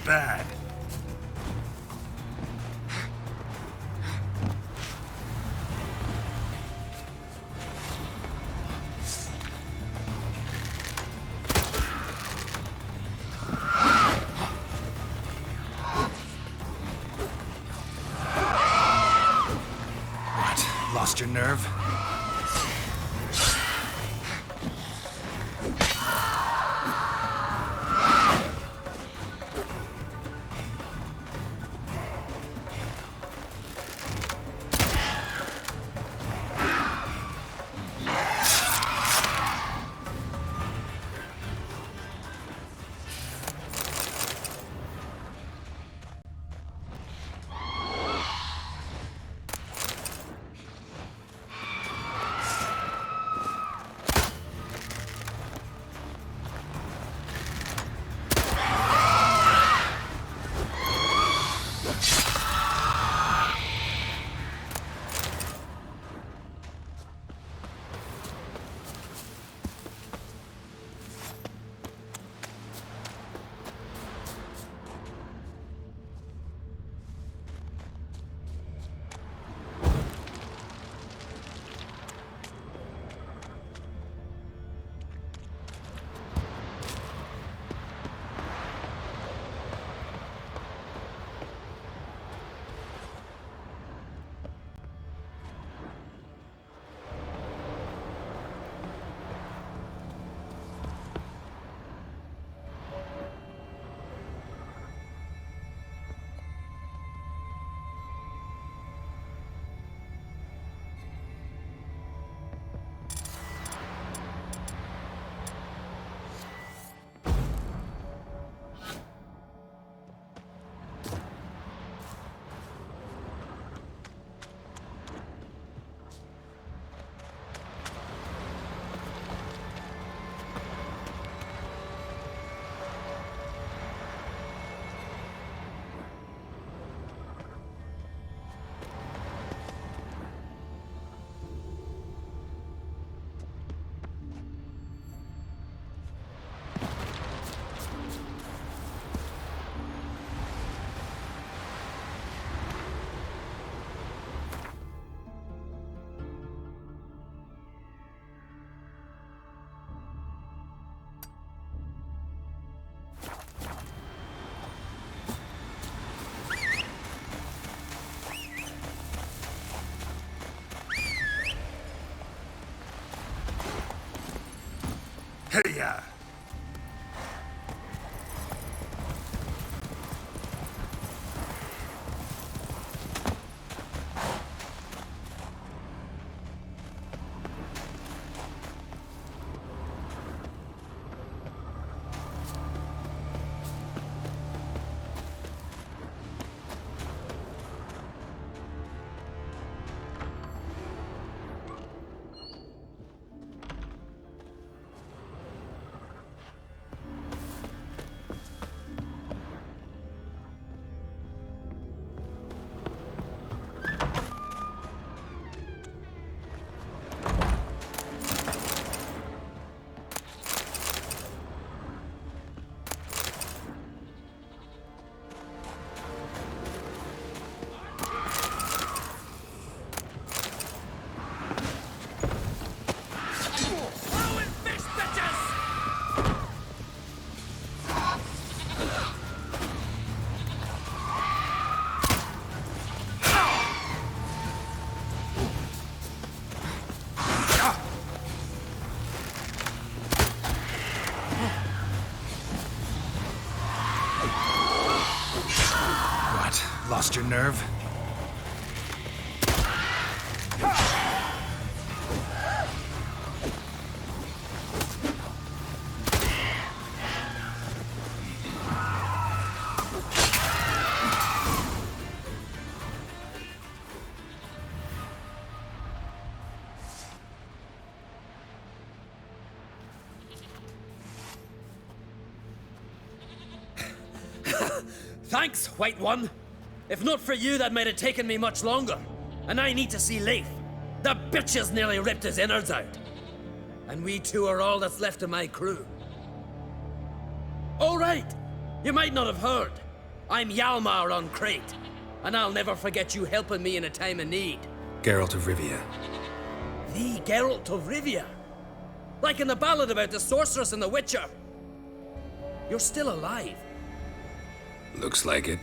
bad. What? Lost your nerve? Hey-ya! Lost your nerve? Thanks, White One. If not for you, that might have taken me much longer. And I need to see Leif. The bitch has nearly ripped his innards out. And we two are all that's left of my crew. All right, you might not have heard, I'm Hjalmar on Crete, and I'll never forget you helping me in a time of need. Geralt of Rivia. The Geralt of Rivia? Like in the ballad about the sorceress and the witcher. You're still alive. Looks like it.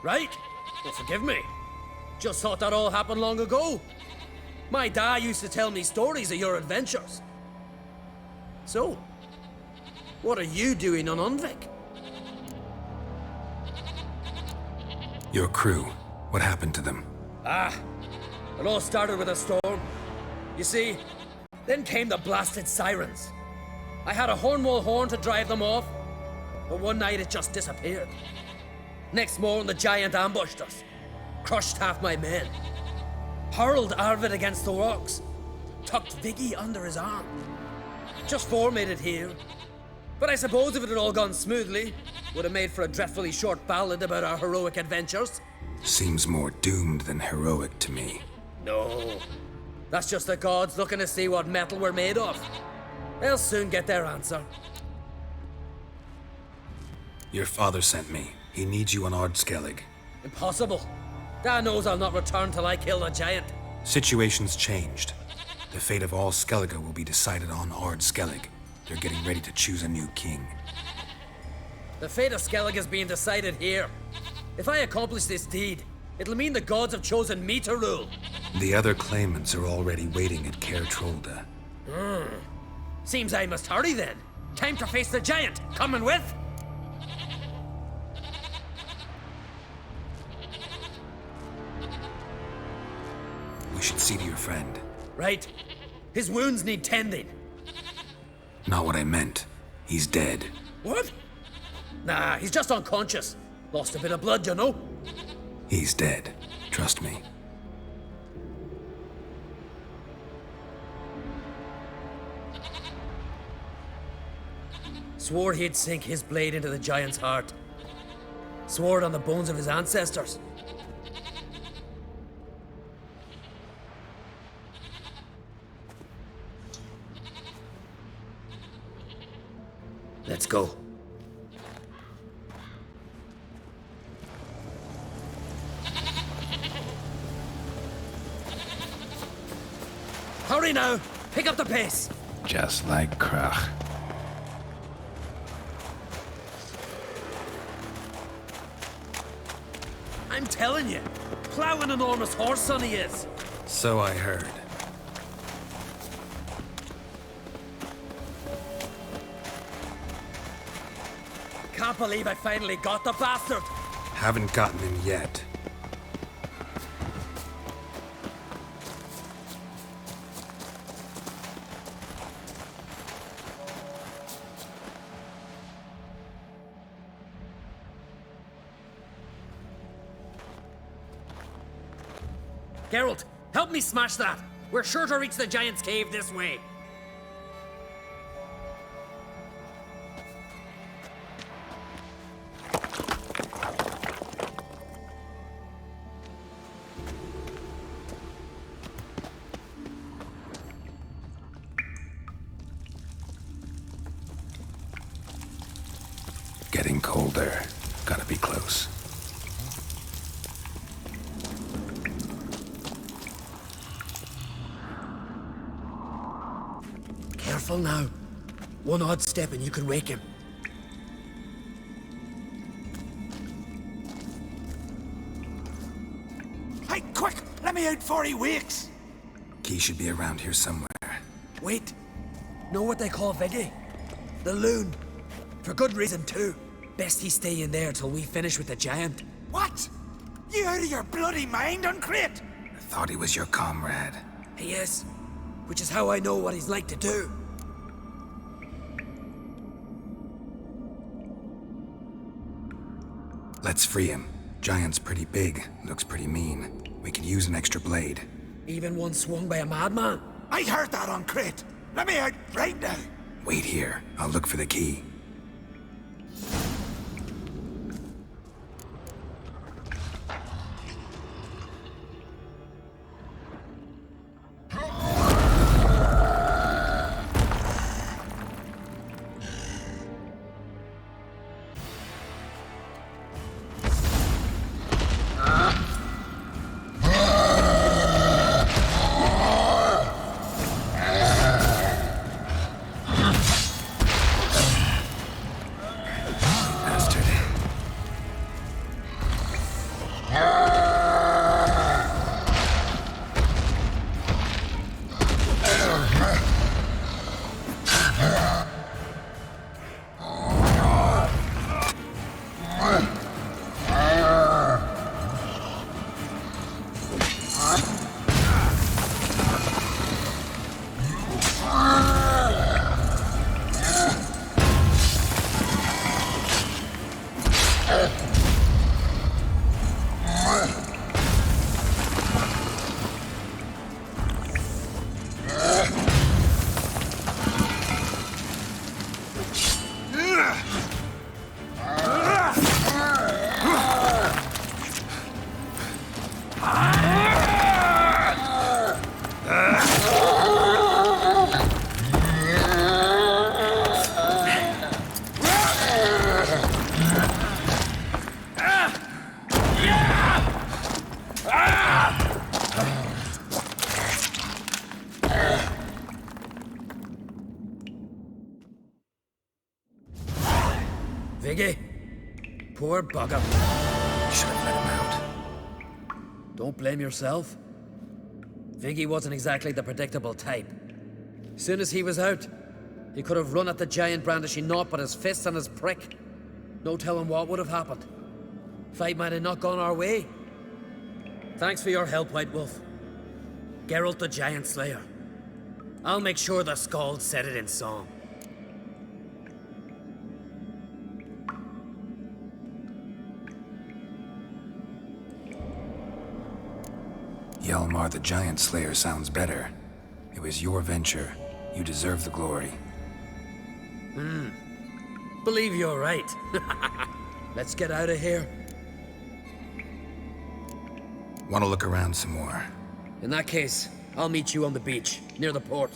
Right? Well, forgive me. Just thought that all happened long ago. My dad used to tell me stories of your adventures. So, what are you doing on Undvik? Your crew. What happened to them? It all started with a storm. You see, then came the blasted sirens. I had a Hornwall horn to drive them off, but one night it just disappeared. Next morning, the giant ambushed us, crushed half my men, hurled Arvid against the rocks, tucked Viggy under his arm. Just four made it here. But I suppose if it had all gone smoothly, would have made for a dreadfully short ballad about our heroic adventures. Seems more doomed than heroic to me. No. That's just the gods looking to see what metal we're made of. They'll soon get their answer. Your father sent me. He needs you on Ardskellig. Impossible. Dad knows I'll not return till I kill the giant. Situation's changed. The fate of all Skellige will be decided on Ardskellig. They're getting ready to choose a new king. The fate of Skellig is being decided here. If I accomplish this deed, it'll mean the gods have chosen me to rule. The other claimants are already waiting at Caer Trolda. Seems I must hurry then. Time to face the giant. Coming with? We should see to your friend. Right. His wounds need tending. Not what I meant. He's dead. What? Nah, he's just unconscious. Lost a bit of blood, you know? He's dead. Trust me. Swore he'd sink his blade into the giant's heart. Swore it on the bones of his ancestors. Let's go. Hurry now! Pick up the pace! Just like Krach. I'm telling you, plow an enormous horse son he is. So I heard. Can't believe I finally got the bastard. Haven't gotten him yet. Geralt, help me smash that. We're sure to reach the giant's cave this way. Getting colder. Gotta be close. Careful now. One odd step and you can wake him. Hey, quick! Let me out before he wakes! Key should be around here somewhere. Wait. Know what they call Viggy? The loon. For good reason too. Best he stay in there till we finish with the giant. What? You out of your bloody mind on Crete? I thought he was your comrade. He is. Which is how I know what he's like to do. Let's free him. Giant's pretty big, looks pretty mean. We could use an extra blade. Even one swung by a madman. I heard that on Crete. Let me out right now. Wait here. I'll look for the key. Viggy? Poor bugger. Should have let him out. Don't blame yourself. Viggy wasn't exactly the predictable type. Soon as he was out, he could have run at the giant brandishing naught but his fists and his prick. No telling what would have happened. Fight might have not gone our way. Thanks for your help, White Wolf. Geralt the Giant Slayer. I'll make sure the Skald said it in song. Hjalmar the Giant Slayer sounds better. It was your venture. You deserve the glory. Believe you're right. Let's get out of here. Want to look around some more? In that case, I'll meet you on the beach, near the port.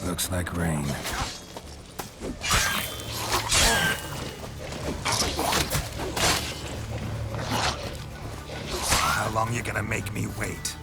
Looks like rain. How long you gonna make me wait?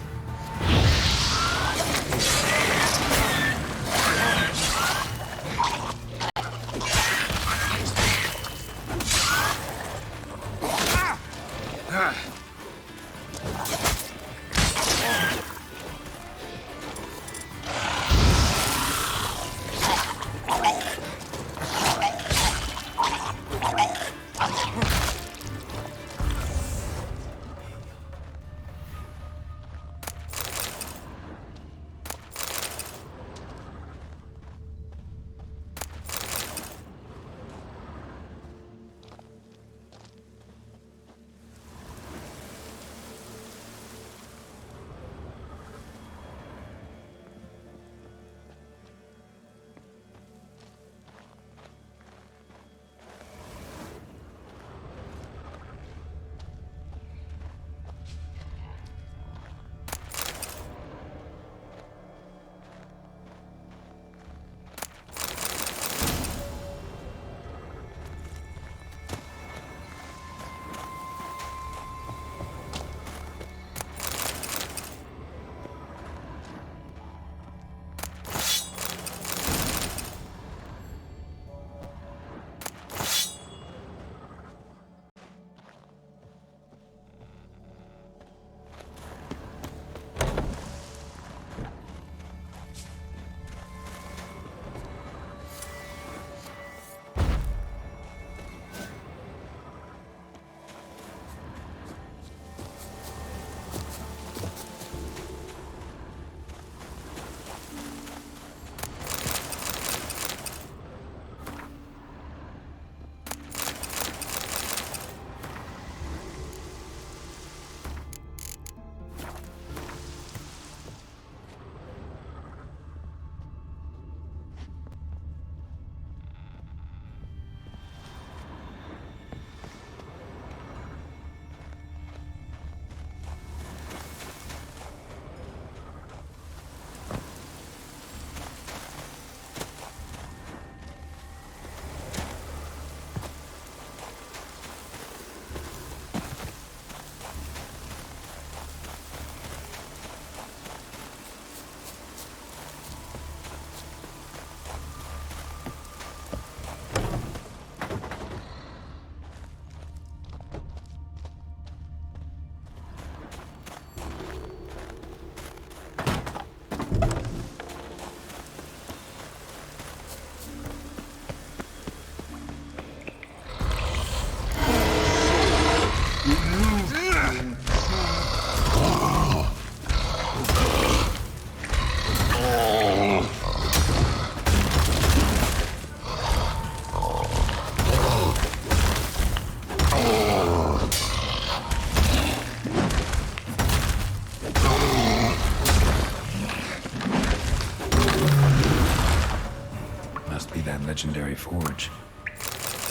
Legendary forge.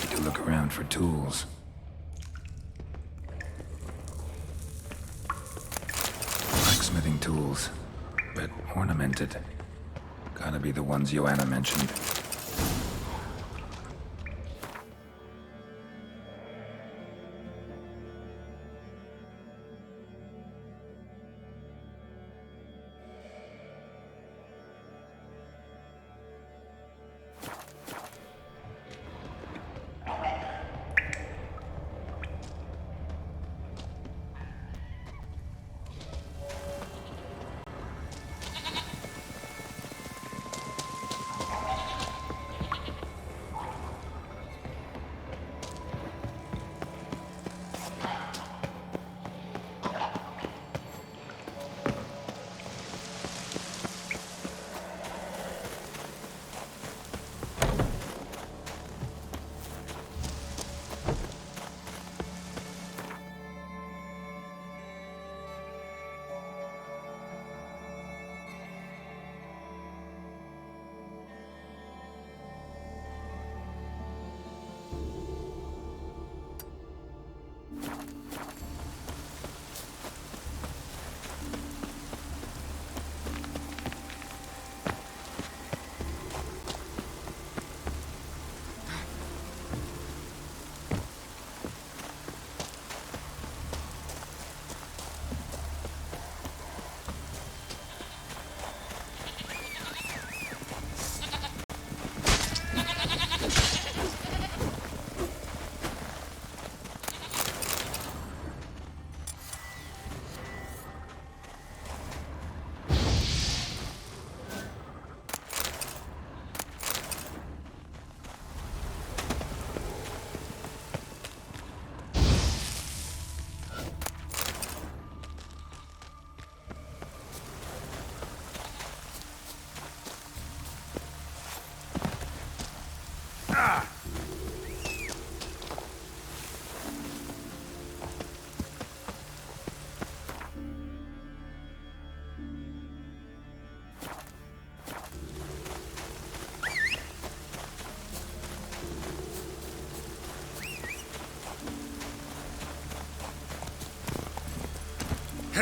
Need to look around for tools. Blacksmithing tools, but ornamented. Gotta be the ones Joanna mentioned.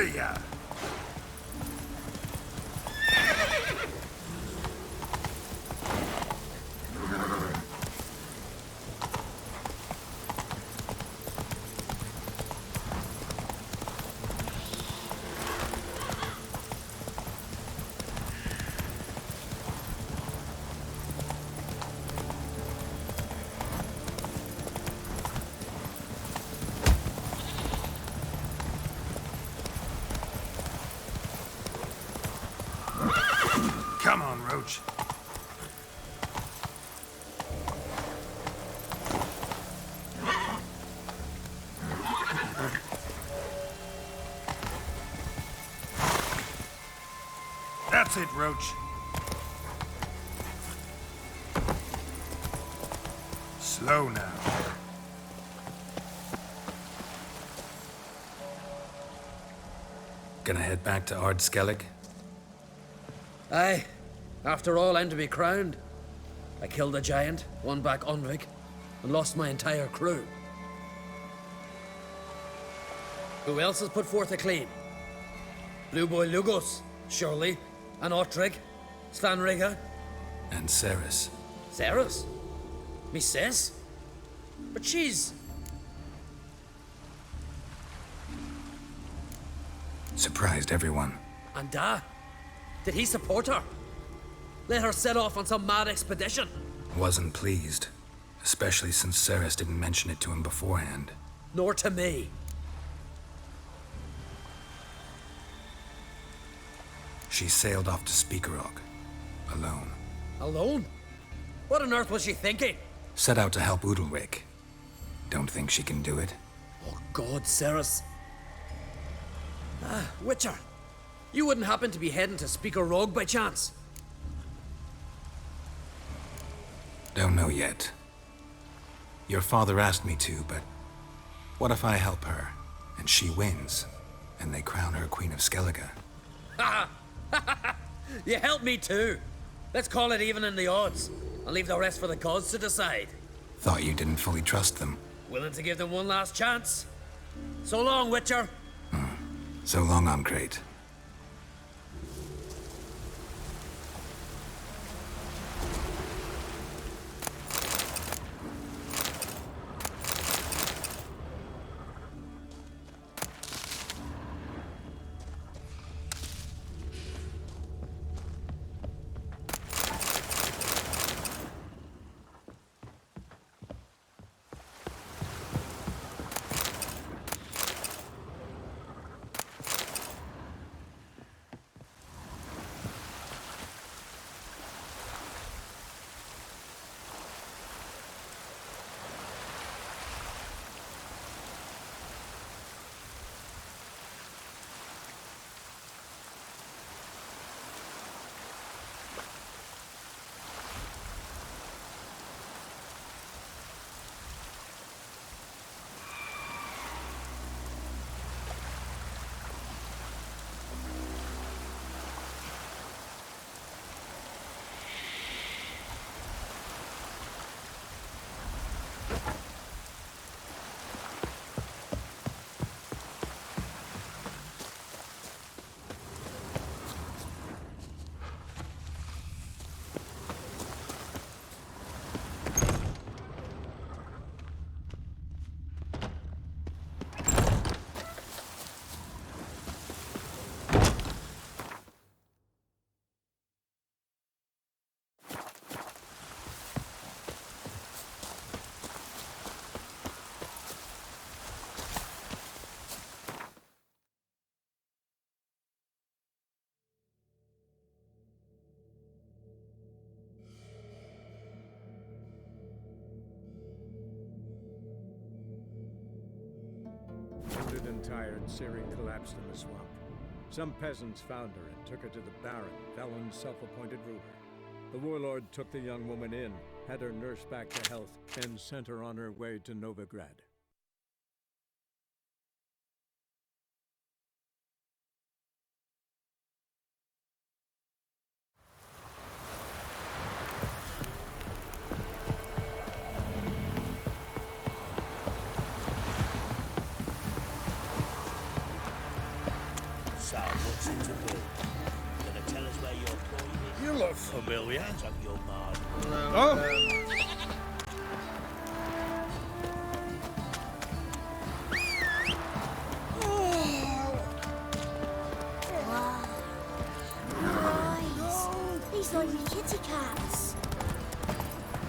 ya! Come on, Roach. That's it, Roach. Slow now. Gonna head back to Ard Skellig? Aye. After all, I'm to be crowned. I killed a giant, won back Unvik, and lost my entire crew. Who else has put forth a claim? Blue Boy Lugos, surely, and Ottrig, Slanriga. And Ceres. Ceres? Me sis? But she's... Surprised everyone. And did he support her? Let her set off on some mad expedition? Wasn't pleased. Especially since Ceres didn't mention it to him beforehand. Nor to me. She sailed off to Speakerog. Alone. Alone? What on earth was she thinking? Set out to help Udalwick. Don't think she can do it. Oh God, Ceres. Witcher. You wouldn't happen to be heading to Speaker Rogue by chance? Don't know yet. Your father asked me to, but what if I help her, and she wins, and they crown her Queen of Skellige? You helped me too. Let's call it even in the odds, and leave the rest for the gods to decide. Thought you didn't fully trust them. Willing to give them one last chance? So long, Witcher. So long, Ancrate. Wounded and tired, Ciri collapsed in the swamp. Some peasants found her and took her to the Baron, Velen's self-appointed ruler. The warlord took the young woman in, had her nursed back to health, and sent her on her way to Novigrad. suitable. Gonna tell us where your point is? You look familiar. Depends on your man. Oh! Nice. These like me kitty cats.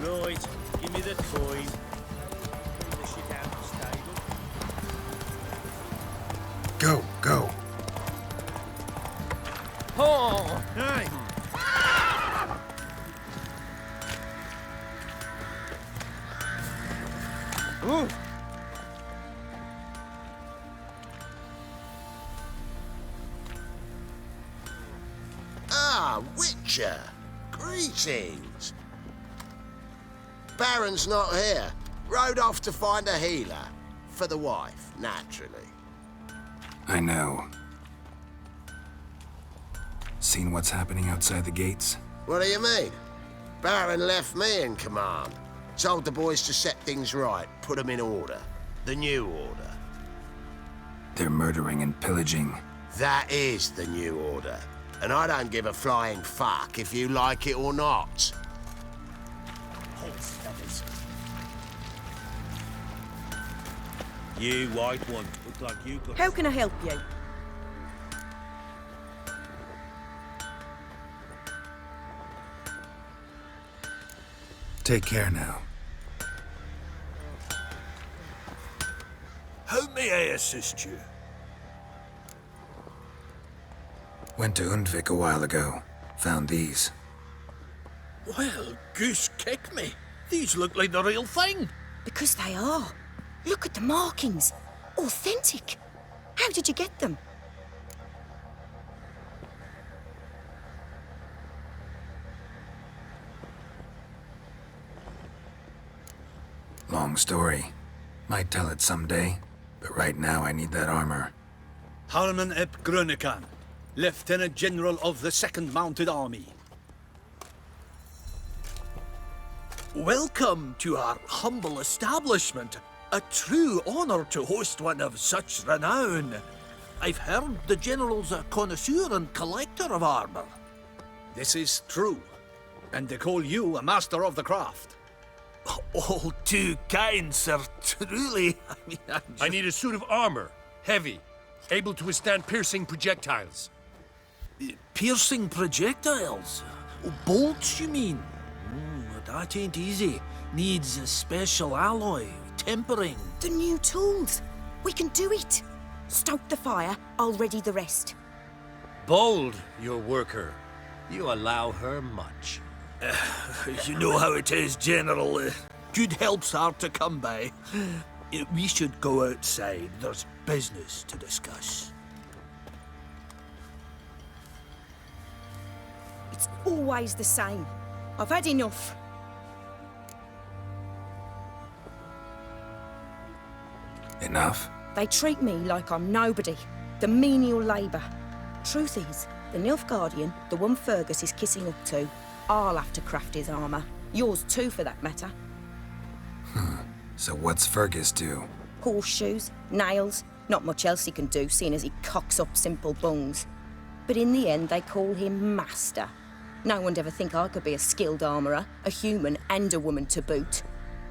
Right, give me the coin. Bring the shit out of the stable. Go, go. Oh! Aye. Ooh. Ah, Witcher! Greetings! Baron's not here. Rode off to find a healer. For the wife, naturally. I know. Seen what's happening outside the gates? What do you mean? Baron left me in command. Told the boys to set things right, put them in order. The new order. They're murdering and pillaging. That is the new order. And I don't give a flying fuck if you like it or not. Horse feathers. You white one. Look like you got... How can I help you? Take care now. How may I assist you? Went to Undvik a while ago. Found these. Well, goose kick me. These look like the real thing. Because they are. Look at the markings. Authentic. How did you get them? Long story. Might tell it someday, but right now I need that armor. Harman ep Grönekan, Lieutenant General of the 2nd Mounted Army. Welcome to our humble establishment. A true honor to host one of such renown. I've heard the General's a connoisseur and collector of armor. This is true, and they call you a master of the craft. All too kind, sir, truly. I need a suit of armor, heavy, able to withstand piercing projectiles. Piercing projectiles? Oh, bolts, you mean? That ain't easy. Needs a special alloy, tempering. The new tools. We can do it. Stoke the fire, I'll ready the rest. Bold, your worker. You allow her much. You know how it is, General. Good help's hard to come by. We should go outside. There's business to discuss. It's always the same. I've had enough. Enough? They treat me like I'm nobody. The menial labour. Truth is, the Nilfgaardian, the one Fergus is kissing up to, I'll have to craft his armour. Yours too, for that matter. So what's Fergus do? Horseshoes, nails, not much else he can do, seeing as he cocks up simple bungs. But in the end, they call him Master. No one'd ever think I could be a skilled armourer, a human and a woman to boot.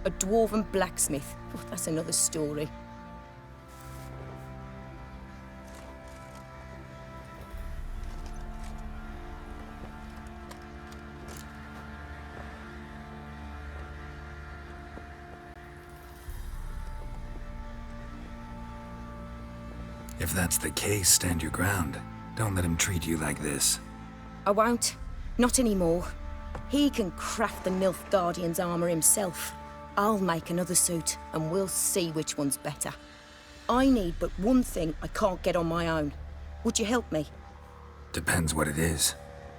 A dwarven blacksmith. Oh, that's another story. If that's the case, stand your ground. Don't let him treat you like this. I won't. Not anymore. He can craft the Nilfgaardian's armour himself. I'll make another suit, and we'll see which one's better. I need but one thing I can't get on my own. Would you help me? Depends what it is.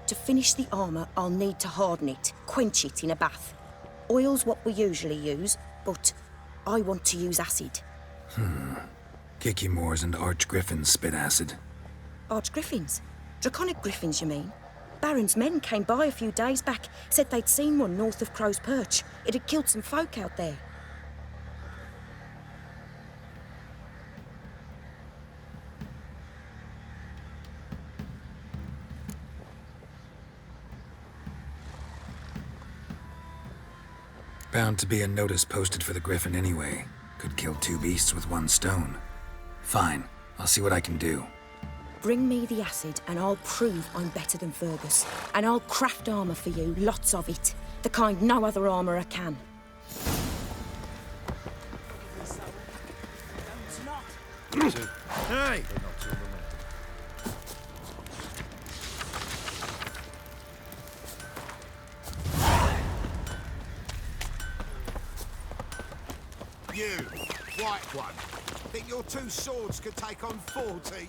To finish the armour, I'll need to harden it, quench it in a bath. Oil's what we usually use, but I want to use acid. Kicky Moors and Archgriffins spit acid. Archgriffins? Draconic griffins, you mean? Baron's men came by a few days back, said they'd seen one north of Crow's Perch. It had killed some folk out there. Bound to be a notice posted for the Griffin anyway. Could kill two beasts with one stone. Fine, I'll see what I can do. Bring me the acid and I'll prove I'm better than Fergus. And I'll craft armour for you, lots of it. The kind no other armourer can. Hey! You, white one. Think your two swords could take on 40?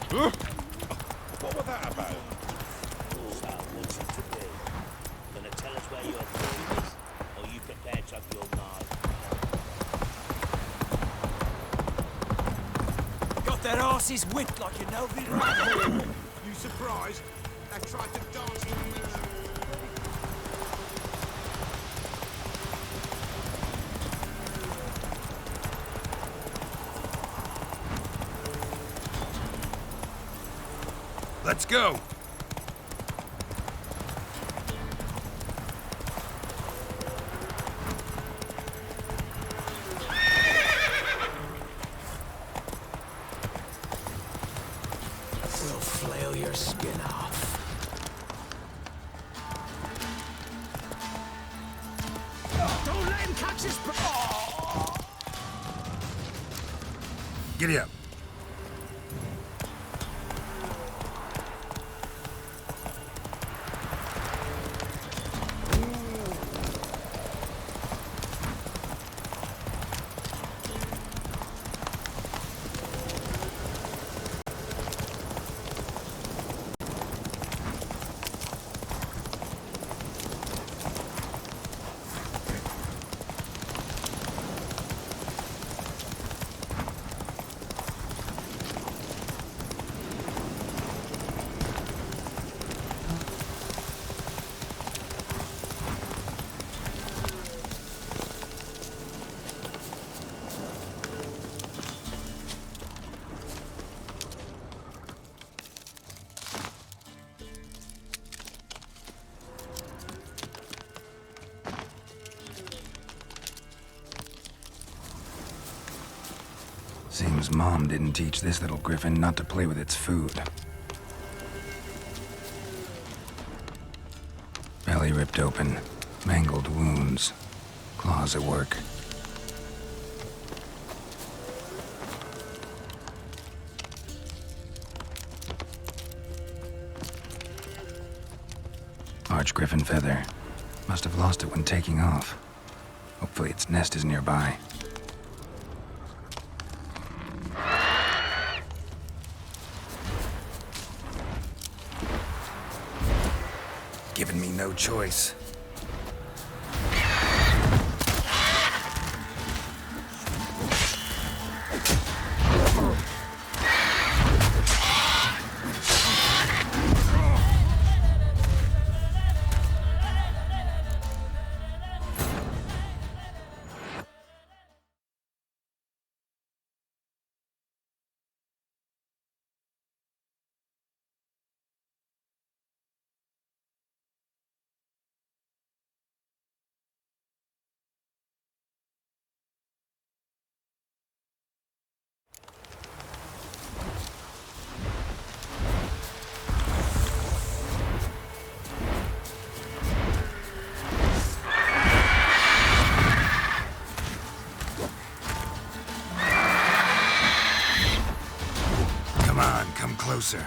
What was that about? So, what's it to do? Gonna tell us where your food is, or you prepared to up your mind? Got their asses whipped like you know the You surprised? They've tried to dance in the window. Let's go! We'll flail your skin off. Don't let him catch his... Giddy up. Seems Mom didn't teach this little griffin not to play with its food. Belly ripped open, mangled wounds, claws at work. Large griffin feather. Must have lost it when taking off. Hopefully its nest is nearby. Giving me no choice. Closer.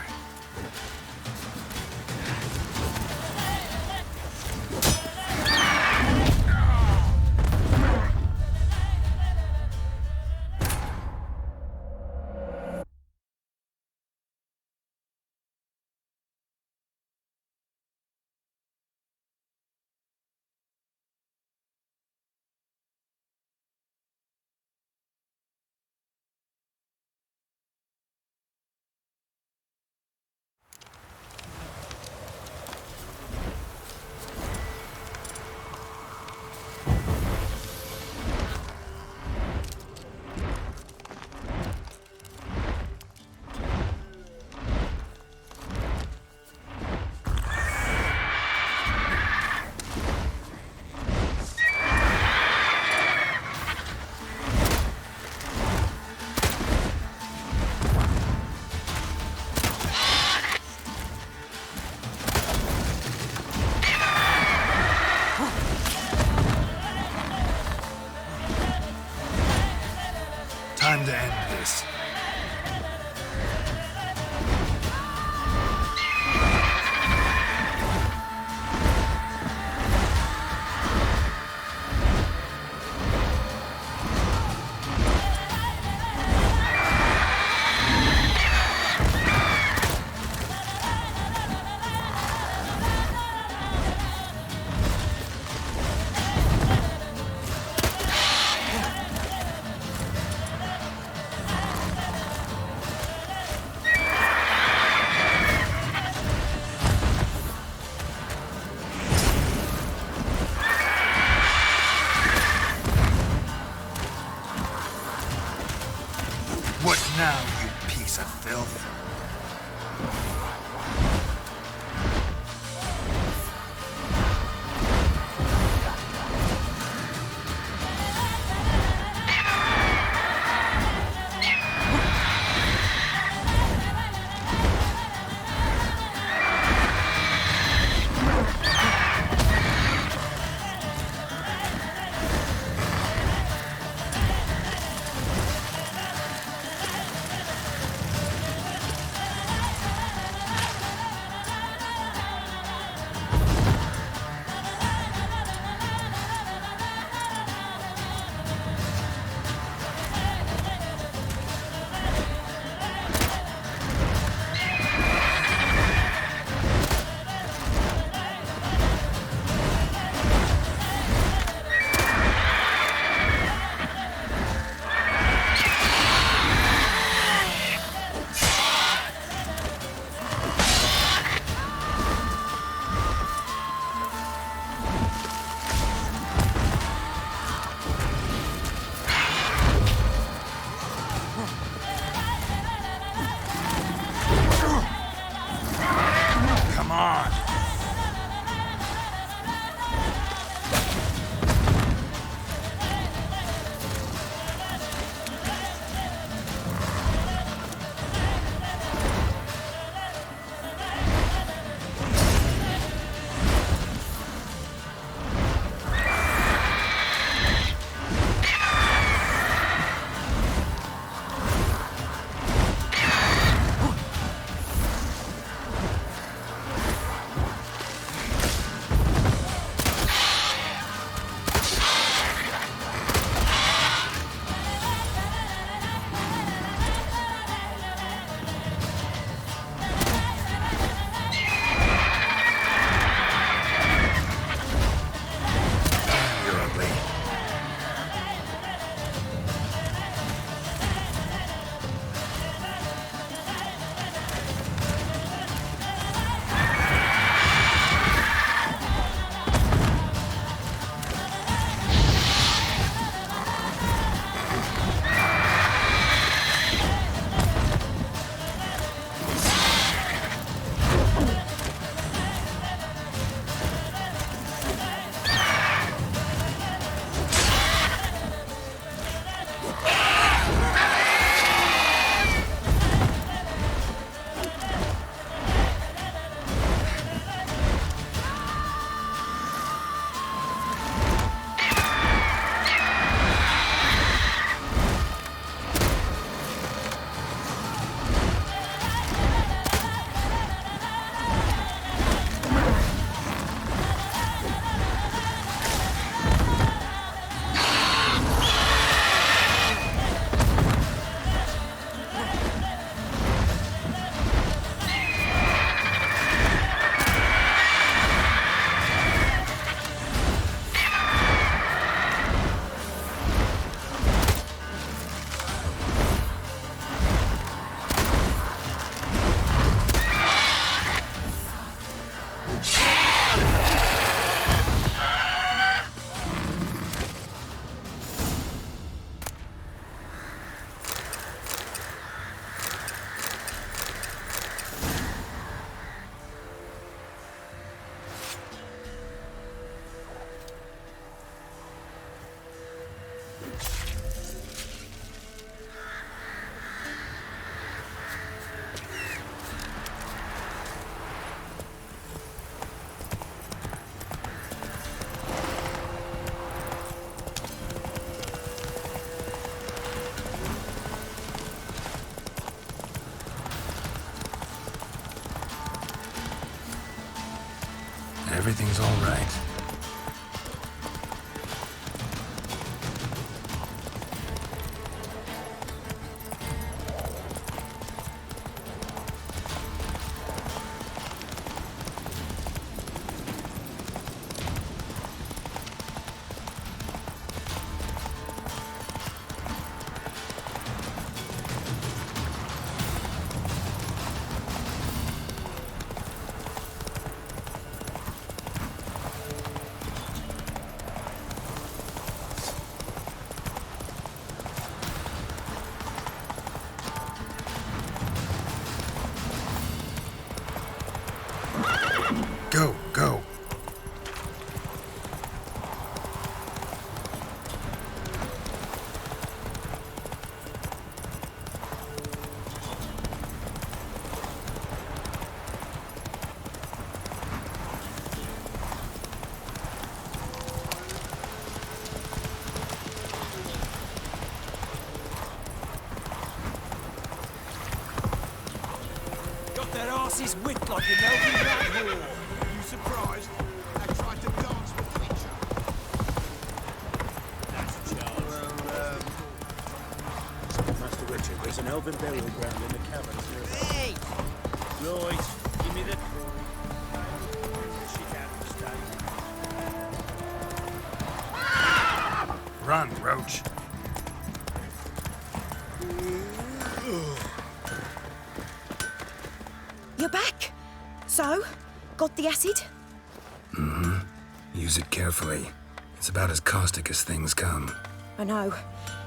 on! You're ugly. Everything's all right. Go, go. Got their asses whipped like an elfin rat whore. You surprised? They tried to dance with Preacher. That's a charge. Master Richard, there's an elven burial ground in the caverns nearby. Hey! Right, give me the... Shit out of the state. Run, Roach. You're back. So, got the acid? Use it carefully. It's about as caustic as things come. I know.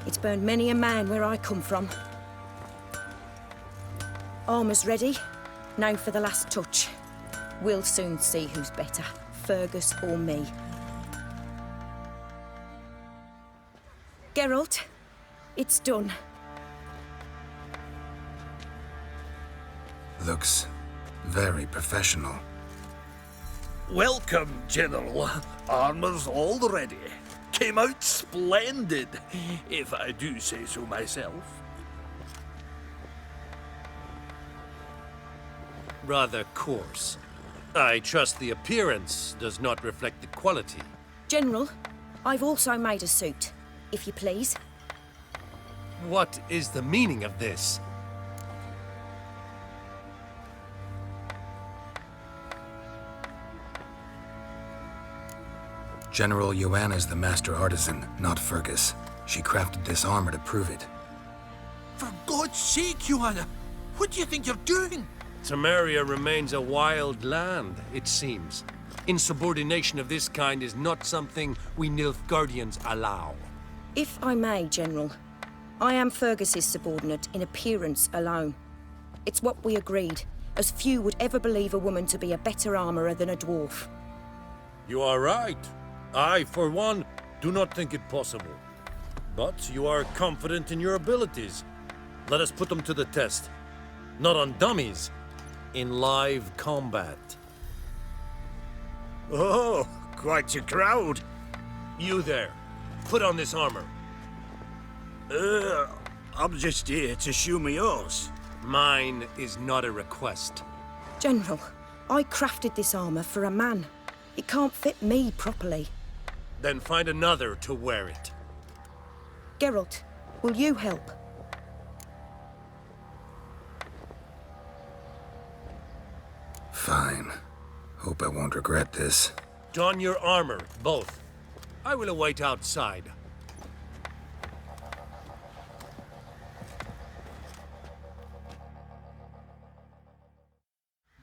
It's burned many a man where I come from. Armor's ready. Now for the last touch. We'll soon see who's better, Fergus or me. Geralt, it's done. Looks very professional. Welcome, General. Armor's all ready. Came out splendid, if I do say so myself. Rather coarse. I trust the appearance does not reflect the quality. General, I've also made a suit, if you please. What is the meaning of this? General Joanna's the master artisan, not Fergus. She crafted this armor to prove it. For God's sake, Joanna, what do you think you're doing? Samaria remains a wild land, it seems. Insubordination of this kind is not something we Nilfgaardians allow. If I may, General, I am Fergus's subordinate in appearance alone. It's what we agreed, as few would ever believe a woman to be a better armourer than a dwarf. You are right. I, for one, do not think it possible. But you are confident in your abilities. Let us put them to the test. Not on dummies, in live combat. Oh, quite a crowd. You there, put on this armor. I'm just here to show me yours. Mine is not a request. General, I crafted this armour for a man. It can't fit me properly. Then find another to wear it. Geralt, will you help? Fine. Hope I won't regret this. Don your armor, both. I will await outside.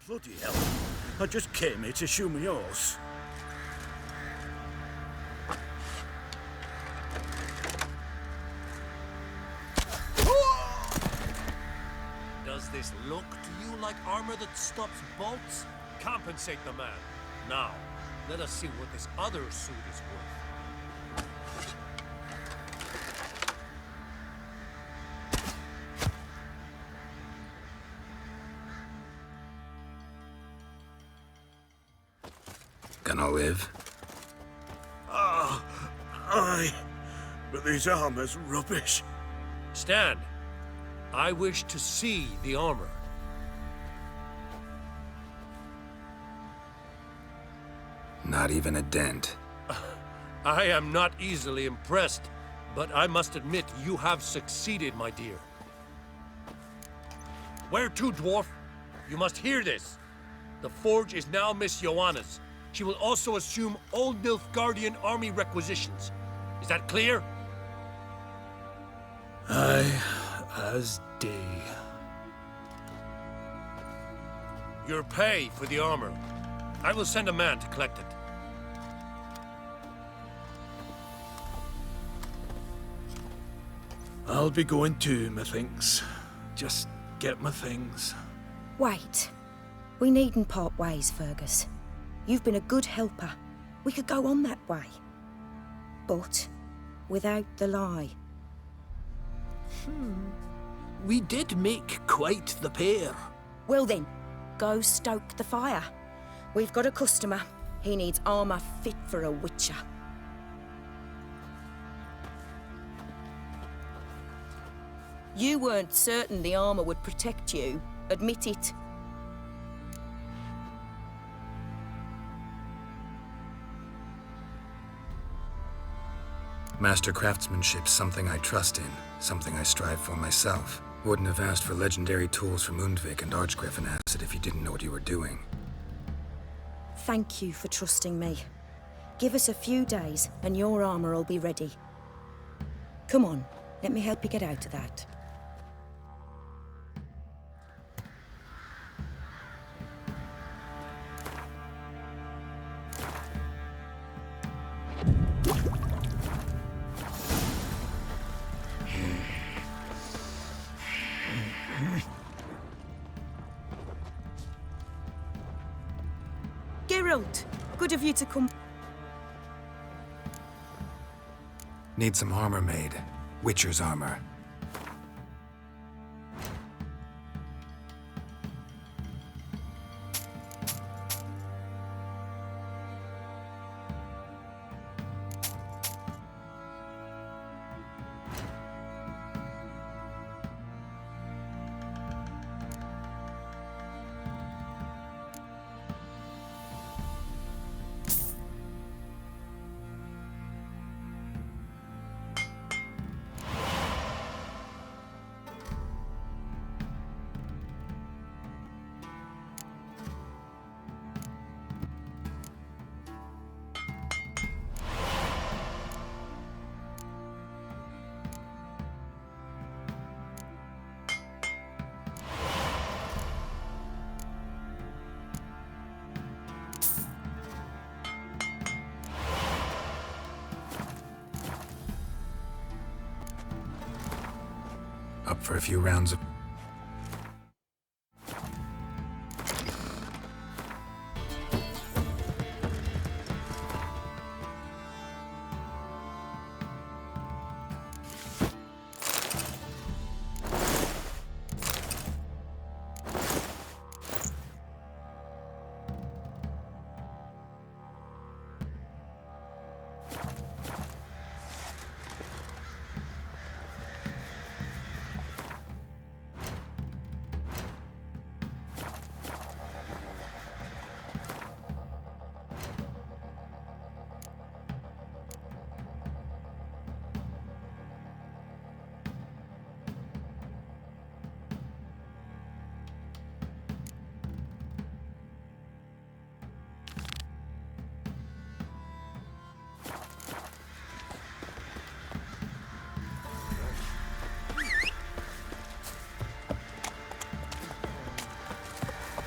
Bloody hell. I just came here to show me yours. Does this look to you like armor that stops bolts? Compensate the man. Now, let us see what this other suit is worth. Gonna live? Aye, but this armor's rubbish. Stand. I wish to see the armor. Not even a dent. I am not easily impressed, but I must admit you have succeeded, my dear. Where to, dwarf? You must hear this. The forge is now Miss Joanna's. She will also assume all Nilfgaardian army requisitions. Is that clear? Aye, as day. Your pay for the armor. I will send a man to collect it. I'll be going too, methinks. Just get my things. Wait. We needn't part ways, Fergus. You've been a good helper. We could go on that way. But without the lie. We did make quite the pair. Well then, go stoke the fire. We've got a customer. He needs armour fit for a witcher. You weren't certain the armour would protect you. Admit it. Master craftsmanship's something I trust in, something I strive for myself. Wouldn't have asked for legendary tools from Undvik and Archgriffin Acid if you didn't know what you were doing. Thank you for trusting me. Give us a few days and your armour will be ready. Come on, let me help you get out of that. Geralt, good of you to come. Need some armor made. Witcher's armor. Up for a few rounds of...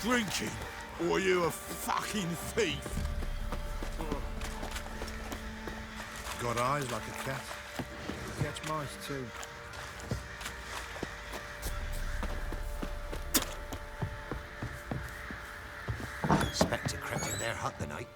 Drinking, or are you a fucking thief? Got eyes like a cat. Catch mice too. Spectre crept in their hut the night.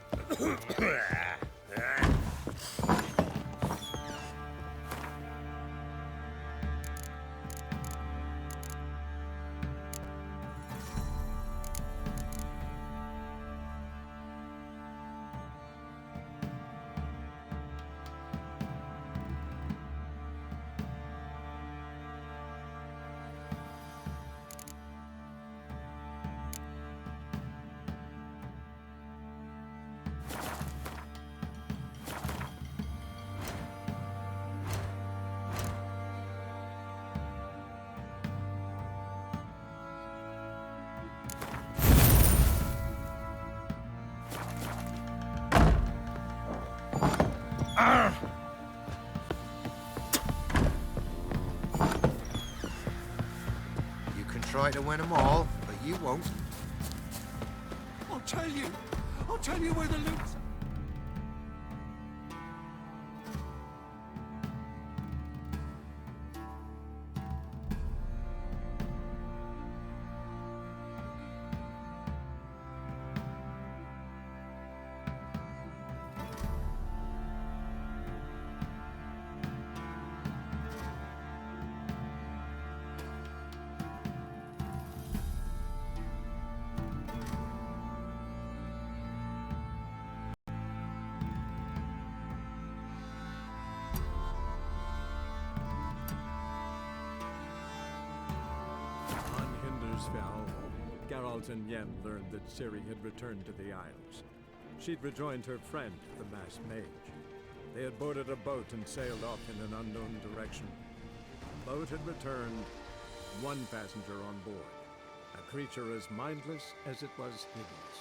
You can try to win them all, but you won't. I'll tell you where the loot's... Geralt and Yen learned that Ciri had returned to the Isles. She'd rejoined her friend, the masked mage. They had boarded a boat and sailed off in an unknown direction. The boat had returned, one passenger on board, a creature as mindless as it was hideous.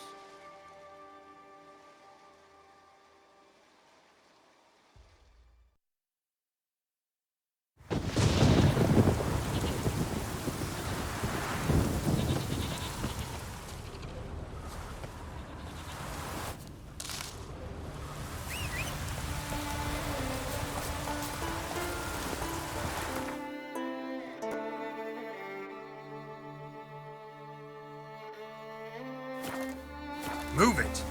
Move it!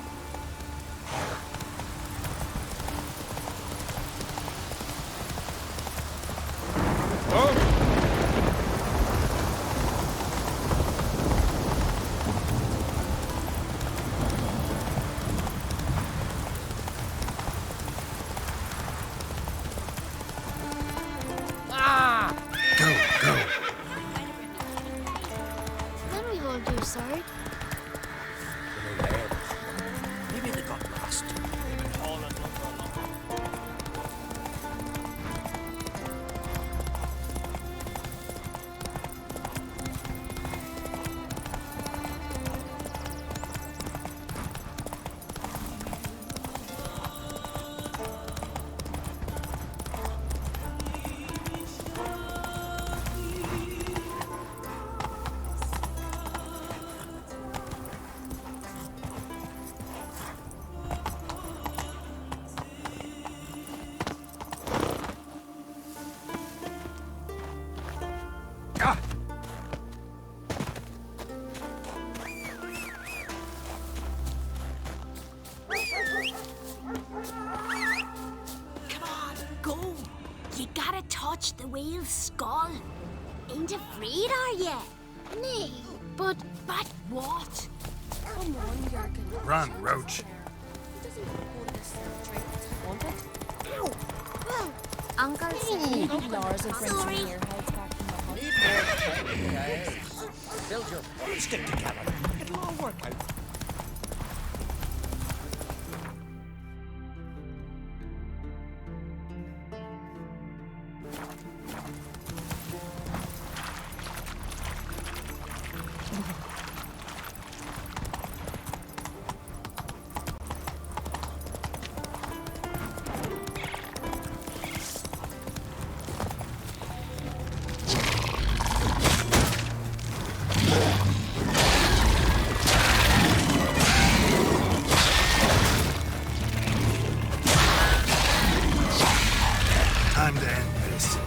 touch the whale's skull. Ain't afraid, are ye? Nay, but what? Come on, Jurgen. Run, Roach. Ow! Well, Uncle said maybe Lars will bring some sorry. earheads back from the hut. Need more time in the eyes. Build your Stick together. It'll all work out. Time to end this.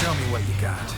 Show me what you got.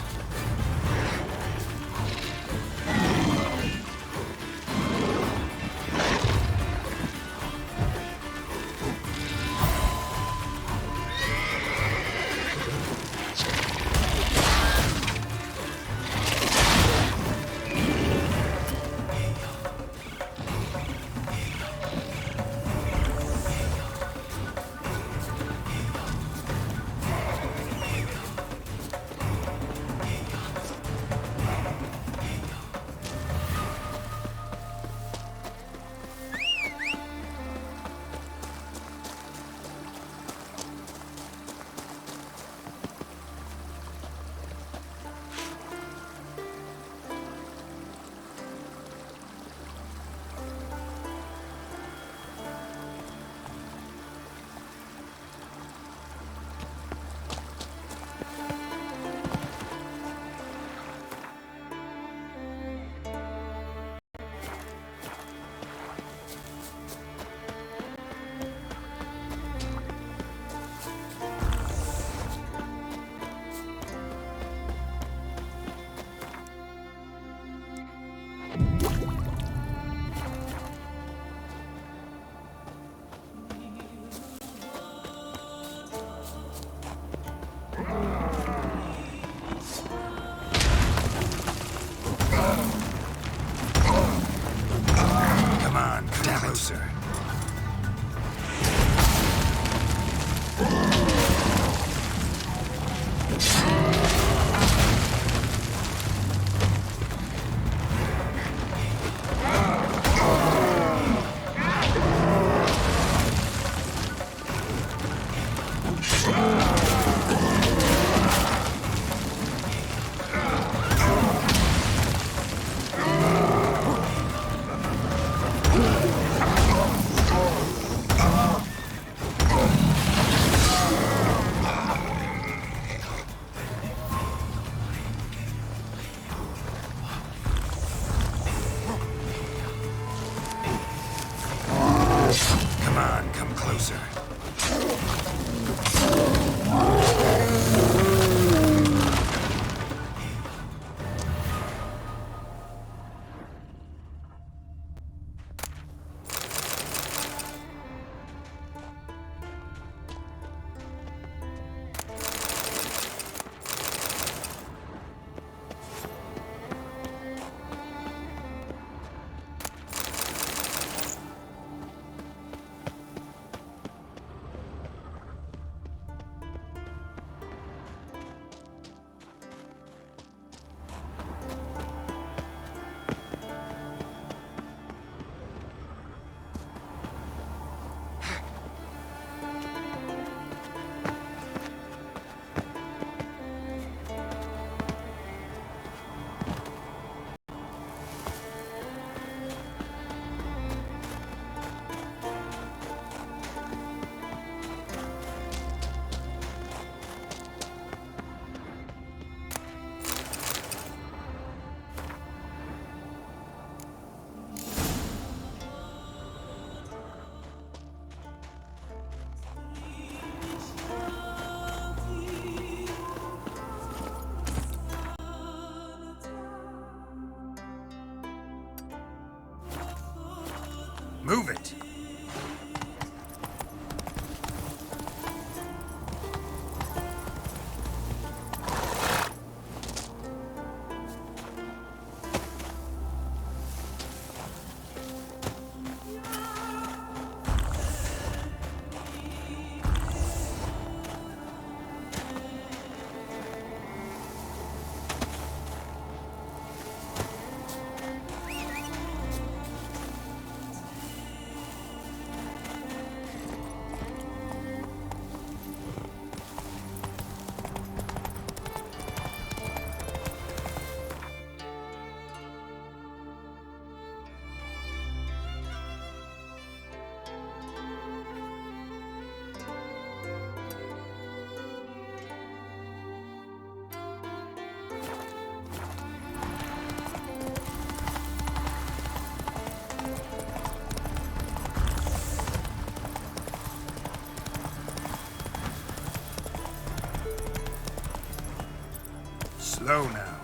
Slow now.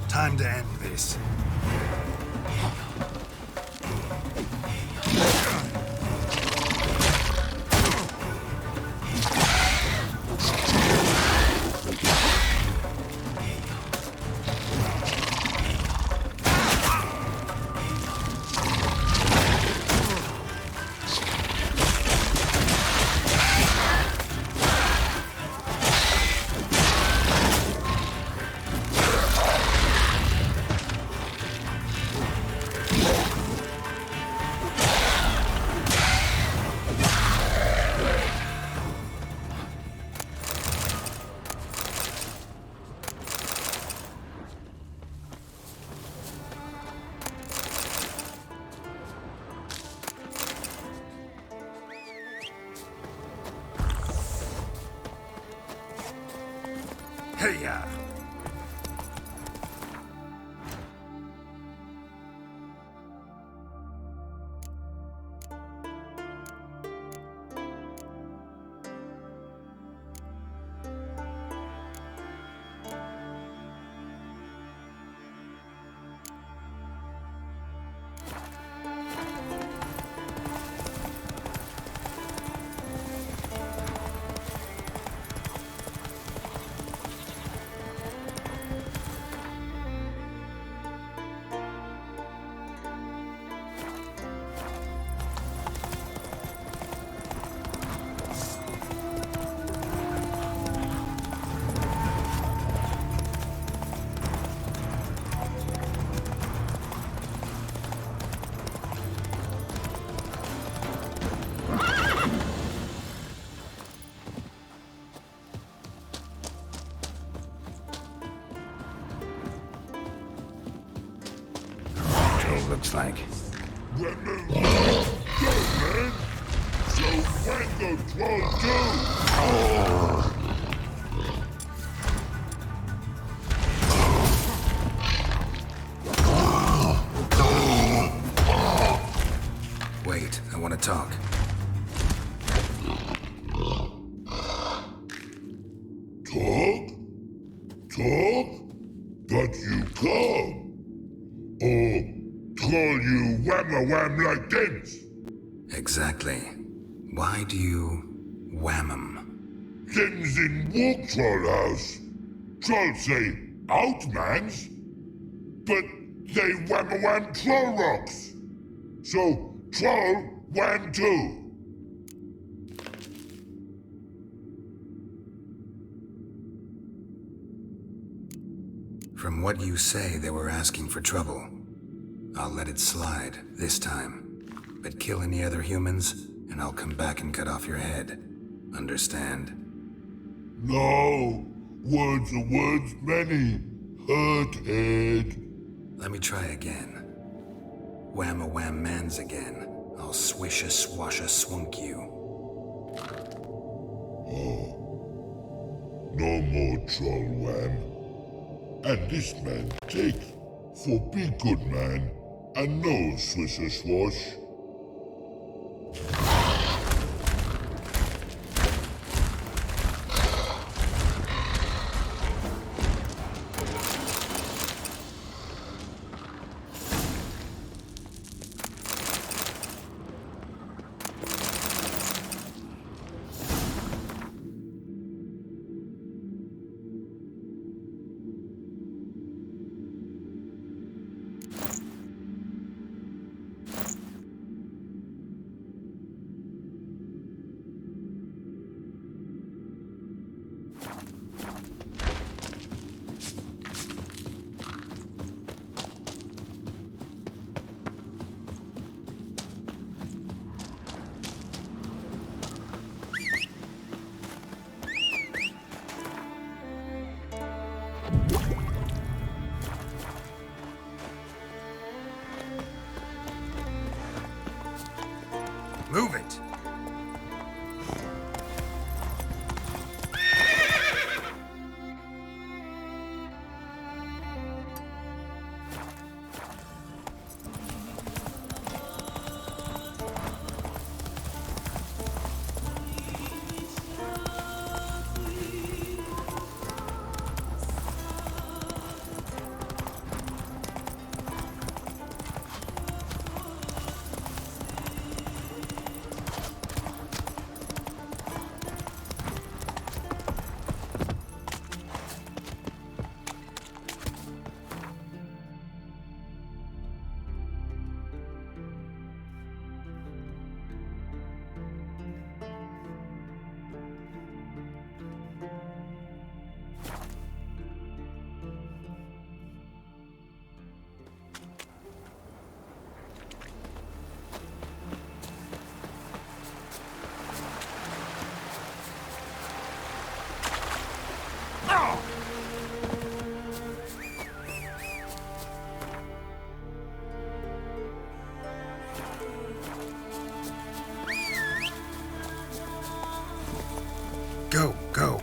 Time to end this. Hey-ya! Looks like. Remember, man. So when the troll do? Wait, I want to talk. Talk? Talk? But you come. Or call you wham-a-wham like this? Exactly. Why do you wham 'em? Things in Walk Troll House. Trolls say outmans, but they wham-a-wham troll rocks. So troll wham too. From what you say, they were asking for trouble. I'll let it slide this time. But kill any other humans, and I'll come back and cut off your head. Understand? No. Words are words many. Hurt head. Let me try again. Wham-a-wham mans again. I'll swish-a-swash-a-swunk you. Oh. No more troll wham. And this man take. For be good man. And no swish-a-swash. Move it! Go, go.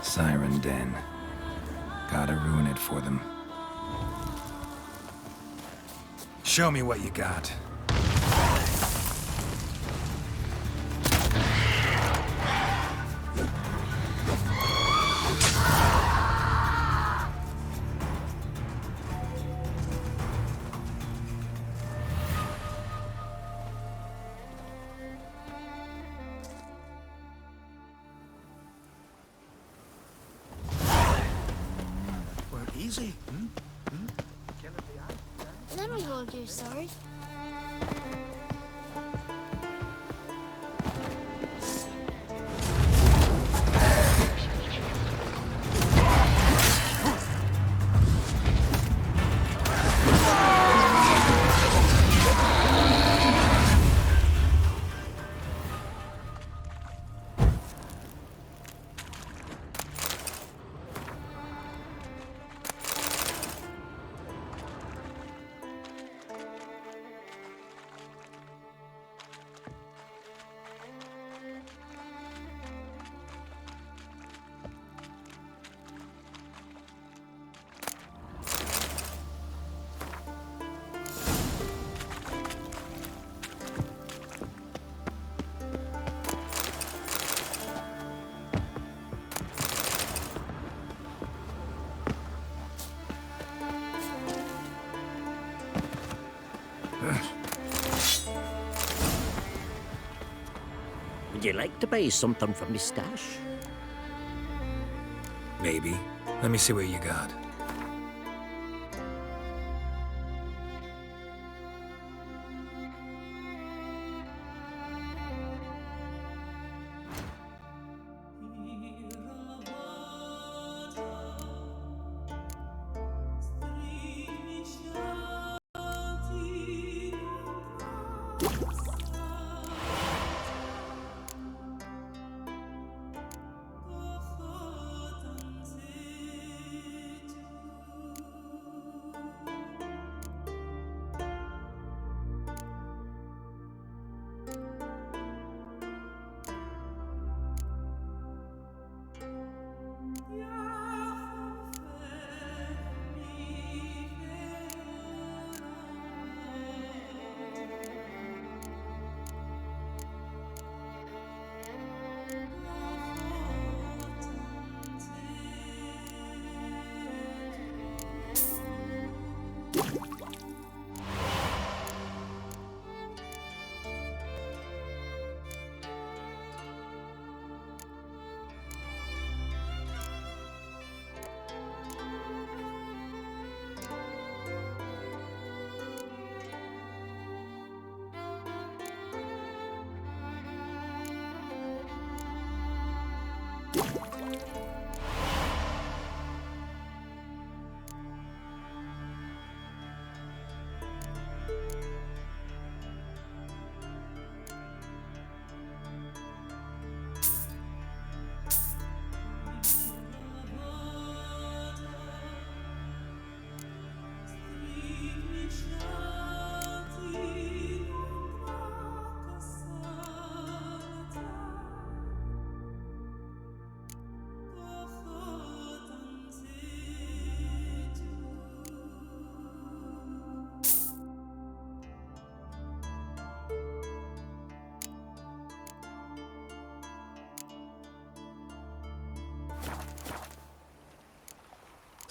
Siren Den. Gotta ruin it for them. Show me what you got. Easy. Let me hold your sword. Would you like to buy something from me stash? Maybe. Let me see what you got.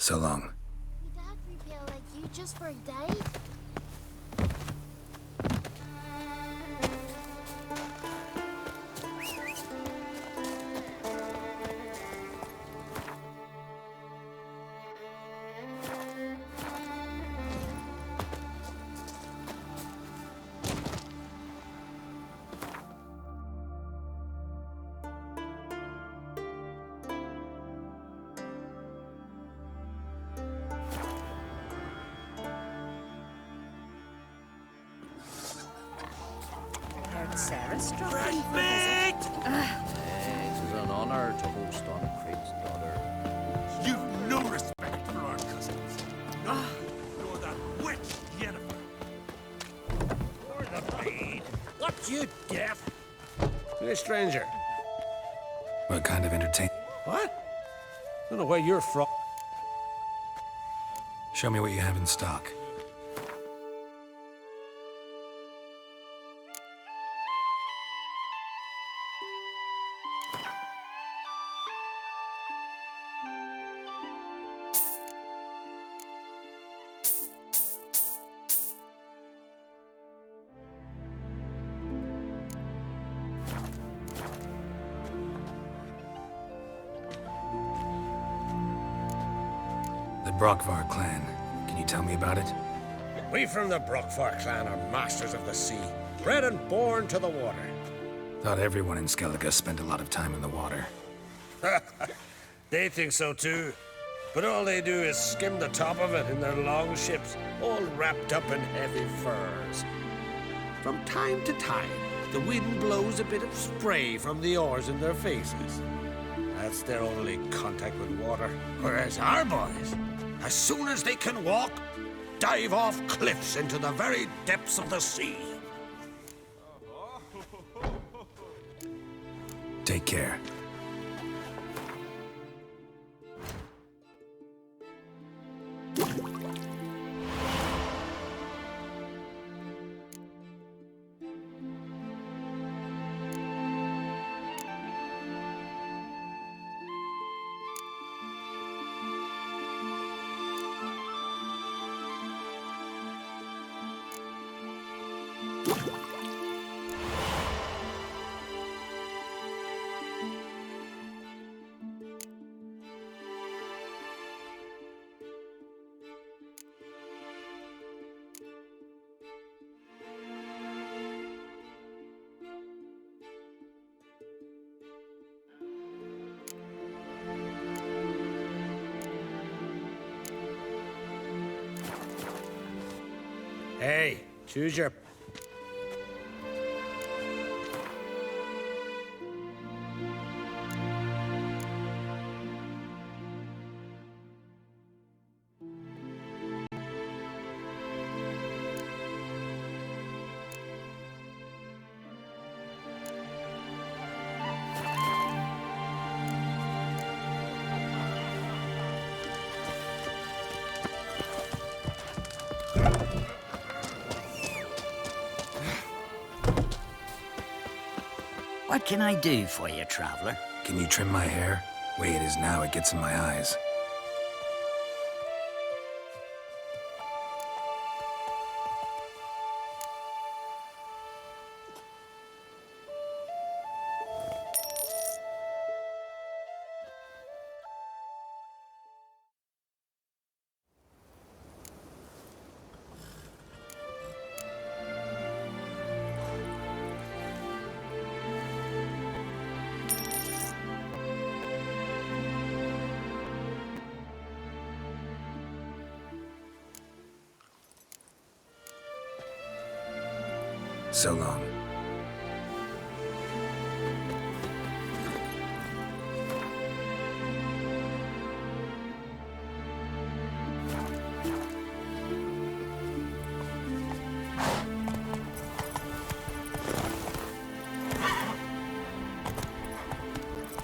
So long. Your dad prepare like you just for a day? Sarah's struck It is an honor to host on Craig's daughter. You've no respect for our cousins. Nor that witch, Yennefer. Or the maid. What, you deaf? You're a stranger. What kind of entertainment? What? Don't know where you're from. Show me what you have in stock. The Brockvar clan. Can you tell me about it? We from the Brockfar clan are masters of the sea, bred and born to the water. Thought everyone in Skellige spent a lot of time in the water. They think so too. But all they do is skim the top of it in their long ships, all wrapped up in heavy furs. From time to time, the wind blows a bit of spray from the oars in their faces. That's their only contact with water. Whereas our boys, as soon as they can walk, dive off cliffs into the very depths of the sea. Take care. Hey, choose your... What can I do for you, traveler? Can you trim my hair? Way it is now, it gets in my eyes. So long.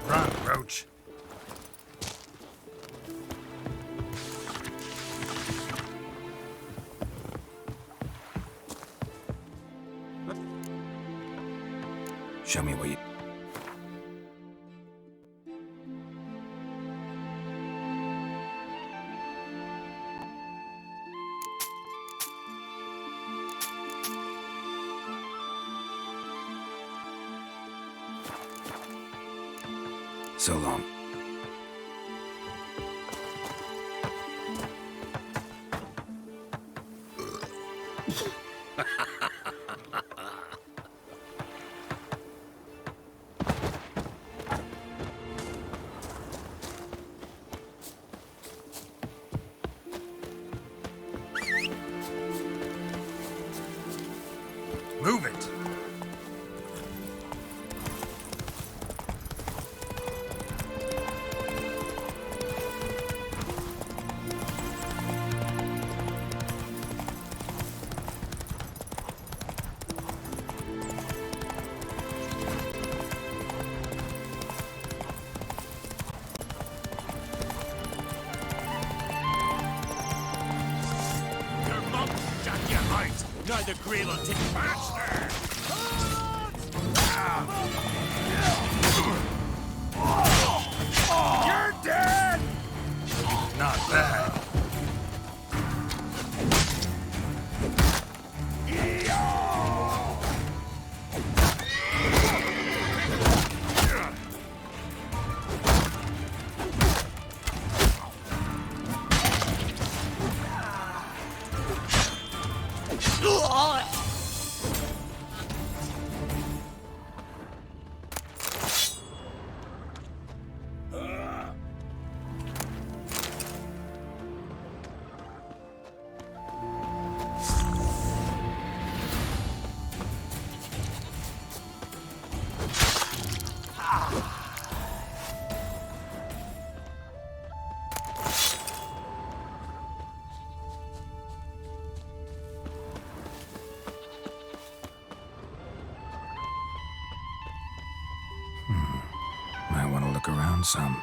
Run, Roach. Show me what you... So long. Move it! Your mum shut you out! Neither Greel will take faster! You're dead! Not bad. Might want to look around some.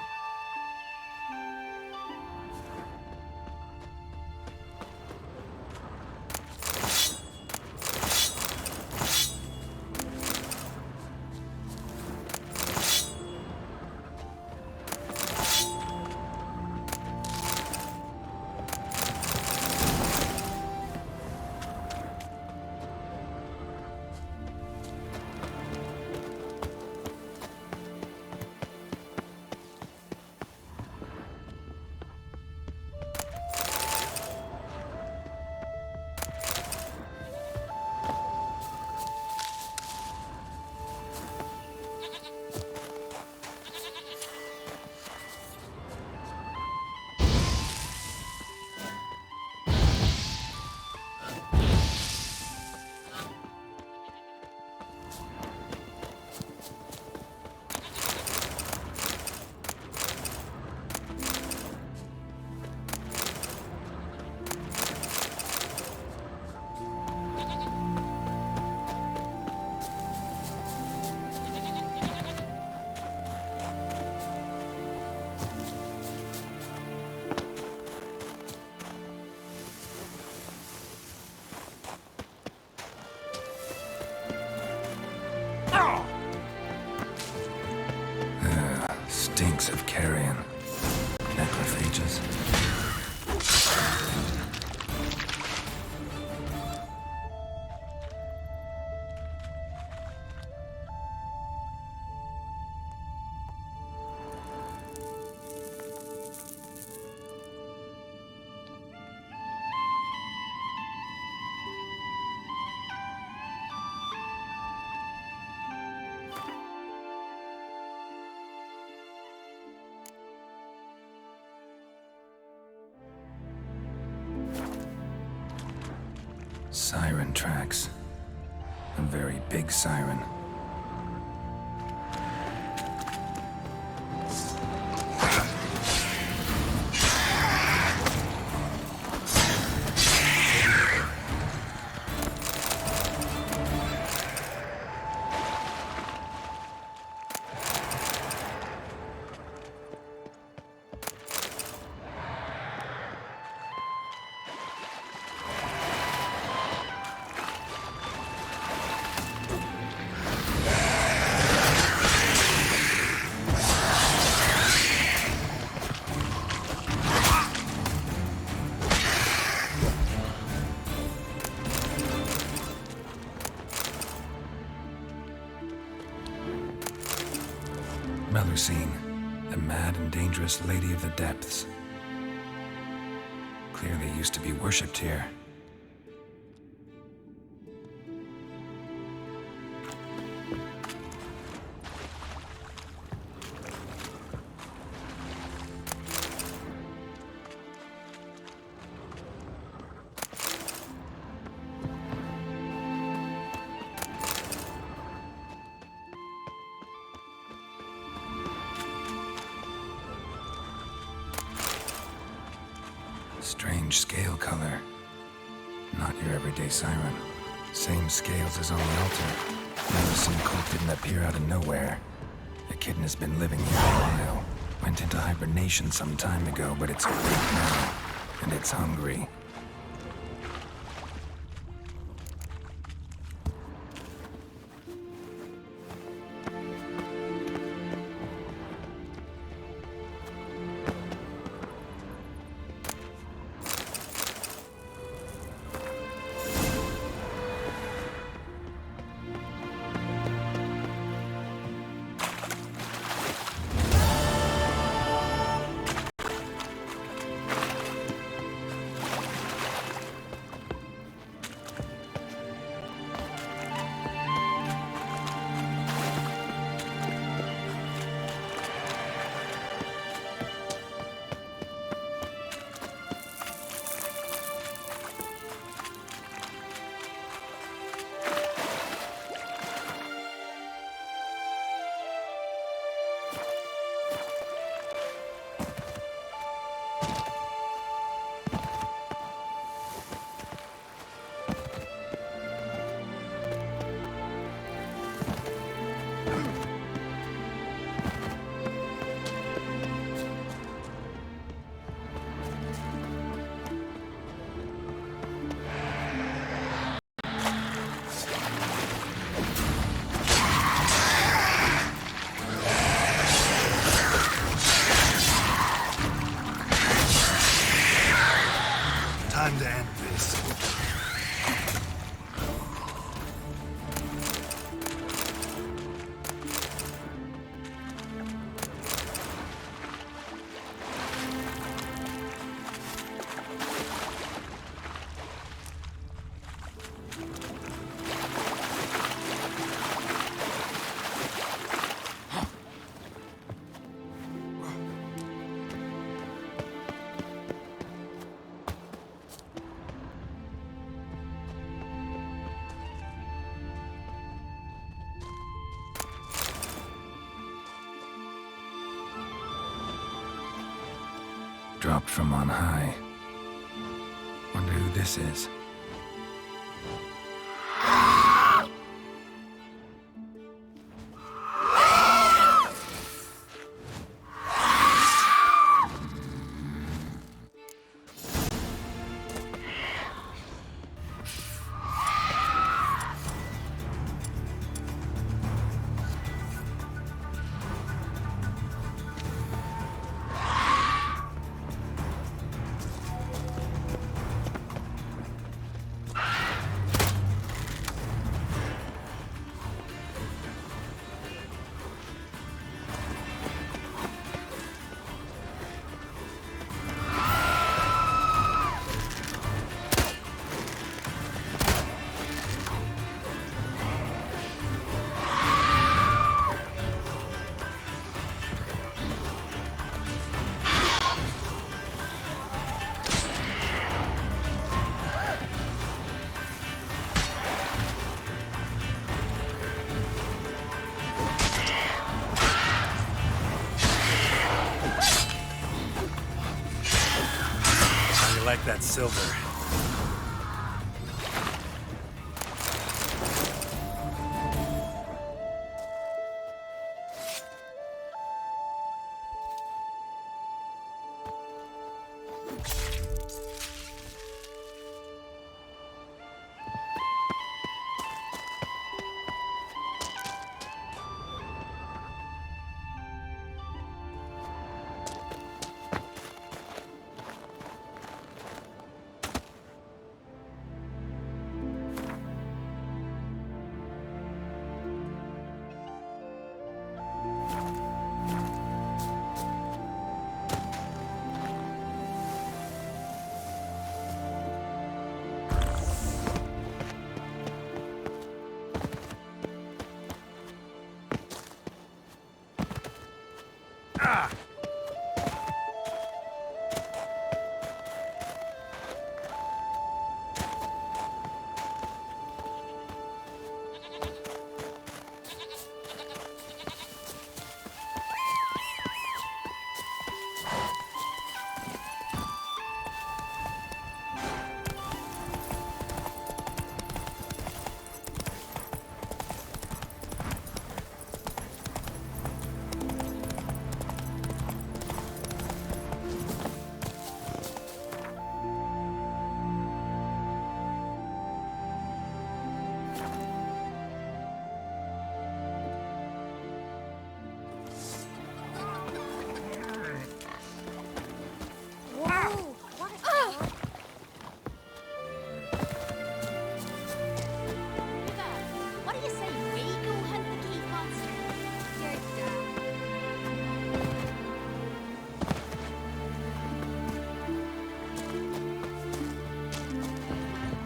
Stinks of carrion. Necrophages. Siren tracks. A very big siren. Melusine. The mad and dangerous Lady of the Depths. Clearly used to be worshipped here. Strange scale color. Not your everyday siren. Same scales as on the altar. Medicine cult didn't appear out of nowhere. The kitten has been living here a while. Went into hibernation some time ago, but it's awake now. And it's hungry. Time to end this. Dropped from on high. Wonder who this is. Like that silver.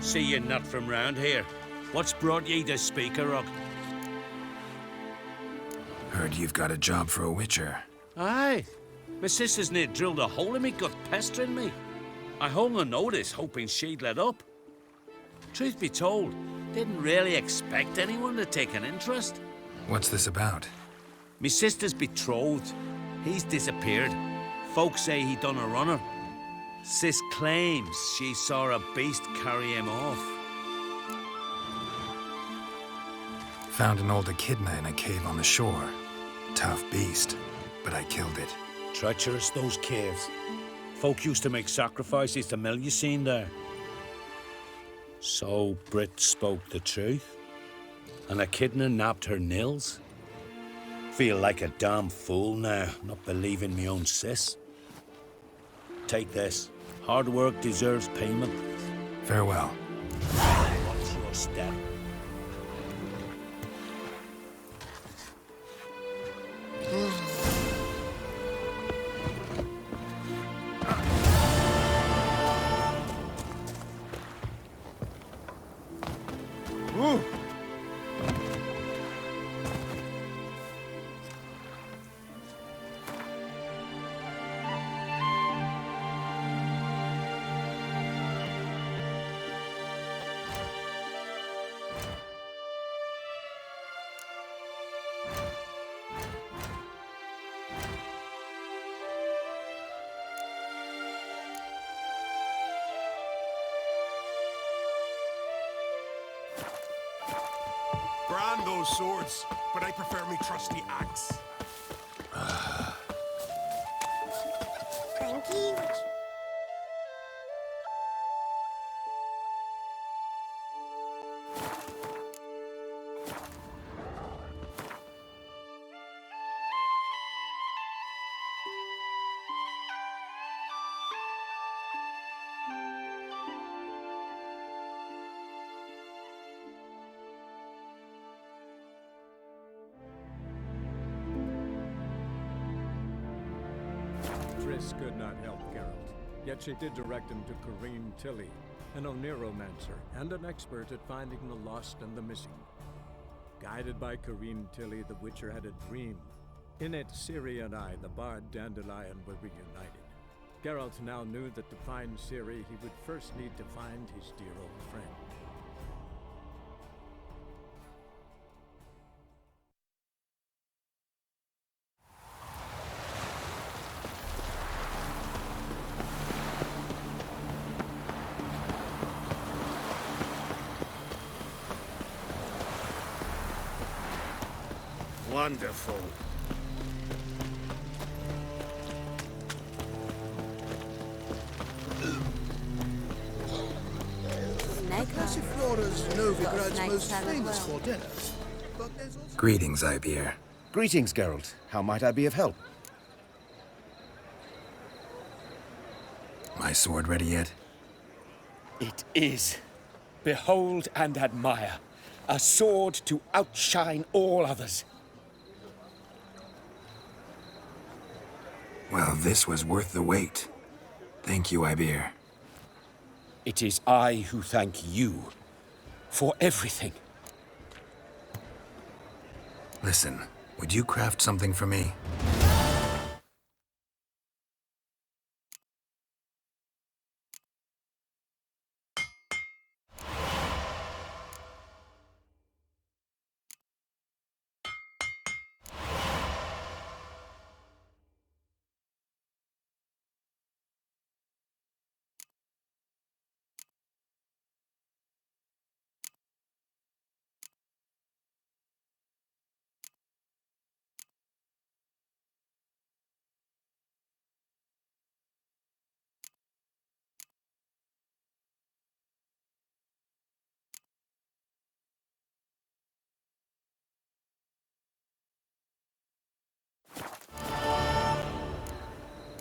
See you're not from round here. What's brought ye to Speaker Rock? Heard you've got a job for a witcher. Aye. My sister's near drilled a hole in me gut, pestering me. I hung on notice, hoping she'd let up. Truth be told, didn't really expect anyone to take an interest. What's this about? Me sister's betrothed. He's disappeared. Folks say he done a runner. Sis claims she saw a beast carry him off. Found an old echidna in a cave on the shore. Tough beast, but I killed it. Treacherous, those caves. Folk used to make sacrifices to mill you seen there. So Brit spoke the truth? An echidna nabbed her nils? Feel like a damn fool now, not believing me own sis. Take this. Hard work deserves payment. Farewell. Watch your step. Brand those swords, but I prefer me trusty axe. Thank you. Triss could not help Geralt, yet she did direct him to Corrine Tilly, an Oniromancer and an expert at finding the lost and the missing. Guided by Corrine Tilly, the Witcher had a dream. In it, Ciri and I, the bard Dandelion, were reunited. Geralt now knew that to find Ciri, he would first need to find his dear old friend. Wonderful. Passiflora's Novigrad's most famous for dinner. But there's also... Greetings, Ibeer. Greetings, Geralt. How might I be of help? My sword ready yet? It is. Behold and admire. A sword to outshine all others. Well, this was worth the wait. Thank you, Ibeer. It is I who thank you for everything. Listen, would you craft something for me?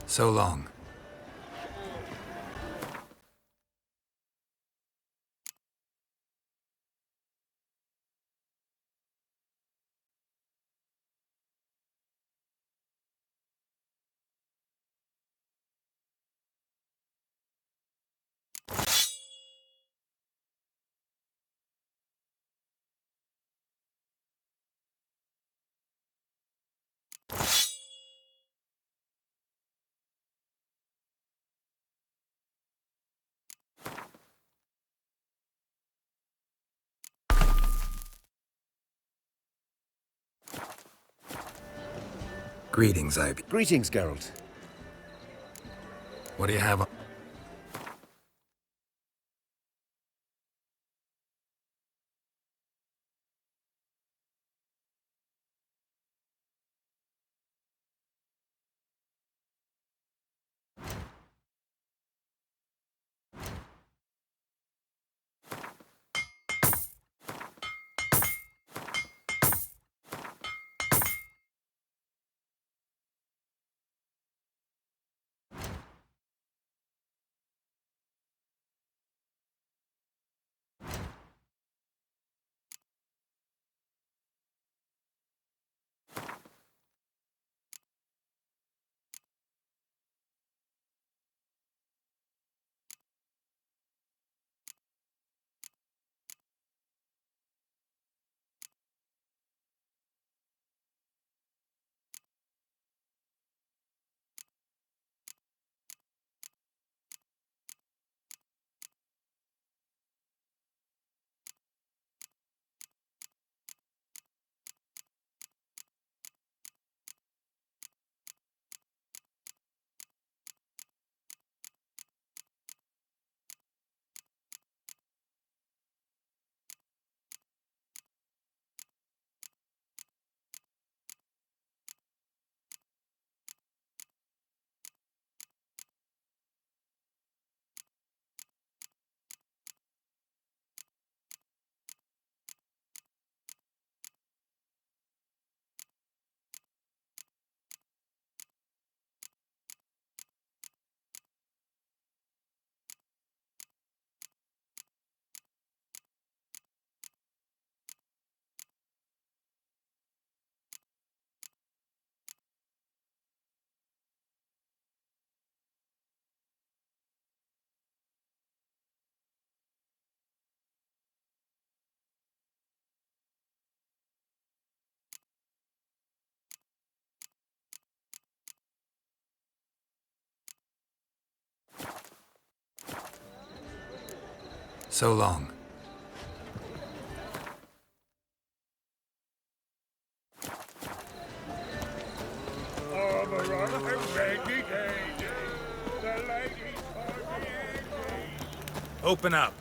So long. Greetings, Ivy. Greetings, Geralt. What do you have? So long. Open up.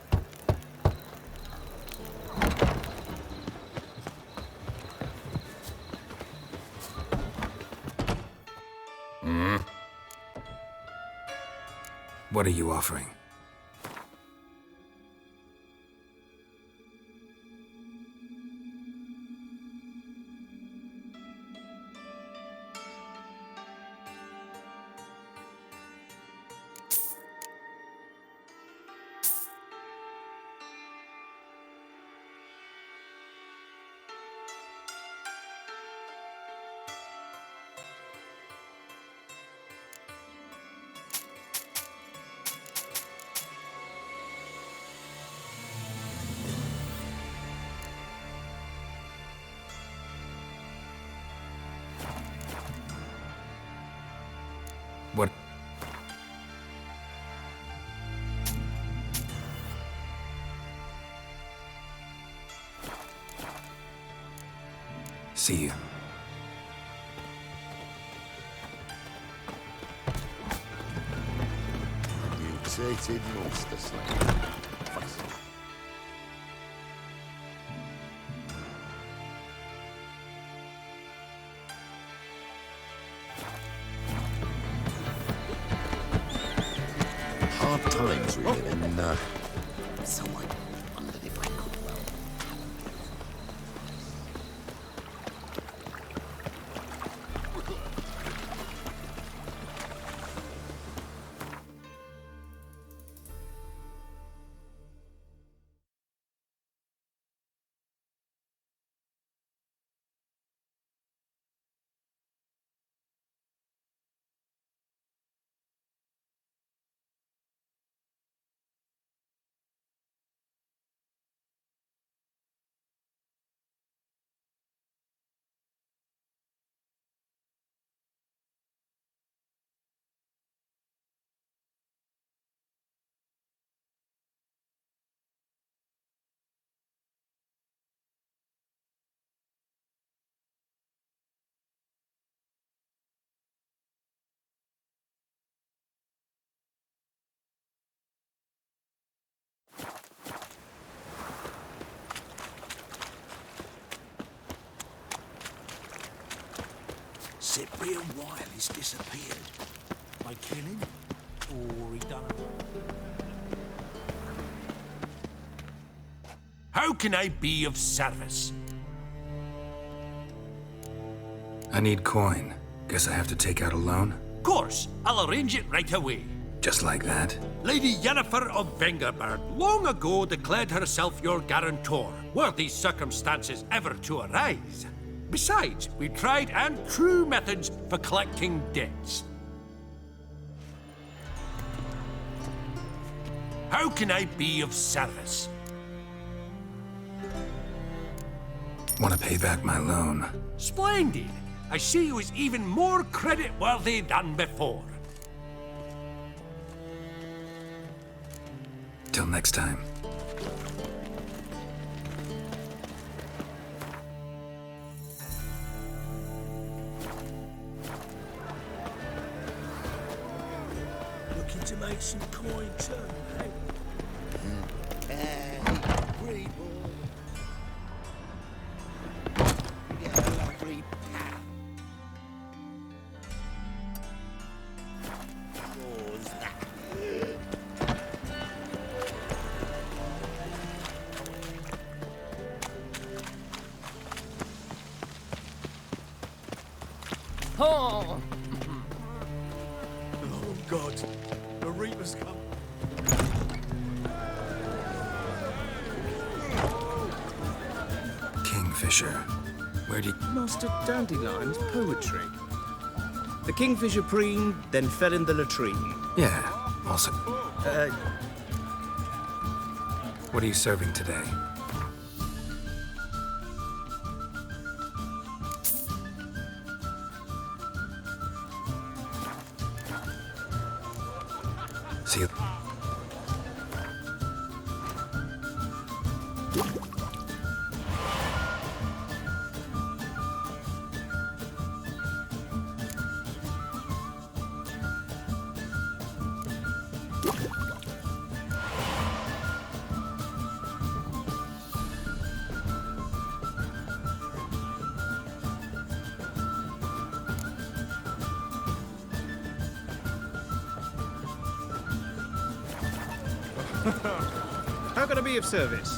What are you offering? What? See you. Mutated monster slayer. Hard times we live in. Someone wondered if I could well. be a while he's disappeared. By killing, or he done it. How can I be of service? I need coin. Guess I have to take out a loan? Of course, I'll arrange it right away. Just like that? Lady Yennefer of Vengerberg long ago declared herself your guarantor, were these circumstances ever to arise. Besides, we tried and true methods for collecting debts. How can I be of service? Want to pay back my loan? Splendid! I see you as even more credit-worthy than before. Till next time. Looking to make some coin too, eh? Oh! Oh, God. The Reaper's come. Kingfisher. Where'd he... Master Dandelion's poetry. The kingfisher preened, then fell in the latrine. Yeah, also... Uh, What are you serving today? See you. How can I be of service?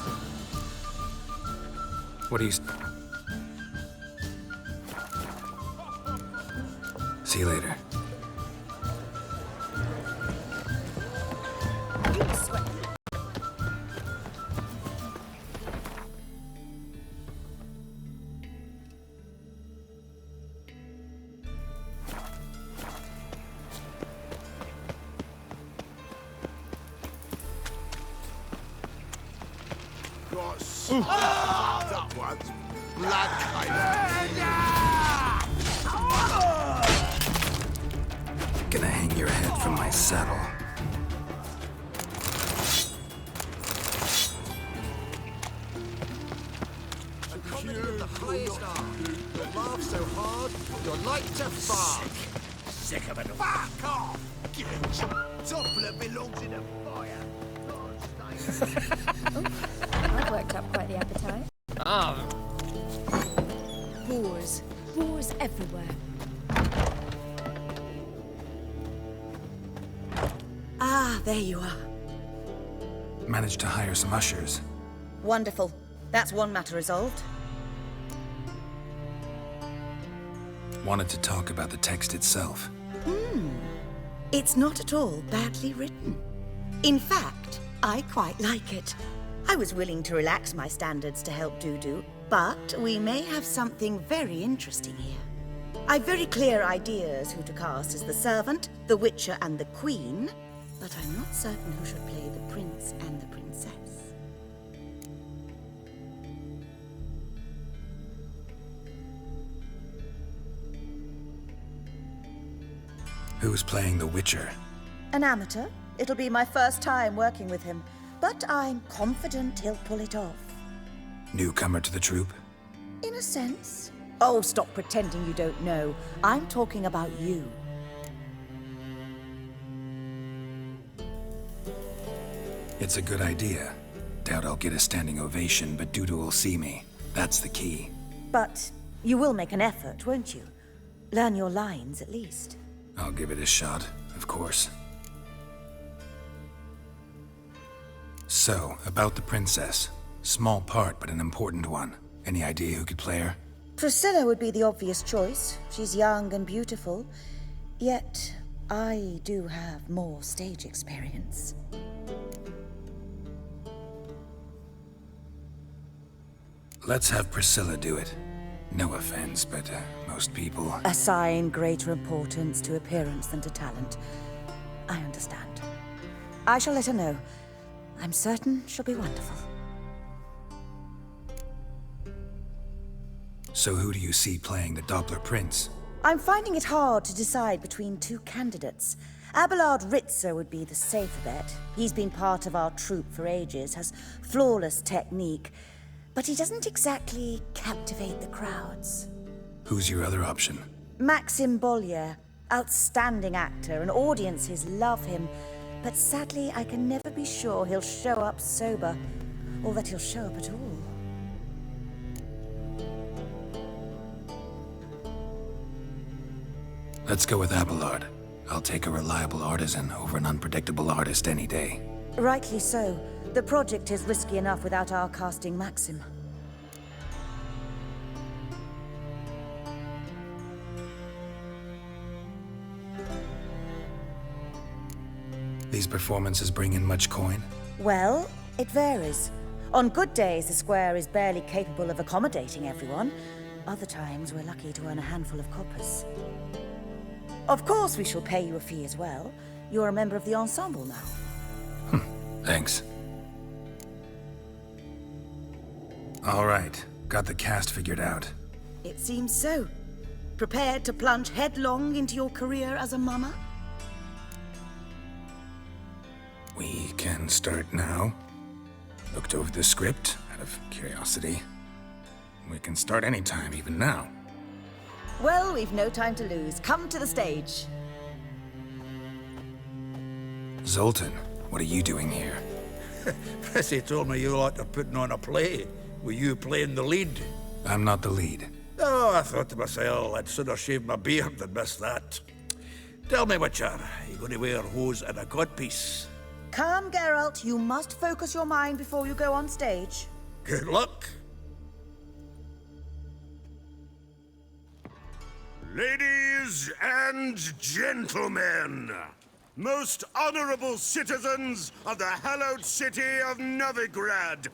What do you... See you later. Got smacked up once. Blood Gonna hang your head from my saddle. Laugh so hard, you're like to fart. Sick of it. Fuck off! Toppler belongs in a fire. I've worked up quite the appetite. Ah. Boars. Boars everywhere. Ah, there you are. Managed to hire some ushers. Wonderful. That's one matter resolved. Wanted to talk about the text itself. It's not at all badly written. In fact, I quite like it. I was willing to relax my standards to help Dudu, but we may have something very interesting here. I've very clear ideas who to cast as the servant, the witcher, and the queen, but I'm not certain who should play the prince and the princess. Who's playing the Witcher? An amateur. It'll be my first time working with him, but I'm confident he'll pull it off. Newcomer to the troupe? In a sense. Oh, stop pretending you don't know. I'm talking about you. It's a good idea. Doubt I'll get a standing ovation, but Dudu will see me. That's the key. But you will make an effort, won't you? Learn your lines, at least. I'll give it a shot, of course. So, about the princess. Small part, but an important one. Any idea who could play her? Priscilla would be the obvious choice. She's young and beautiful. Yet, I do have more stage experience. Let's have Priscilla do it. No offense, but most people... Assign greater importance to appearance than to talent. I understand. I shall let her know. I'm certain she'll be wonderful. So who do you see playing the Doppler Prince? I'm finding it hard to decide between two candidates. Abelard Ritzer would be the safer bet. He's been part of our troupe for ages, has flawless technique, but he doesn't exactly captivate the crowds. Who's your other option? Maxim Bollier, outstanding actor, and audiences love him, but sadly I can never be sure he'll show up sober, or that he'll show up at all. Let's go with Abelard. I'll take a reliable artisan over an unpredictable artist any day. Rightly so. The project is risky enough without our casting Maxim. These performances bring in much coin? Well, it varies. On good days, the square is barely capable of accommodating everyone. Other times, we're lucky to earn a handful of coppers. Of course, we shall pay you a fee as well. You're a member of the ensemble now. Thanks. All right, got the cast figured out. It seems so. Prepared to plunge headlong into your career as a mama? We can start now. Looked over the script out of curiosity. We can start anytime, even now. Well, we've no time to lose. Come to the stage. Zoltan, what are you doing here? Prissy told me you like to putting on a play. Were you playing the lead? I'm not the lead. Oh, I thought to myself, I'd sooner shave my beard than miss that. Tell me, Witcher, are you going to wear hose and a codpiece? Calm, Geralt. You must focus your mind before you go on stage. Good luck. Ladies and gentlemen, most honorable citizens of the hallowed city of Novigrad,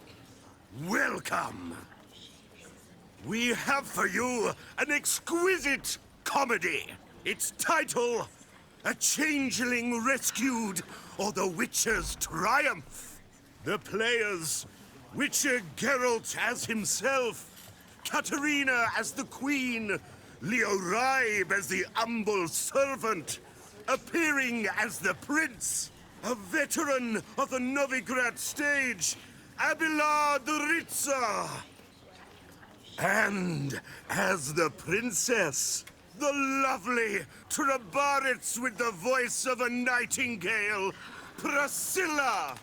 welcome. We have for you an exquisite comedy. Its title, A Changeling Rescued, or The Witcher's Triumph. The players, Witcher Geralt as himself, Katerina as the Queen, Leo Raib as the humble servant, appearing as the Prince, a veteran of the Novigrad stage, Abelard Ritzer. And as the Princess, the lovely Trabaritz with the voice of a nightingale, Priscilla.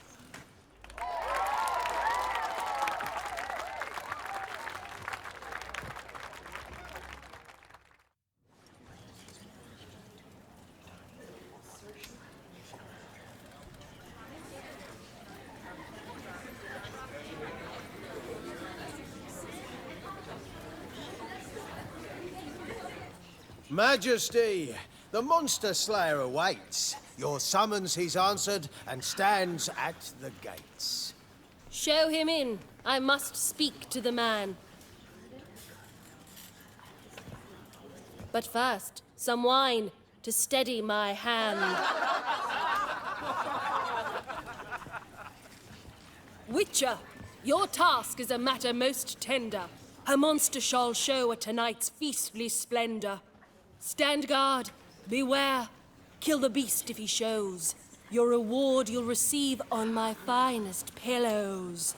Majesty, the monster slayer awaits. Your summons he's answered and stands at the gates. Show him in. I must speak to the man. But first, some wine to steady my hand. Witcher, your task is a matter most tender. A monster shall show at tonight's feastly splendor. Stand guard, beware, kill the beast if he shows. Your reward you'll receive on my finest pillows.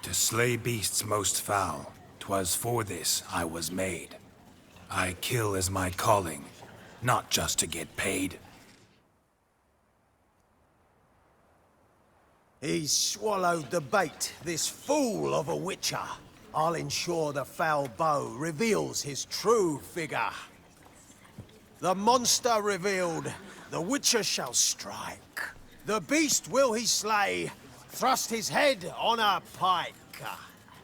To slay beasts most foul, 'twas for this I was made. I kill as my calling, not just to get paid. He's swallowed the bait, this fool of a witcher. I'll ensure the foul bow reveals his true figure. The monster revealed, the Witcher shall strike. The beast will he slay, thrust his head on a pike.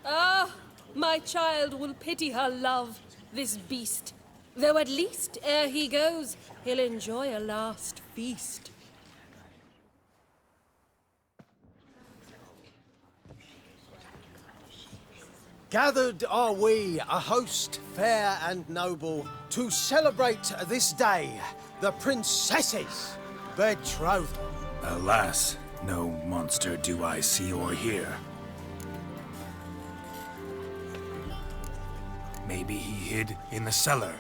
Ah, my child will pity her love, this beast. Though at least, ere he goes, he'll enjoy a last feast. Gathered are we, a host fair and noble, to celebrate this day, the princess's betrothal. Alas, no monster do I see or hear. Maybe he hid in the cellar.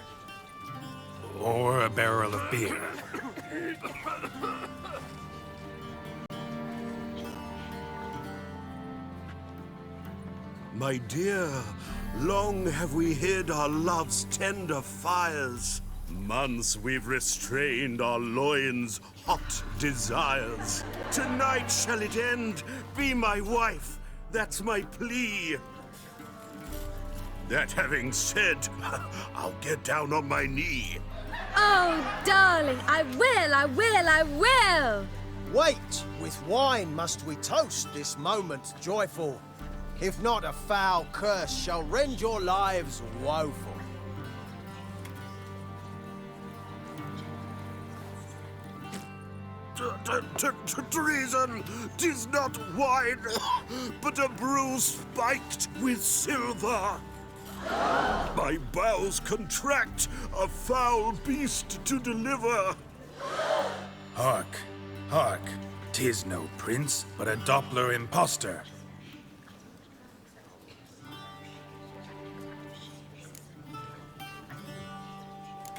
Or a barrel of beer. My dear, long have we hid our love's tender fires. Months we've restrained our loins' hot desires. Tonight shall it end, be my wife, that's my plea. That having said, I'll get down on my knee. Oh, darling, I will! Wait, with wine must we toast this moment joyful. If not, a foul curse shall rend your lives woeful. Treason! 'Tis not wine, but a brew spiked with silver. My bowels contract, a foul beast to deliver. Hark, hark, 'tis no prince, but a Doppler impostor.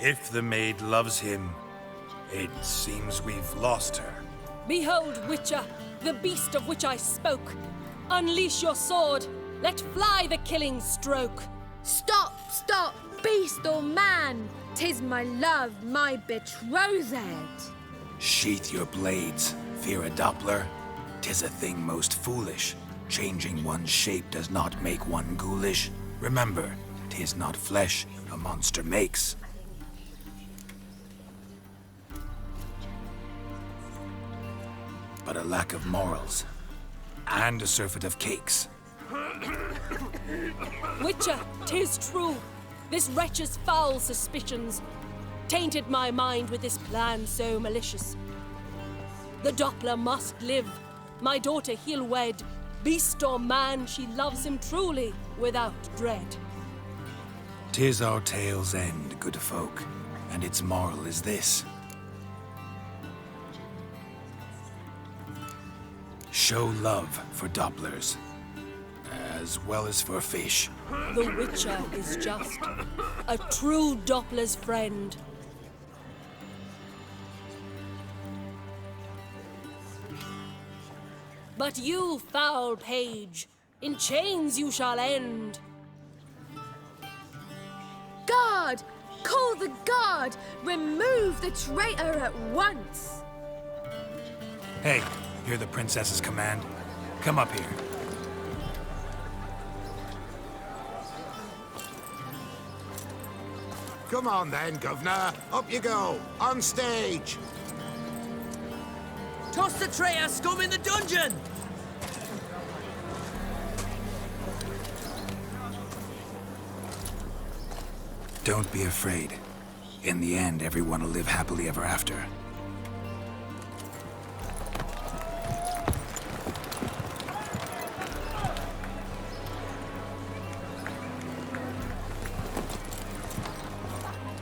If the maid loves him, it seems we've lost her. Behold, Witcher, the beast of which I spoke. Unleash your sword. Let fly the killing stroke. Stop, beast or man! 'Tis my love, my betrothed. Sheath your blades, fear a Doppler. 'Tis a thing most foolish. Changing one's shape does not make one ghoulish. Remember, 'tis not flesh a monster makes. But a lack of morals, and a surfeit of cakes. Witcher, 'tis true. This wretch's foul suspicions tainted my mind with this plan so malicious. The Doppler must live. My daughter he'll wed. Beast or man, she loves him truly, without dread. 'Tis our tale's end, good folk, and its moral is this. Show love for Dopplers, as well as for fish. The Witcher is just a true Doppler's friend. But you, foul page, in chains you shall end. Guard! Call the guard! Remove the traitor at once! Hey, hear the princess's command? Come up here. Come on then, governor. Up you go. On stage. Toss the traitor scum in the dungeon! Don't be afraid. In the end, everyone will live happily ever after.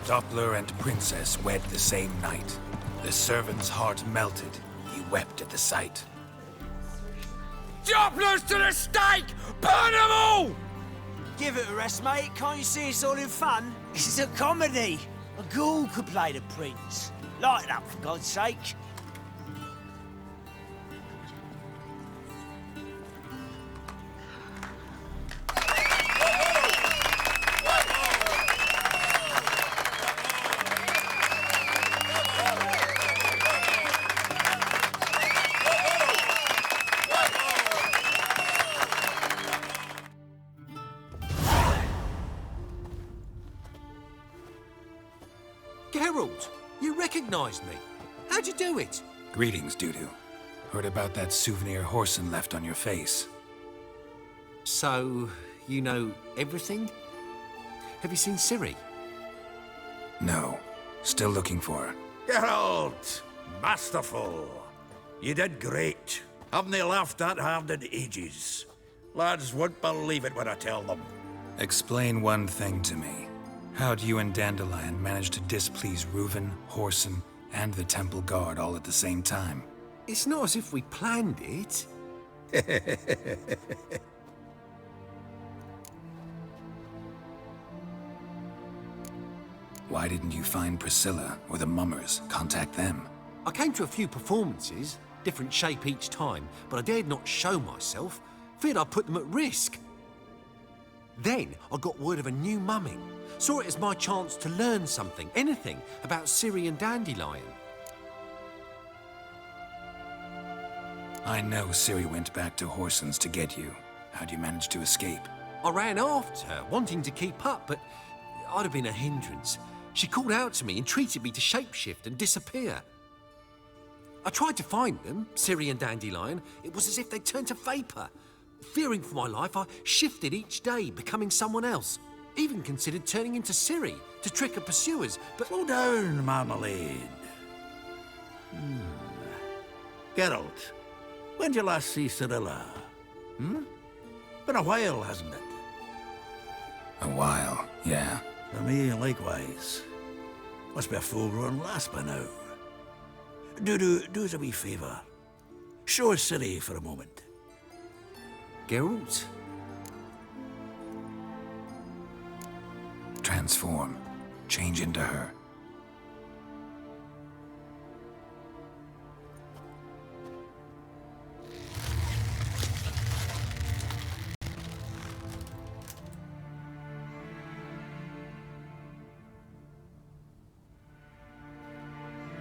Doppler and princess wed the same night. The servant's heart melted. He wept at the sight. Dopplers to the stake! Burn them all! Give it a rest, mate. Can't you see it's all in fun? This is a comedy. A ghoul could play the prince. Lighten up, for God's sake. recognise me. How'd you do it? Greetings, Dudu. Heard about that souvenir Horson left on your face. So, you know everything? Have you seen Ciri? No. Still looking for her. Geralt! Masterful! You did great. Haven't they laughed that hard in ages? Lads won't believe it when I tell them. Explain one thing to me. How'd you and Dandelion manage to displease Reuven, Horson, and the Temple Guard all at the same time? It's not as if we planned it. Why didn't you find Priscilla or the Mummers? Contact them. I came to a few performances, different shape each time, but I dared not show myself. Feared I'd put them at risk. Then I got word of a new mumming. Saw it as my chance to learn something, anything, about Ciri and Dandelion. I know Ciri went back to Horson's to get you. How'd you manage to escape? I ran after her, wanting to keep up, but I'd have been a hindrance. She called out to me, entreated me to shapeshift and disappear. I tried to find them, Ciri and Dandelion. It was as if they turned to vapour. Fearing for my life, I shifted each day, becoming someone else. Even considered turning into Ciri to trick her pursuers, but... Slow down, Marmalade. Geralt, when did you last see Cirilla? Been a while, hasn't it? A while, yeah. For me, likewise. Must be a full-grown lass by now. Do us a wee favour. Show us Ciri for a moment. Geralt? Transform. Change into her.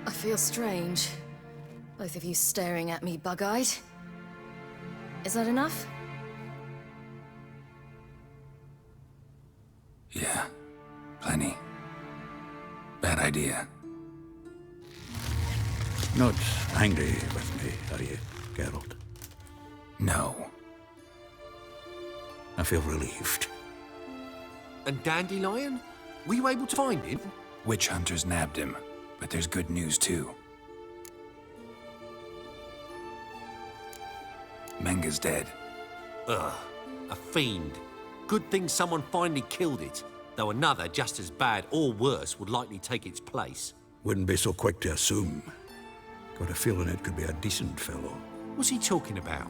I feel strange. Both of you staring at me bug-eyed. Is that enough? Yeah. Plenty. Bad idea. Not angry with me, are you, Geralt? No. I feel relieved. And Dandelion? Were you able to find him? Witch hunters nabbed him, but there's good news too. Menga's dead. Ugh, a fiend. Good thing someone finally killed it, though another just as bad or worse would likely take its place. Wouldn't be so quick to assume. Got a feeling it could be a decent fellow. What's he talking about?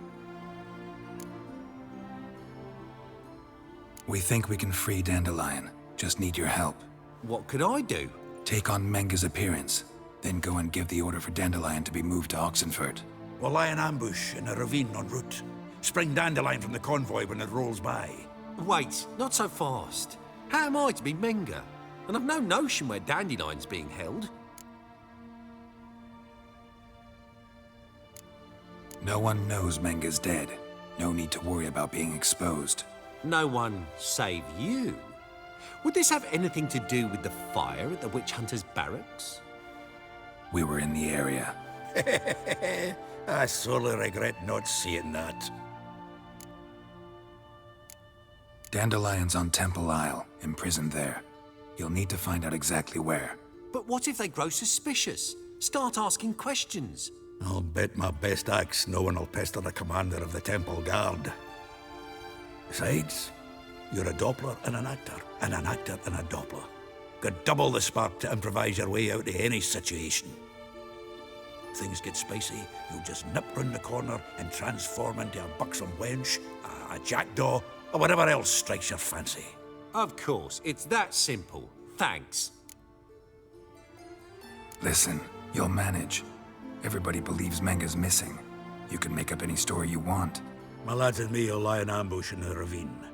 We think we can free Dandelion. Just need your help. What could I do? Take on Menga's appearance, then go and give the order for Dandelion to be moved to Oxenfurt. We'll lie in ambush in a ravine en route. Spring Dandelion from the convoy when it rolls by. Wait, not so fast. How am I to be Menga? And I've no notion where Dandelion's being held. No one knows Menga's dead. No need to worry about being exposed. No one save you? Would this have anything to do with the fire at the witch hunters' barracks? We were in the area. I sorely regret not seeing that. Dandelion's on Temple Isle, imprisoned there. You'll need to find out exactly where. But what if they grow suspicious? Start asking questions? I'll bet my best axe no one will pester the commander of the Temple Guard. Besides, you're a Doppler and an actor and a Doppler. Got double the spark to improvise your way out of any situation. If things get spicy, you'll just nip round the corner and transform into a buxom wench, a jackdaw, or whatever else strikes your fancy. Of course, it's that simple. Thanks. Listen, you'll manage. Everybody believes Menga's missing. You can make up any story you want. My lads and me will lie in ambush in the ravine.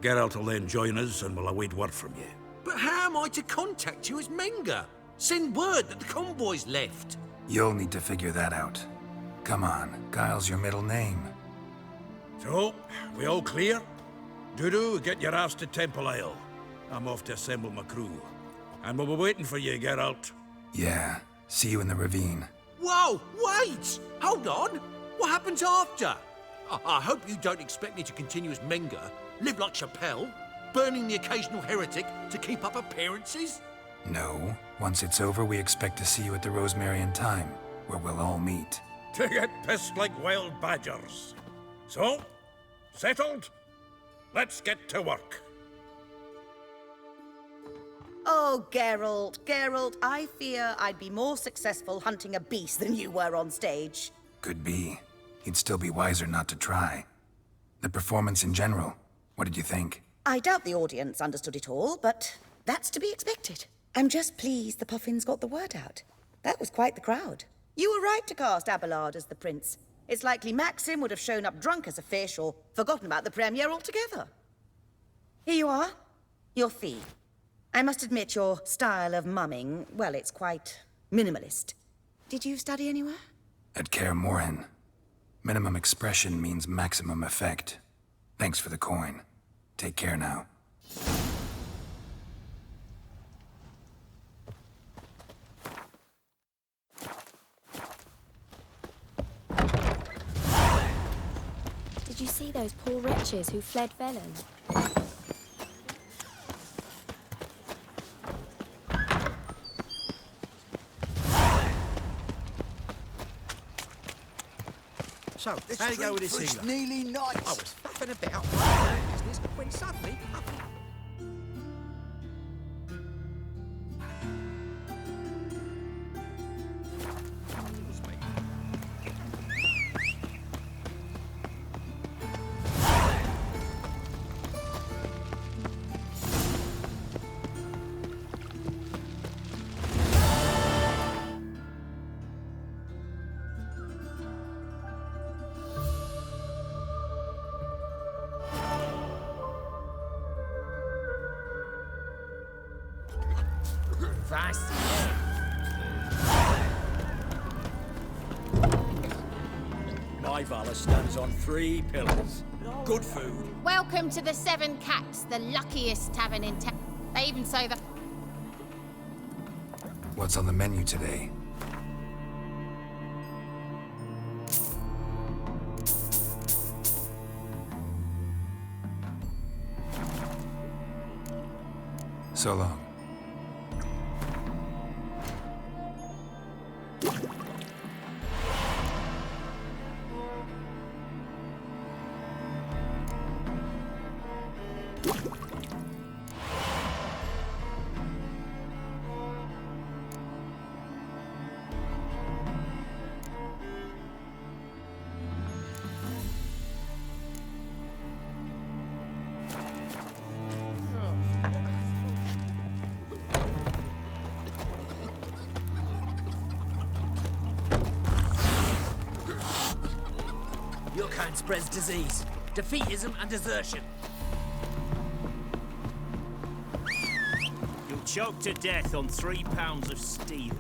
Geralt will then join us and we'll await word from you. But how am I to contact you as Menga? Send word that the convoy's left. You'll need to figure that out. Come on, Guile's your middle name. So, we all clear? Dudu, get your ass to Temple Isle. I'm off to assemble my crew. And we'll be waiting for you, Geralt. Yeah, See you in the ravine. Whoa, wait! Hold on! What happens after? I hope you don't expect me to continue as Menger, live like Chappelle, burning the occasional heretic to keep up appearances? No. Once it's over, we expect to see you at the Rosemary in Time, where we'll all meet. To get pissed like wild badgers. So, settled? Let's get to work. Oh, Geralt, I fear I'd be more successful hunting a beast than you were on stage. Could be. He'd still be wiser not to try. The performance in general, what did you think? I doubt the audience understood it all, but that's to be expected. I'm just pleased the Puffins got the word out. That was quite the crowd. You were right to cast Abelard as the prince. It's likely Maxim would have shown up drunk as a fish or forgotten about the premiere altogether. Here you are, your fee. I must admit your style of mumming, well, it's quite minimalist. Did you study anywhere? At Kaer Morhen. Minimum expression means maximum effect. Thanks for the coin. Take care now. Did you see those poor wretches who fled Bölüm? So, how'd it go with this healer? Nearly nice. I was faffing about business when suddenly... Fast. My Valor stands on 3 pillars. Good food. Welcome to the Seven Cats, the luckiest tavern in town. They even say that. What's on the menu today? So long. Your kind spreads disease, defeatism and desertion. You'll choke to death on 3 pounds of steel.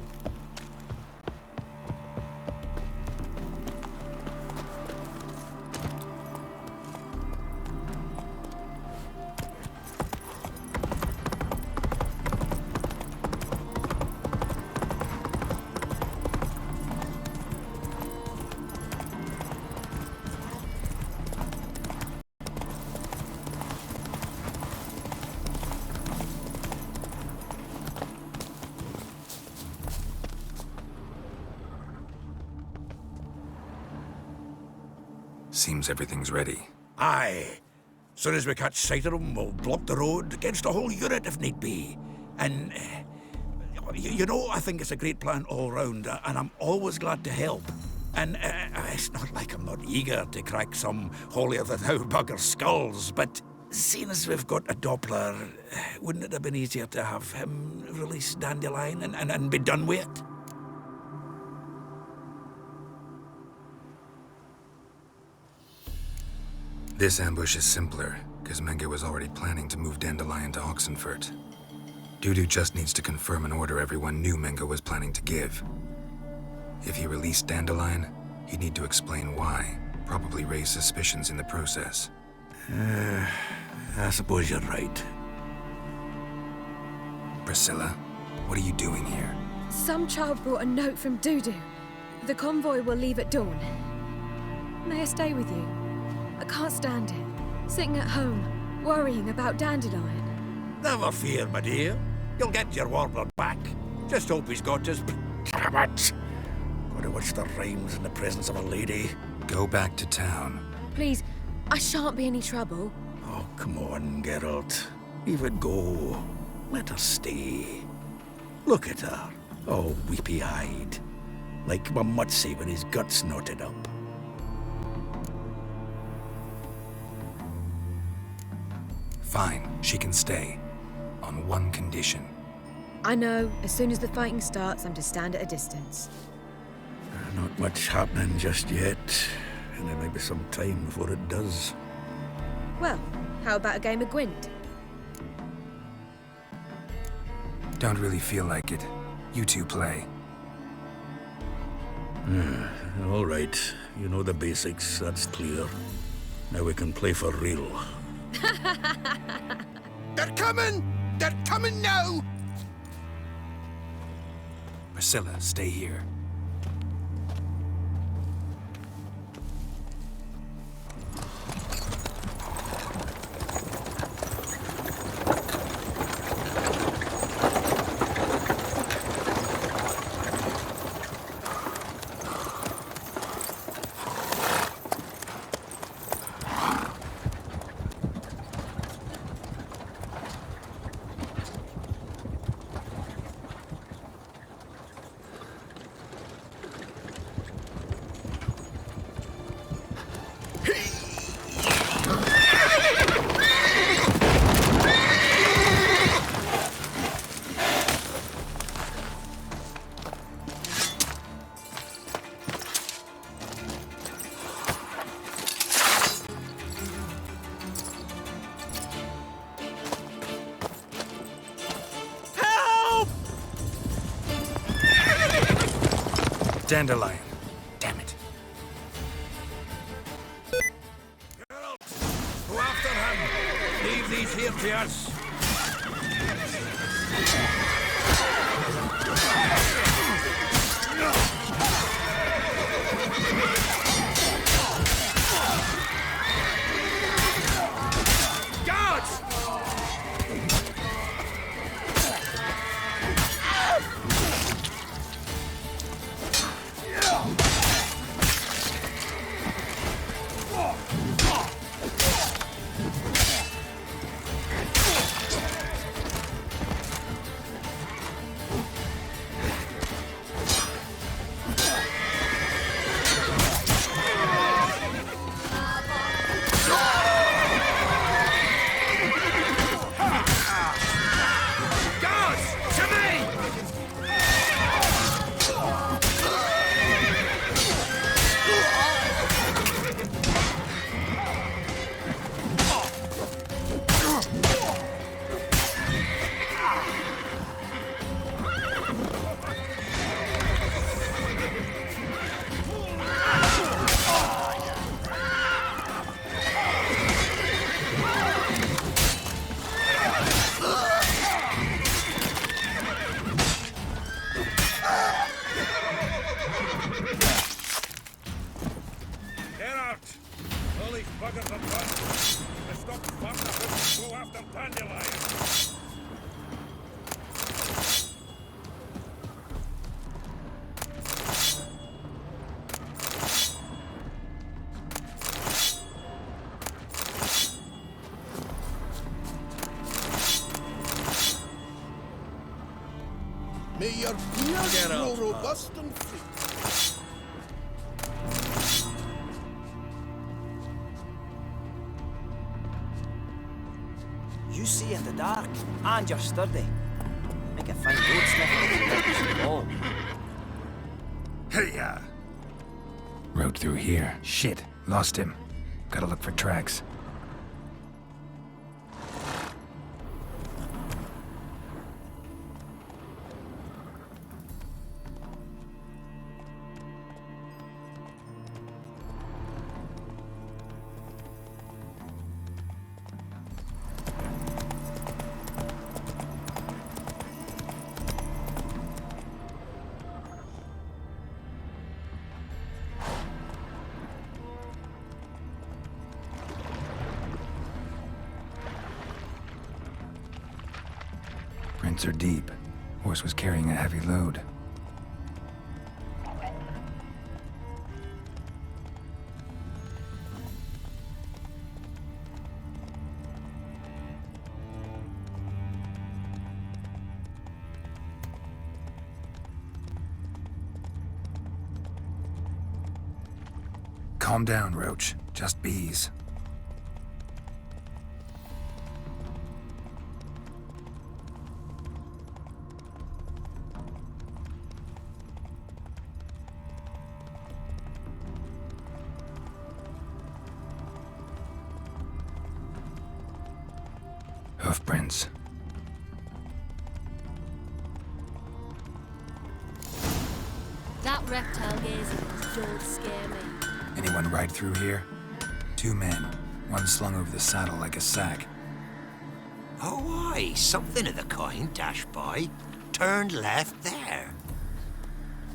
Seems everything's ready. Aye. Soon as we catch sight of them, we'll block the road against a whole unit if need be. And, you know, I think it's a great plan all round, and I'm always glad to help. And it's not like I'm not eager to crack some holier-than-thou bugger skulls, but seeing as we've got a Doppler, wouldn't it have been easier to have him release Dandelion and be done with it? This ambush is simpler, because Menge was already planning to move Dandelion to Oxenfurt. Dudu just needs to confirm an order everyone knew Menge was planning to give. If he released Dandelion, he'd need to explain why, probably raise suspicions in the process. I suppose you're right. Priscilla, what are you doing here? Some child brought a note from Dudu. The convoy will leave at dawn. May I stay with you? I can't stand it. Sitting at home, worrying about Dandelion. Never fear, my dear. You'll get your warbler back. Just hope he's got his... Damn it! Gotta watch the rhymes in the presence of a lady. Go back to town. Please, I shan't be any trouble. Oh, come on, Geralt. Leave it go. Let her stay. Look at her, all weepy-eyed. Like Mamutsi when his guts knotted up. Fine, she can stay. On one condition. I know, as soon as the fighting starts, I'm to stand at a distance. Not much happening just yet. And there might be some time before it does. Well, how about a game of Gwent? Don't really feel like it. You two play. All right. You know the basics, that's clear. Now we can play for real. They're coming! They're coming now! Priscilla, stay here. Dandelion. Damn it. Go after him! Leave these here to us! Guards! buggers are done. I stopped farting a bit to go after Dandelion. May your beers grow robust and free. You see in the dark, and you're sturdy. Make a fine roadsmith long. Hey-ya! Rode through here. Shit, lost him. Gotta look for tracks. Holds are deep. Horse was carrying a heavy load. Calm down, Roach. Just bees. Hoofprints. That reptile gazing don't scare me. Anyone ride through here? 2 men. One slung over the saddle like a sack. Oh, aye, something of the kind dashed by. Turned left there.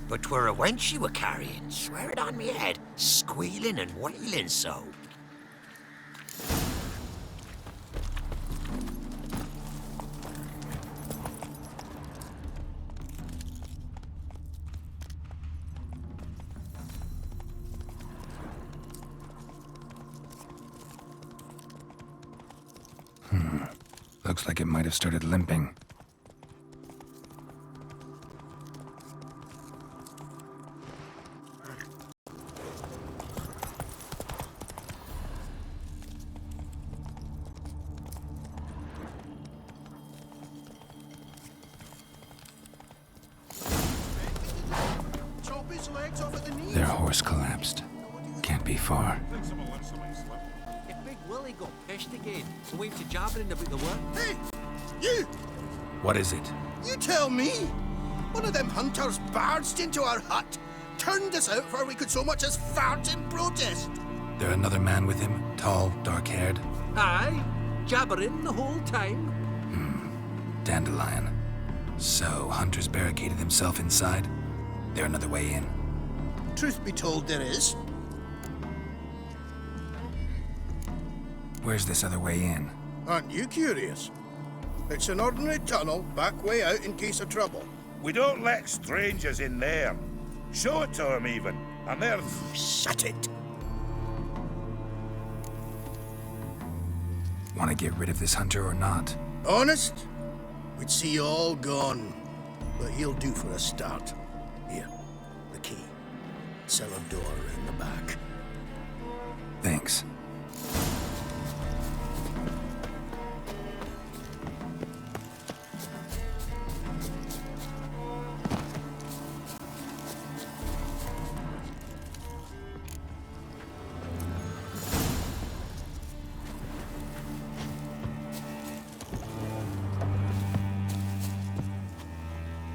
But 'twere a wench you were carrying, swear it on me head, squealing and wailing so. Looks like it might have started limping. Their horse collapsed. Can't be far. If Big Willie got pissed again and went to jabbering about the work. Hey! You! What is it? You tell me! One of them hunters barged into our hut, turned us out before we could so much as fart in protest. There another man with him? Tall, dark-haired? Aye, jabbering the whole time. Dandelion. So, Hunter's barricaded himself inside? There another way in? Truth be told, there is. Where's this other way in? Aren't you curious? It's an ordinary tunnel, back way out in case of trouble. We don't let strangers in there. Show it to them, even. And they're... Shut it! Want to get rid of this hunter or not? Honest? We'd see you all gone. But he'll do for a start. Here, the key. Cellar door in the back. Thanks.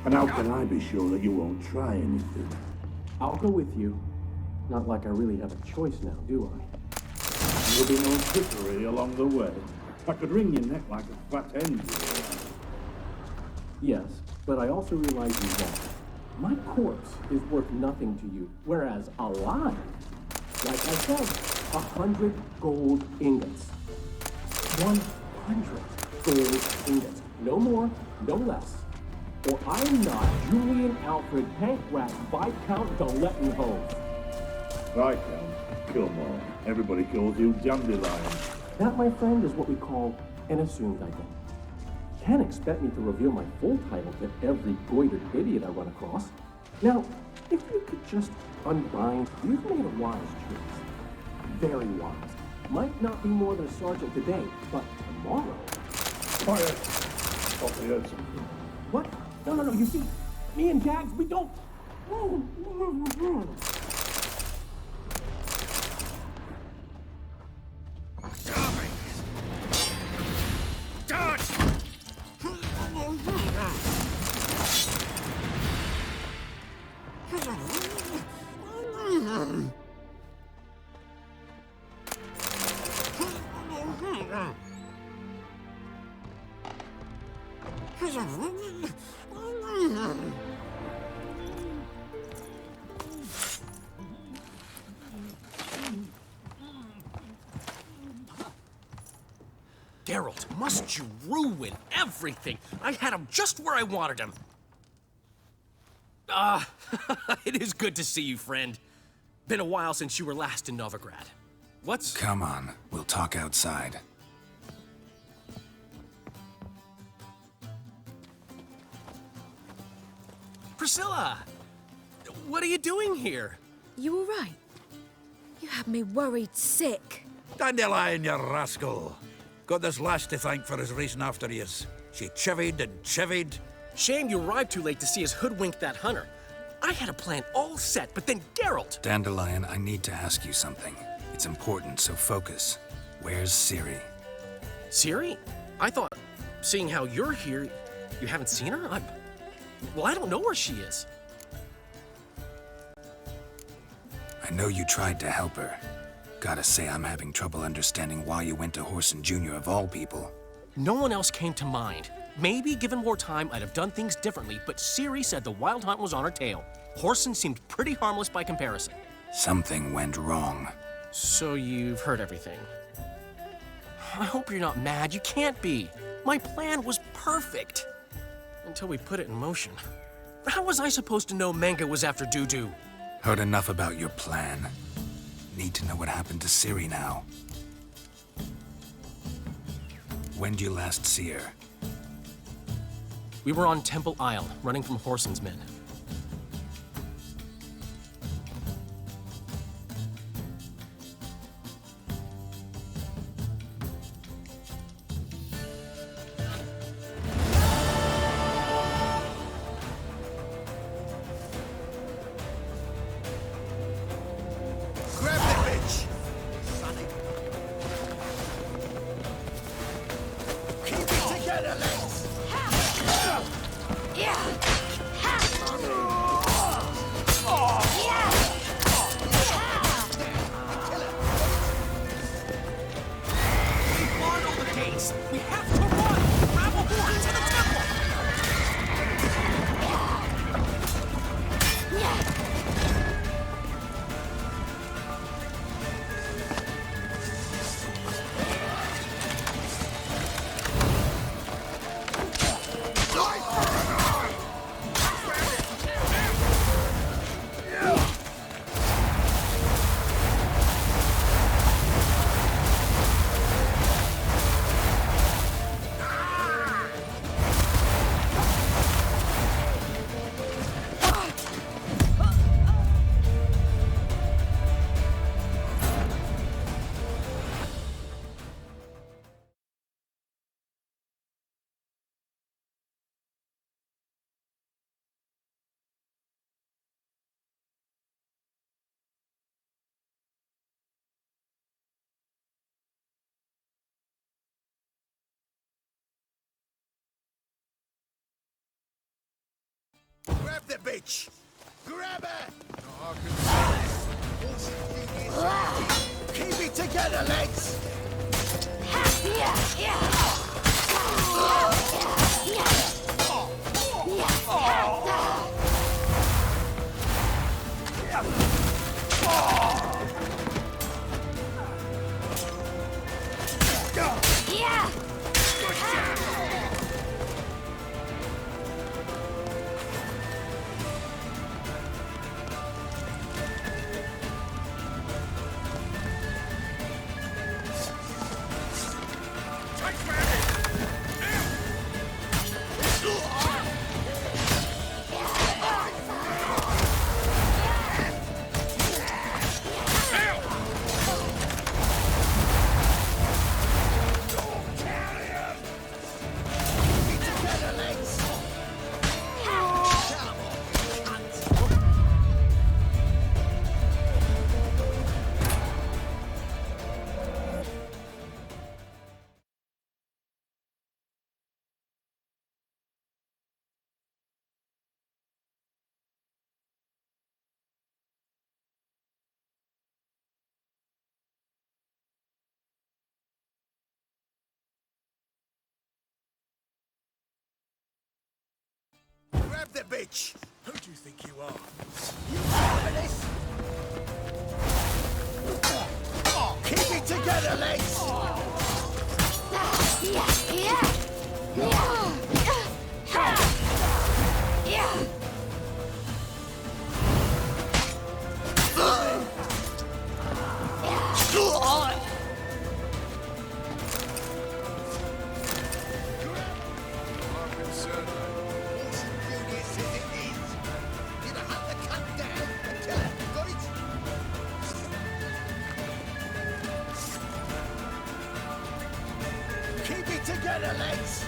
And how can I be sure that you won't try anything? I'll go with you. Not like I really have a choice now, do I? There'll be no trickery along the way. I could wring your neck like a fat hen. Yes, but I also realize you that my corpse is worth nothing to you, whereas alive, like I said, 100 gold ingots. 100 gold ingots. No more, no less. Or I'm not Julian Alfred Pankrat Viscount de Lettenhove. Viscount? Come on. Everybody calls you Dandelion. That, my friend, is what we call an assumed identity. Can't expect me to reveal my full title to every goitered idiot I run across. Now, if you could just unbind, you've made a wise choice. Very wise. Might not be more than a sergeant today, but tomorrow... Quiet. Thought I heard something. What? No, you see, me and Jags, we don't... Geralt, must you ruin everything? I had him just where I wanted him. It is good to see you, friend. Been a while since you were last in Novigrad. What's... Come on, we'll talk outside. Priscilla! What are you doing here? You all right? You had me worried sick. Dandelion, you rascal. Got this lass to thank for his racing after yous. She chivied and chivied. Shame you arrived too late to see us hoodwink that hunter. I had a plan all set, but then Geralt... Dandelion, I need to ask you something. It's important, so focus. Where's Ciri? Ciri? I thought, seeing how you're here, you haven't seen her? Well, I don't know where she is. I know you tried to help her. Gotta say, I'm having trouble understanding why you went to Whoreson Jr. of all people. No one else came to mind. Maybe, given more time, I'd have done things differently, but Ciri said the Wild Hunt was on her tail. Whoreson seemed pretty harmless by comparison. Something went wrong. So you've heard everything. I hope you're not mad. You can't be. My plan was perfect. Until we put it in motion. How was I supposed to know Manga was after Dudu? Heard enough about your plan. Need to know what happened to Ciri now. When did you last see her? We were on Temple Isle, running from Whoreson's men. Grab the bitch! Keep it together, lads! Guard all the gates! We have to run! Grab a horn to the temple! Grab the bitch! Grab her! Keep it together, lads! Grab the bitch! Who do you think you are? You for this? Keep it together, lads! Keep it together, lads!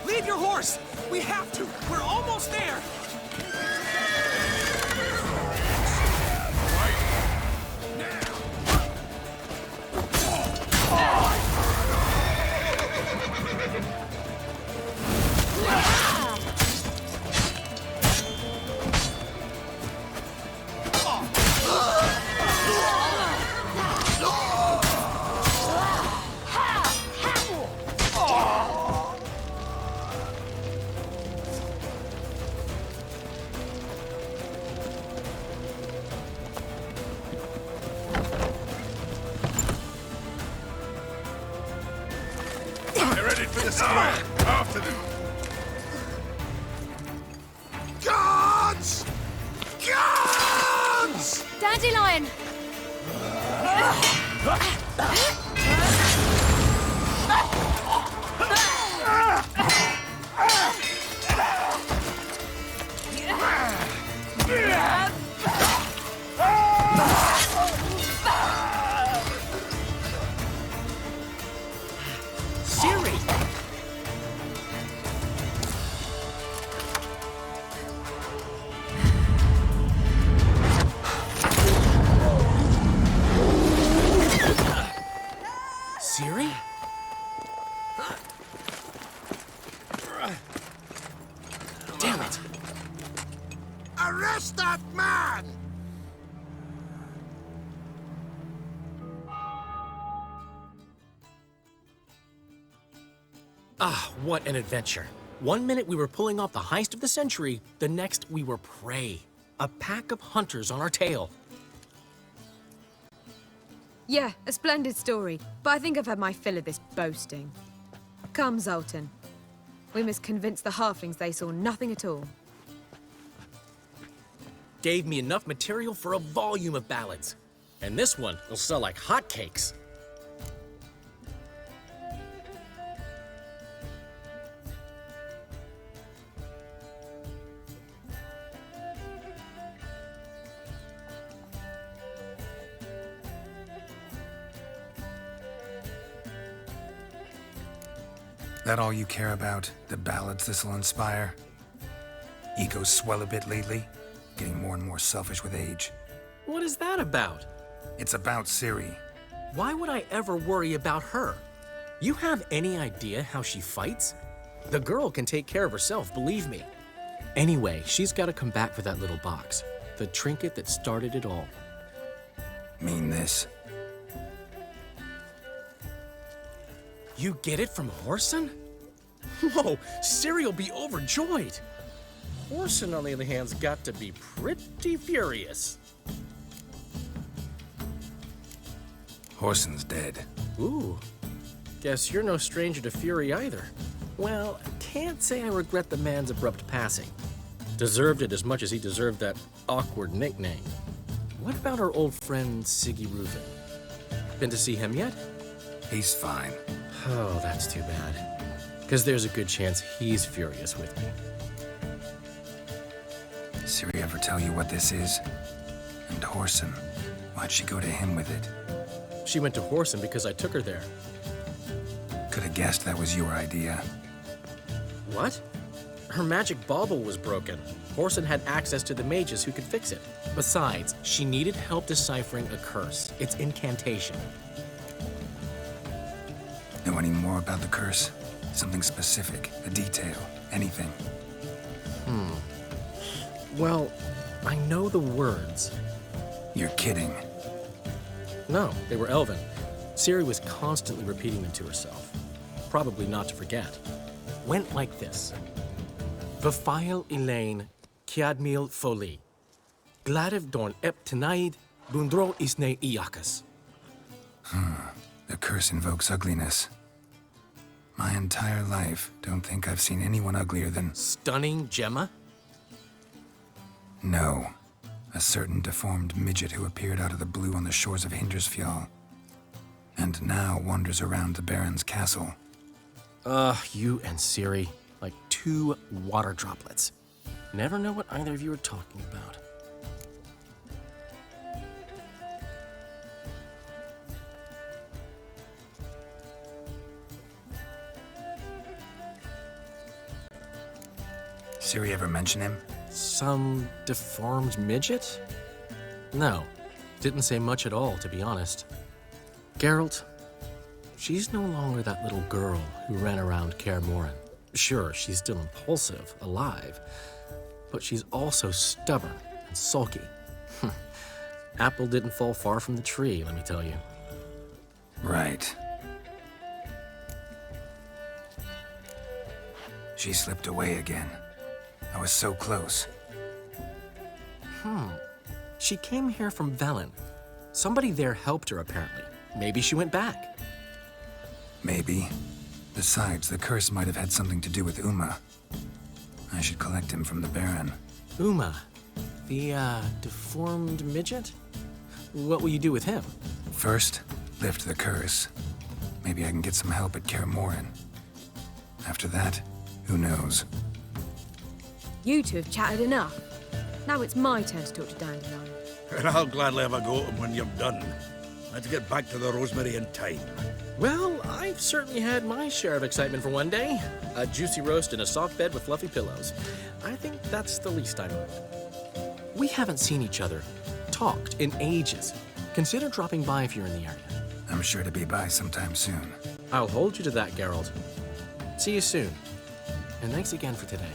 Leave your horse! We have to! We're almost there! They're headed for the square. After them. Guards! Guards! Dandelion! Siri! Siri? Damn it! Arrest that man! Ah, what an adventure. One minute we were pulling off the heist of the century, the next we were prey. A pack of hunters on our tail. Yeah, a splendid story, but I think I've had my fill of this boasting. Come, Zoltan. We must convince the halflings they saw nothing at all. Gave me enough material for a volume of ballads. And this one will sell like hotcakes. That all you care about? The ballads this'll inspire? Egos swell a bit lately? Getting more and more selfish with age. What is that about? It's about Ciri. Why would I ever worry about her? You have any idea how she fights? The girl can take care of herself, believe me. Anyway, she's got to come back for that little box. The trinket that started it all. Mean this? You get it from Whoreson? Whoa, Ciri will be overjoyed. Whoreson, on the other hand, has got to be pretty furious. Whoreson's dead. Ooh, guess you're no stranger to fury either. Well, can't say I regret the man's abrupt passing. Deserved it as much as he deserved that awkward nickname. What about our old friend Siggy Reuven? Been to see him yet? He's fine. Oh, that's too bad. Because there's a good chance he's furious with me. Ciri ever tell you what this is? And Whoreson, why'd she go to him with it? She went to Whoreson because I took her there. Could have guessed that was your idea. What? Her magic bauble was broken. Whoreson had access to the mages who could fix it. Besides, she needed help deciphering a curse. Its incantation. Know any more about the curse? Something specific, a detail, anything? Well, I know the words. You're kidding. No, they were Elven. Ciri was constantly repeating them to herself. Probably not to forget. Went like this. Vafail Elaine, Kiadmil Foli. Gladev Dorn Ep Tenaid, Bundro Isne Iakas. The curse invokes ugliness. My entire life, don't think I've seen anyone uglier than... Stunning Gemma? No. A certain deformed midget who appeared out of the blue on the shores of Hindersfjall. And now wanders around the Baron's castle. You and Ciri, like two water droplets. Never know what either of you are talking about. Ciri ever mention him? Some deformed midget? No, didn't say much at all, to be honest. Geralt, she's no longer that little girl who ran around Kaer Morhen. Sure, she's still impulsive, alive, but she's also stubborn and sulky. Apple didn't fall far from the tree, let me tell you. Right. She slipped away again. I was so close. She came here from Velen. Somebody there helped her, apparently. Maybe she went back. Maybe. Besides, the curse might have had something to do with Uma. I should collect him from the Baron. Uma, the, deformed midget? What will you do with him? First, lift the curse. Maybe I can get some help at Kaer Morhen. After that, who knows? You two have chatted enough. Now it's my turn to talk to Dandelion. And I'll gladly have a go at him when you're done. Let's get back to the Rosemary in time. Well, I've certainly had my share of excitement for one day. A juicy roast in a soft bed with fluffy pillows. I think that's the least I mind. We haven't seen each other, talked in ages. Consider dropping by if you're in the area. I'm sure to be by sometime soon. I'll hold you to that, Geralt. See you soon. And thanks again for today.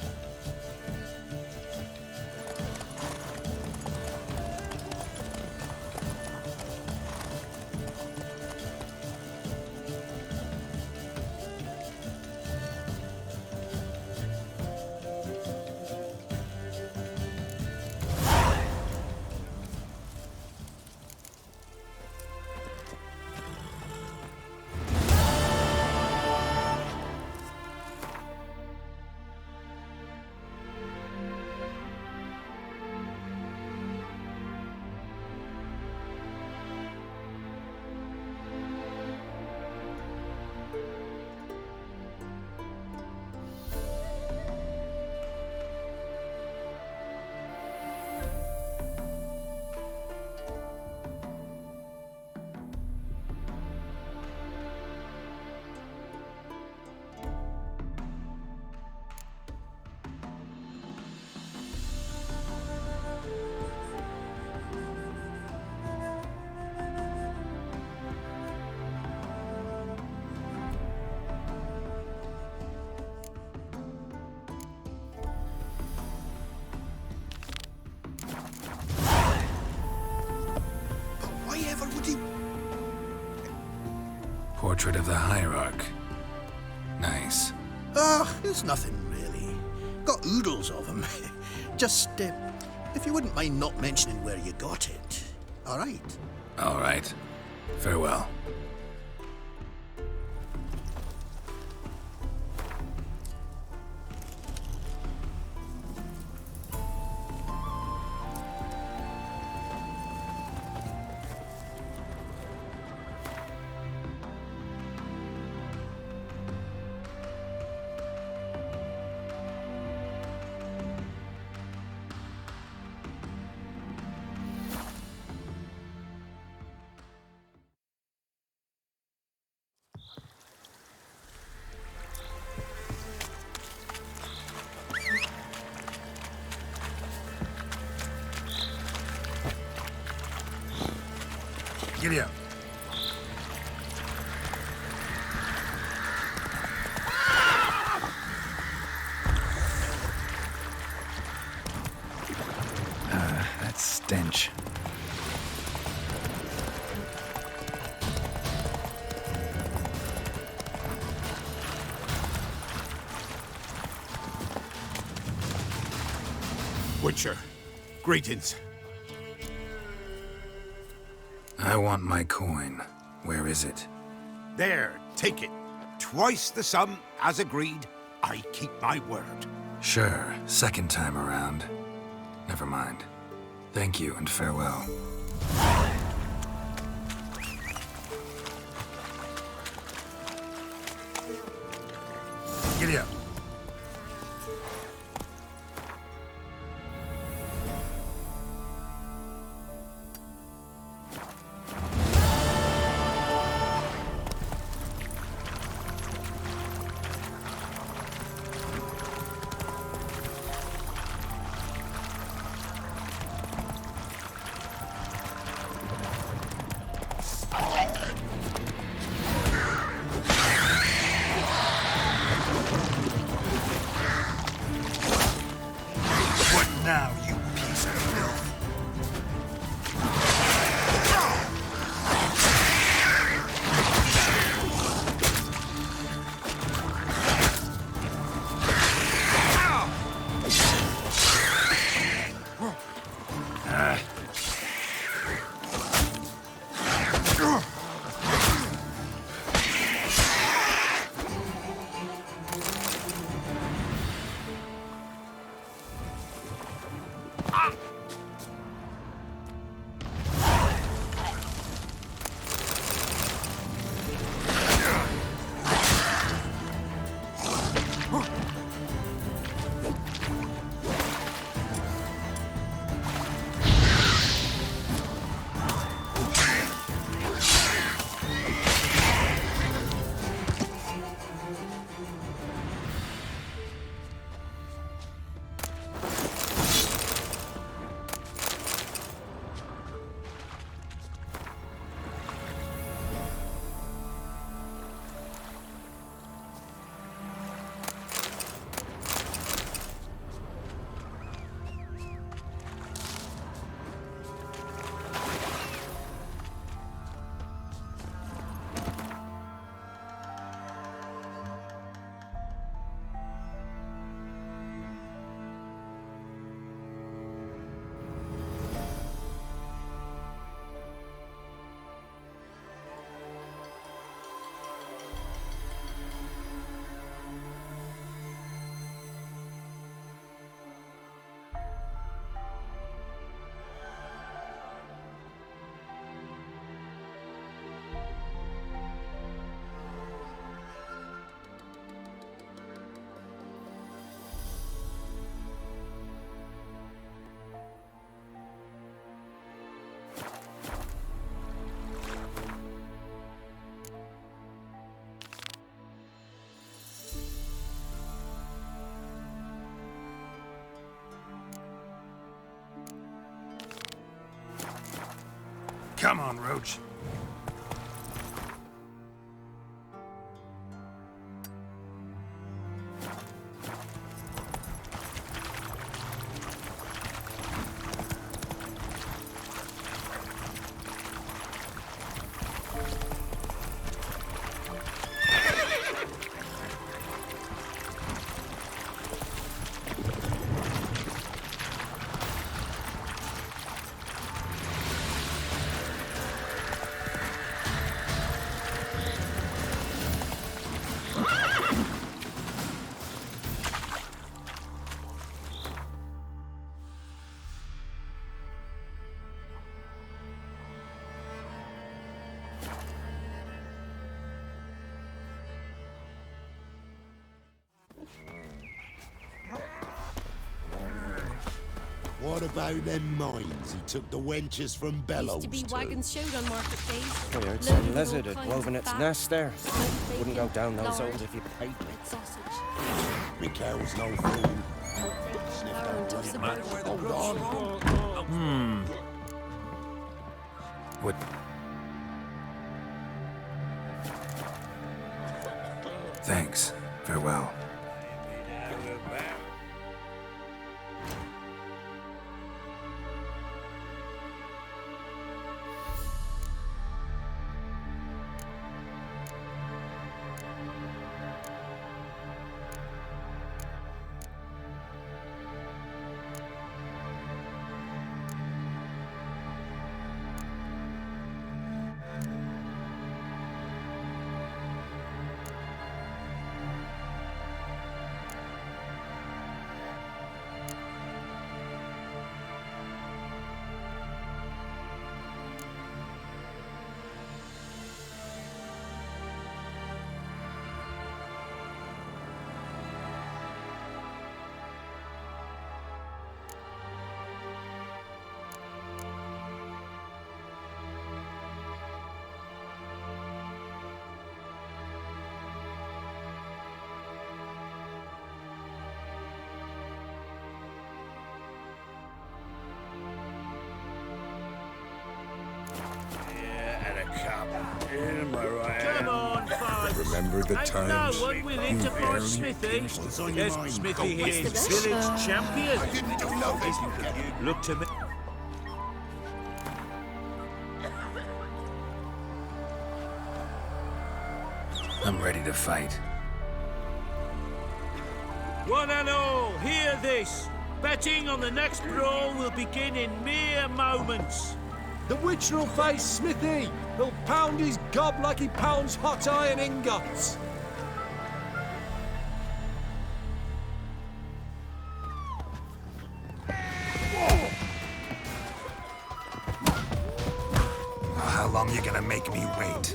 Portrait of the Hierarch. Nice. It's nothing really. Got oodles of them. Just, if you wouldn't mind not mentioning where you got it. All right? All right. Farewell. Giddy up. That stench. Witcher, greetings. I want my coin. Where is it? There, take it. Twice the sum, as agreed. I keep my word. Sure, second time around. Never mind. Thank you and farewell. Giddy up. Now, you piece of filth. Come on, Roach. What about them mines he took the wenches from Bellows Used to be wagons showed on market days. I heard Loaded some with lizard all had kinds woven of its fat, nest there. smoked Wouldn't go bacon, down those lard, holes if you paid me. red sausage. Mikhail's no fool. What? Thanks. Farewell. Come on, folks. Remember the Ain't times no one willing you to fight barely Smithy. what's on your Yes, mind. Smithy Go here, with the village rest. champion. I didn't do nothing. Look to me. I'm ready to fight. One and all, hear this. Betting on the next brawl will begin in mere moments. The witcher will face Smithy. He'll pound his gob like he pounds hot iron ingots. How long you gonna make me wait?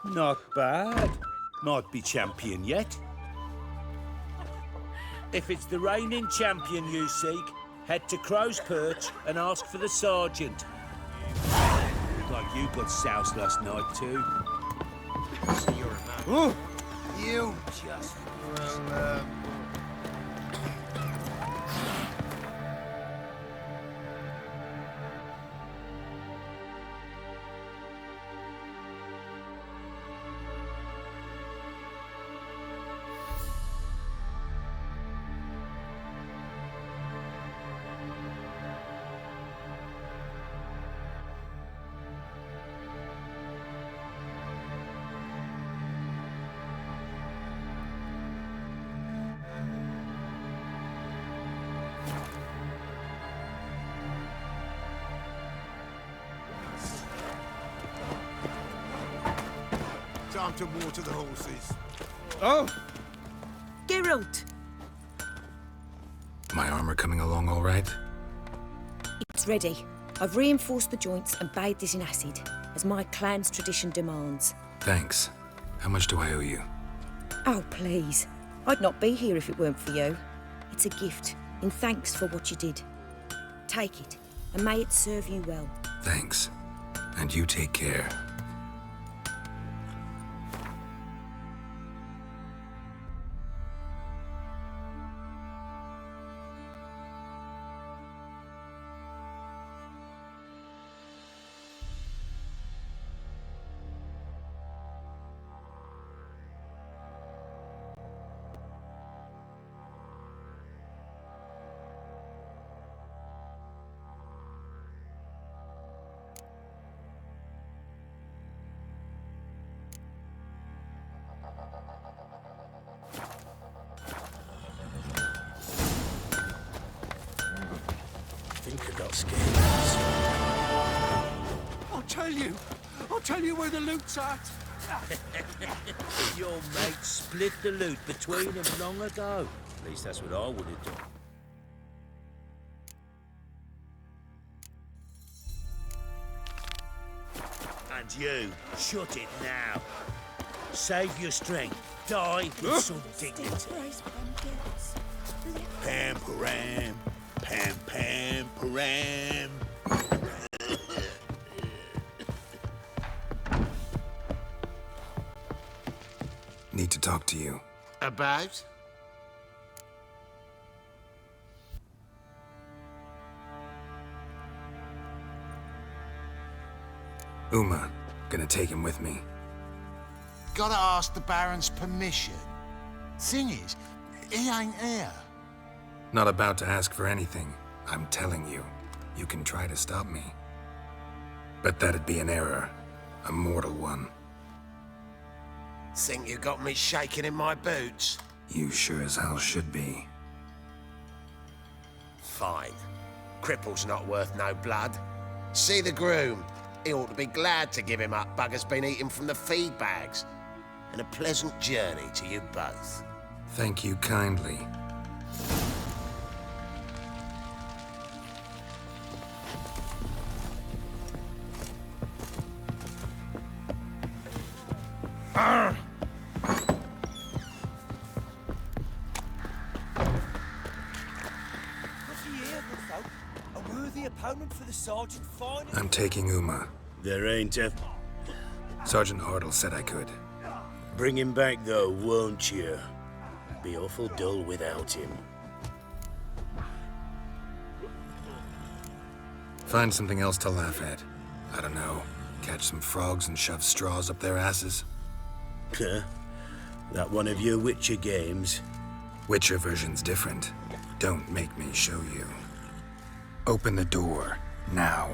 Not bad. Might be champion yet. If it's the reigning champion you seek, head to Crow's Perch and ask for the sergeant. Looked like you got soused last night too. You just Time to water the horses. Oh! Geralt! My armor coming along all right? It's ready. I've reinforced the joints and bathed it in acid, as my clan's tradition demands. Thanks. How much do I owe you? Oh, please. I'd not be here if it weren't for you. It's a gift, in thanks for what you did. Take it, and may it serve you well. Thanks. And you take care. I think I got scared. I'll tell you where the loot's at. Your mate split the loot between them long ago. At least that's what I would have done. And you, shut it now. Save your strength. Die with some dignity. Pam param, pam pam param. Need to talk to you. About? Uma, gonna take him with me. Gotta ask the Baron's permission. Thing is, he ain't here. Not about to ask for anything. I'm telling you, you can try to stop me. But that'd be an error. A mortal one. Think you got me shaking in my boots? You sure as hell should be. Fine. Cripple's not worth no blood. See the groom. He ought to be glad to give him up. Bugger's been eating from the feed bags. And a pleasant journey to you both. Thank you kindly. A worthy opponent for the sergeant fine. I'm taking Uma. There ain't a... Sergeant Hartle said I could. Bring him back, though, won't you? Be awful dull without him. Find something else to laugh at. I don't know. Catch some frogs and shove straws up their asses. Huh? That one of your Witcher games? Witcher version's different. Don't make me show you. Open the door, now.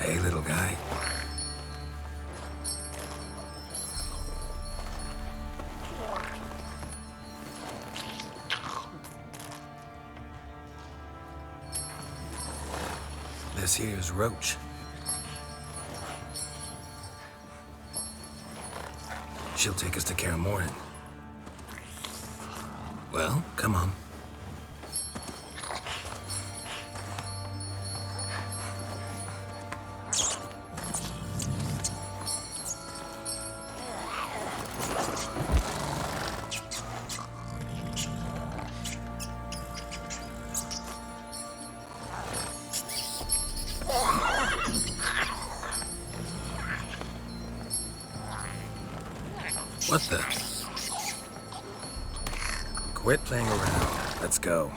Hey, little guy. This here's Roach. She'll take us to Kaer Morhen. Well, come on. What the? Quit playing around. Let's go.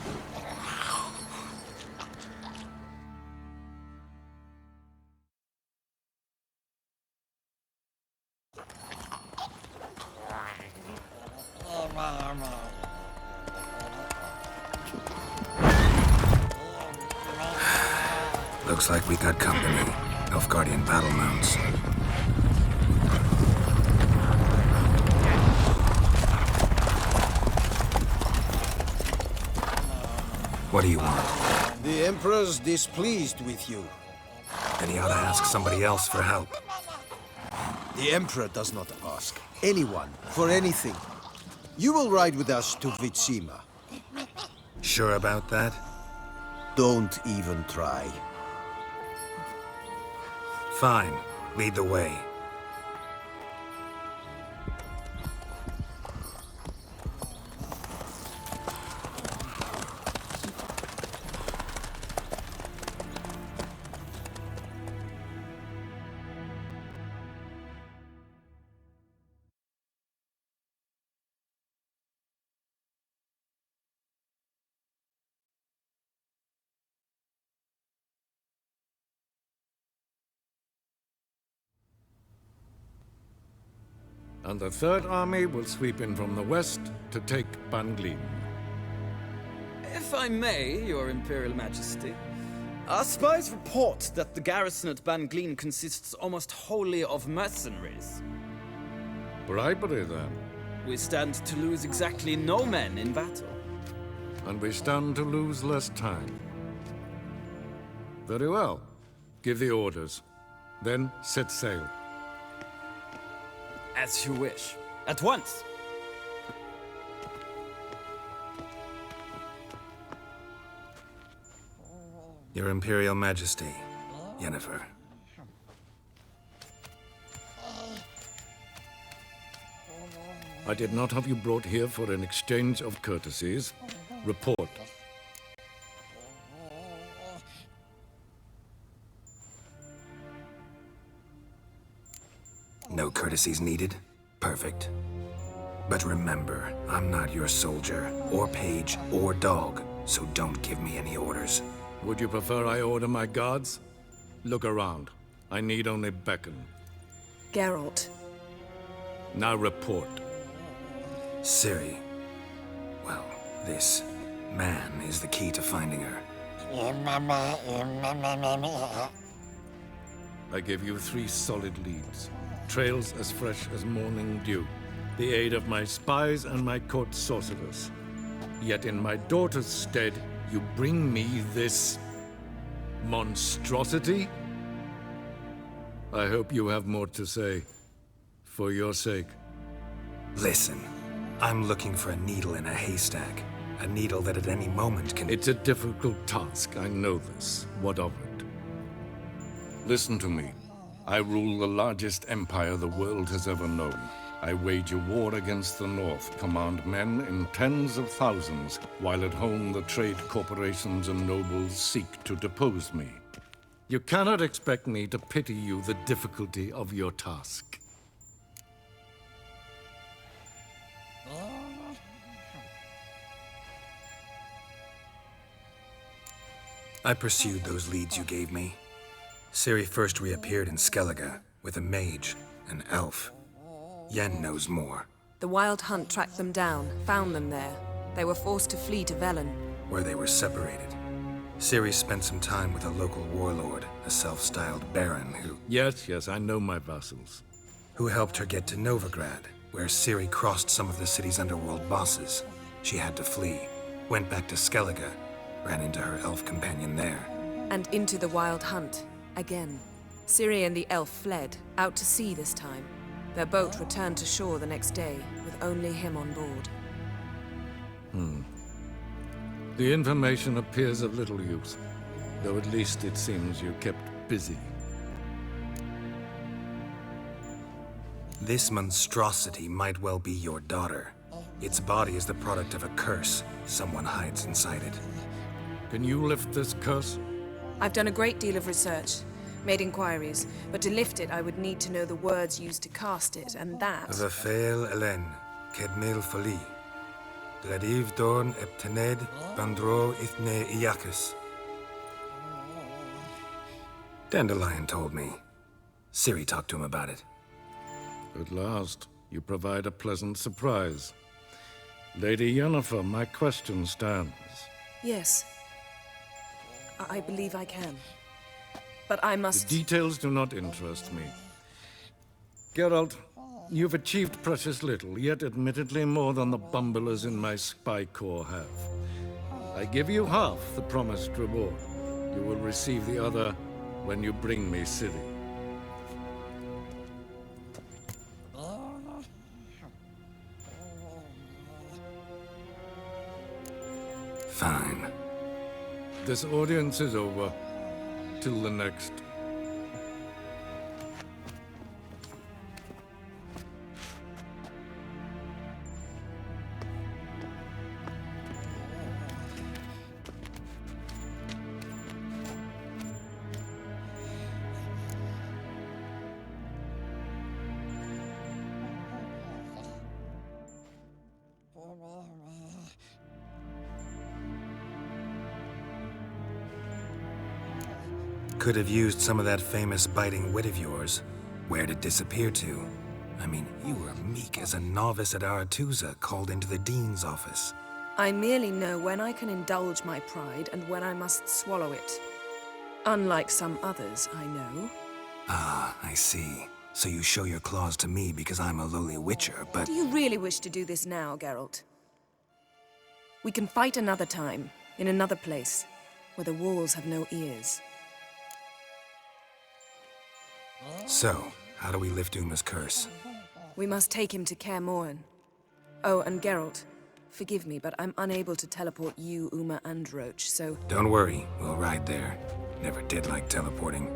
Looks like we got company. Nilfgaardian battle mounts. What do you want? The Emperor's displeased with you. Then he ought to ask somebody else for help. The Emperor does not ask anyone for anything. You will ride with us to Vitsima. Sure about that? Don't even try. Fine. Lead the way. And the Third Army will sweep in from the west to take Banglin. If I may, Your Imperial Majesty, our spies report that the garrison at Banglin consists almost wholly of mercenaries. Bribery, then. We stand to lose exactly no men in battle. And we stand to lose less time. Very well. Give the orders. Then set sail. As you wish. At once. Your Imperial Majesty, Yennefer. I did not have you brought here for an exchange of courtesies. Report. No courtesies needed? Perfect. But remember, I'm not your soldier, or page, or dog, so don't give me any orders. Would you prefer I order my guards? Look around. I need only beckon. Geralt. Now report. Ciri. Well, this man is the key to finding her. I give you 3 solid leads. Trails as fresh as morning dew. The aid of my spies and my court sorcerers. Yet in my daughter's stead, you bring me this monstrosity? I hope you have more to say. For your sake. Listen, I'm looking for a needle in a haystack. A needle that at any moment can... It's a difficult task, I know this. What of it? Listen to me. I rule the largest empire the world has ever known. I wage a war against the North, command men in tens of thousands, while at home the trade corporations and nobles seek to depose me. You cannot expect me to pity you the difficulty of your task. I pursued those leads you gave me. Ciri first reappeared in Skellige with a mage, an elf. Yen knows more. The Wild Hunt tracked them down, found them there. They were forced to flee to Velen, Where they were separated. Ciri spent some time with a local warlord, a self-styled baron who... Yes, I know my vassals. Who helped her get to Novigrad, where Ciri crossed some of the city's underworld bosses. She had to flee, went back to Skellige, ran into her elf companion there. and into the Wild Hunt, again. Ciri and the elf fled, out to sea this time. Their boat returned to shore the next day, with only him on board. The information appears of little use, though at least it seems you kept busy. This monstrosity might well be your daughter. Its body is the product of a curse someone hides inside it. Can you lift this curse? I've done a great deal of research, made inquiries, but to lift it I would need to know the words used to cast it, and that... Vafael Elen, Kedmil Fali. Gladiv Dorn Eptened, Bandro Ithne Iacus. Dandelion told me. Ciri talked to him about it. At last, you provide a pleasant surprise. Lady Yennefer, my question stands. Yes. I believe I can. But I must... The details do not interest me. Geralt, you've achieved precious little, yet admittedly more than the bumblers in my spy corps have. I give you half the promised reward. You will receive the other when you bring me Ciri. Fine. This audience is over. Till the next. Could have used some of that famous biting wit of yours. Where'd it disappear to? I mean, you were meek as a novice at Aretuza called into the dean's office. I merely know when I can indulge my pride and when I must swallow it. Unlike some others, I know. Ah, I see. So you show your claws to me because I'm a lowly witcher, but... Do you really wish to do this now, Geralt? We can fight another time, in another place, where the walls have no ears. So, how do we lift Uma's curse? We must take him to Kaer Morhen. Oh, and Geralt, Forgive me, but I'm unable to teleport you, Uma, and Roach, so... Don't worry, we'll ride there. Never did like teleporting.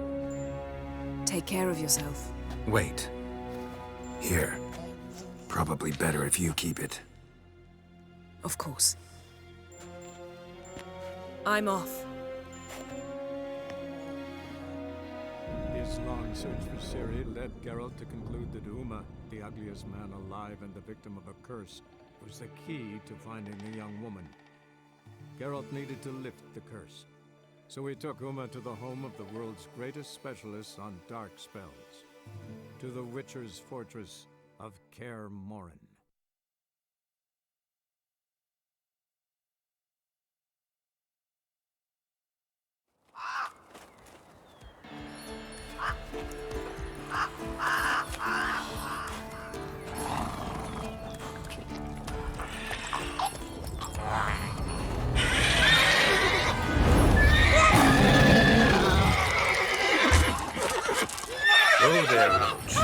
Take care of yourself. Wait. Here. Probably better if you keep it. Of course. I'm off. His long search for Ciri led Geralt to conclude that Uma, the ugliest man alive and the victim of a curse, was the key to finding the young woman. Geralt needed to lift the curse, so he took Uma to the home of the world's greatest specialists on dark spells, to the Witcher's fortress of Kaer Morhen. Oh there, Roach.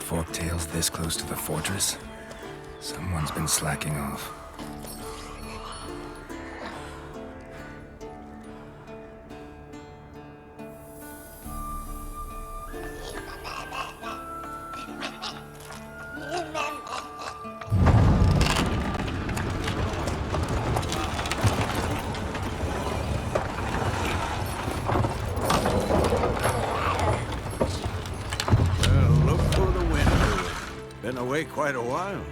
Forktails this close to the fortress? Someone's been slacking off. Been away quite a while.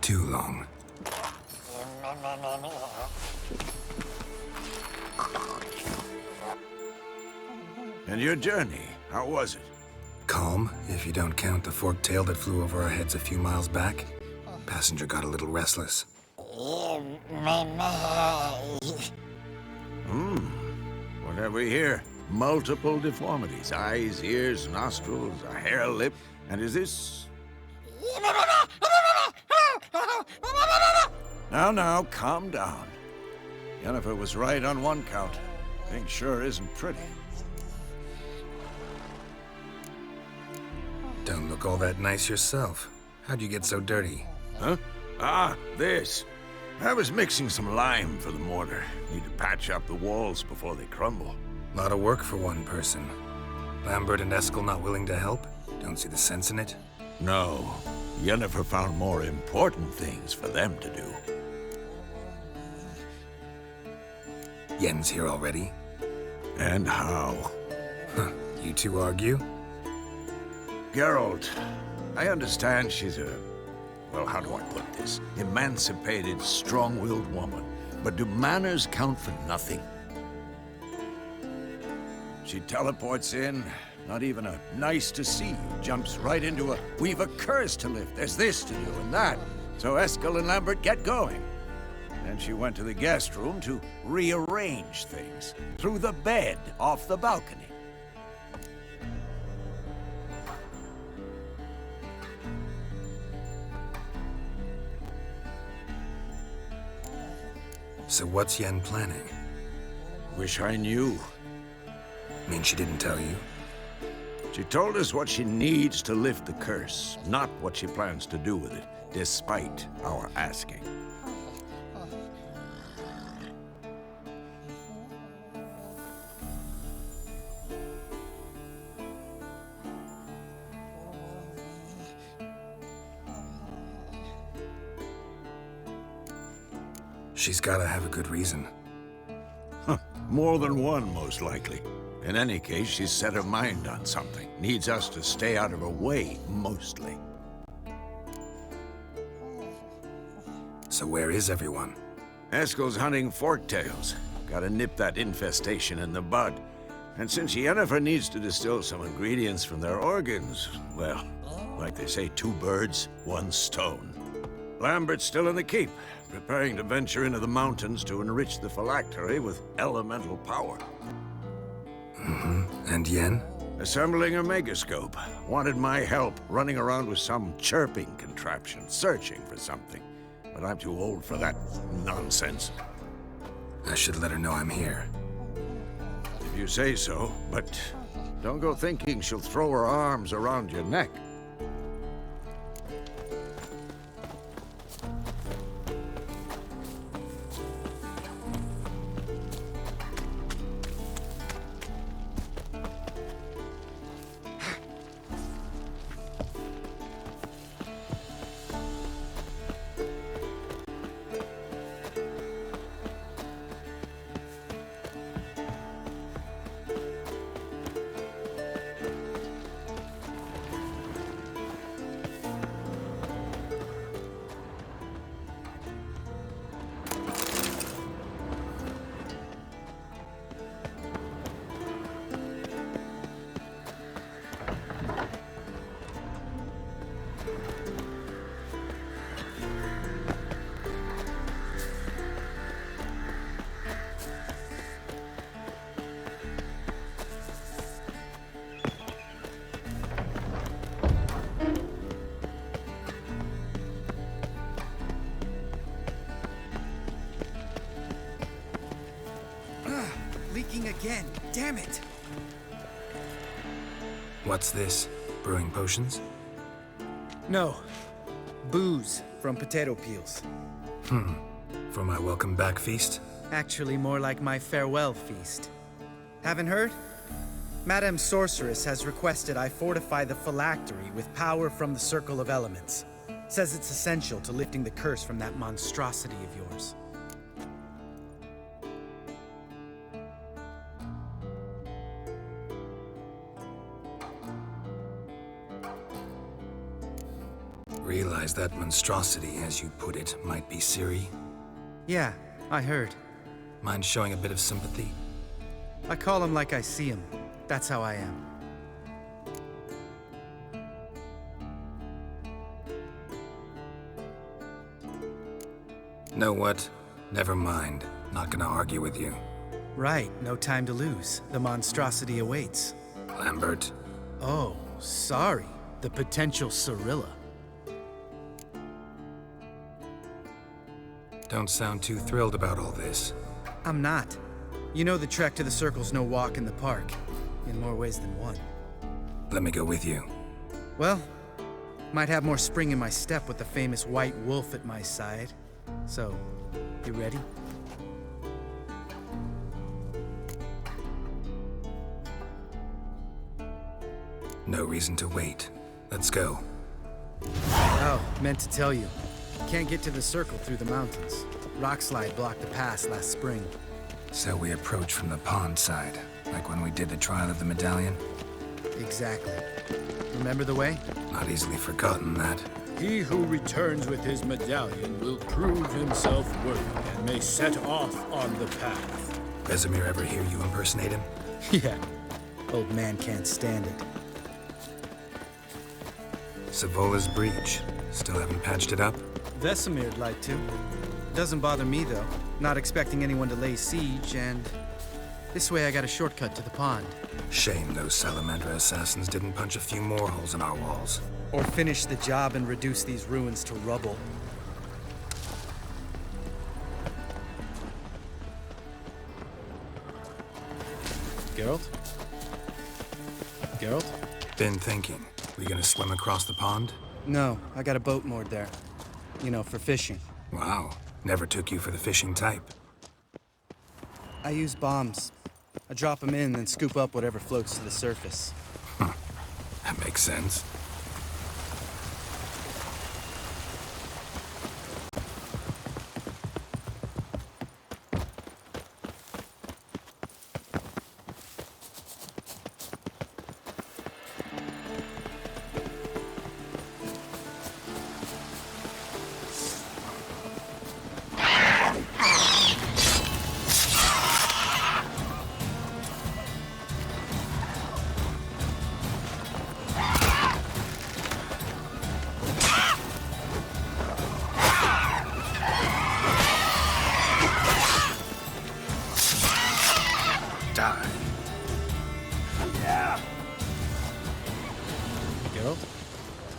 Too long. And your journey, how was it? Calm, if you don't count the forktail that flew over our heads a few miles back. Passenger got a little restless. What have we here? Multiple deformities. Eyes, ears, nostrils, a hair lip. And is this... Now, calm down. Yennefer was right on one count. Thing sure isn't pretty. Don't look all that nice yourself. How'd you get so dirty? Huh? Ah, this. I was mixing some lime for the mortar. Need to patch up the walls before they crumble. Lot of work for one person. Lambert and Eskel not willing to help? Don't see the sense in it? No. Yennefer found more important things for them to do. Yen's here already? And how? Huh. You two argue? Geralt, I understand she's a... well, how do I put this? Emancipated, strong-willed woman. But do manners count for nothing? She teleports in, not even a nice to see you, jumps right into a, we've a curse to lift, there's this to do and that. So Eskel and Lambert get going. And she went to the guest room to rearrange things. Through the bed, off the balcony. So what's Yen planning? Wish I knew. Mean she didn't tell you? She told us what she needs to lift the curse, not what she plans to do with it, despite our asking. She's gotta have a good reason. More than one, most likely. In any case, she's set her mind on something. Needs us to stay out of her way, mostly. So where is everyone? Eskel's hunting forktails. Gotta nip that infestation in the bud. And since Yennefer needs to distill some ingredients from their organs, well, like they say, 2 birds, 1 stone. Lambert's still in the keep, preparing to venture into the mountains to enrich the phylactery with elemental power. And Yen? Assembling a megascope. Wanted my help running around with some chirping contraption, searching for something. But I'm too old for that nonsense. I should let her know I'm here. If you say so, but don't go thinking she'll throw her arms around your neck. Leaking again. Damn it. What's this? Brewing potions? No. Booze from potato peels. For my welcome back feast? Actually, more like my farewell feast. Haven't heard? Madame Sorceress has requested I fortify the phylactery with power from the Circle of Elements. Says it's essential to lifting the curse from that monstrosity of yours. Realize that monstrosity, as you put it, might be Ciri? Yeah, I heard. Mind showing a bit of sympathy? I call him like I see him. That's how I am. Know what? Never mind. Not gonna argue with you. Right, no time to lose. The monstrosity awaits. Lambert. Oh, sorry. The potential Cirilla. Don't sound too thrilled about all this. I'm not. You know the trek to the Circle's no walk in the park. In more ways than one. Let me go with you. Well, might have more spring in my step with the famous white wolf at my side. So, you ready? No reason to wait. Let's go. Oh, meant to tell you. Can't get to the Circle through the mountains. Rockslide blocked the pass last spring. So we approach from the pond side, like when we did the trial of the medallion? Exactly. Remember the way? Not easily forgotten, that. He who returns with his medallion will prove himself worthy and may set off on the path. Vesemir ever hear you impersonate him? Yeah. Old man can't stand it. Savola's breach. Still haven't patched it up? Vesemir'd like to. Doesn't bother me, though. Not expecting anyone to lay siege, and... this way I got a shortcut to the pond. Shame those Salamander assassins didn't punch a few more holes in our walls. Or finish the job and reduce these ruins to rubble. Geralt? Geralt? Been thinking. We gonna swim across the pond? No, I got a boat moored there. You know, for fishing. Wow. Never took you for the fishing type. I use bombs. I drop them in, then scoop up whatever floats to the surface. That makes sense.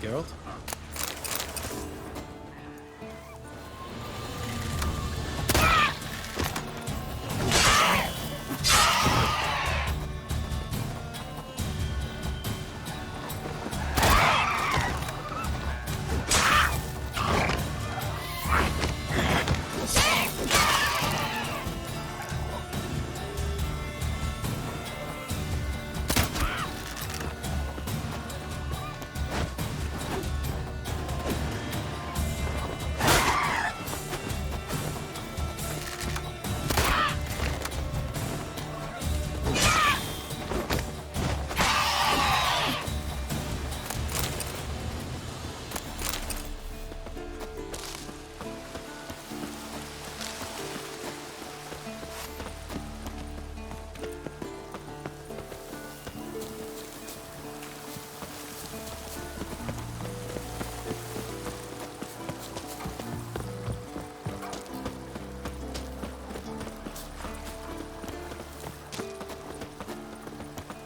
Geralt?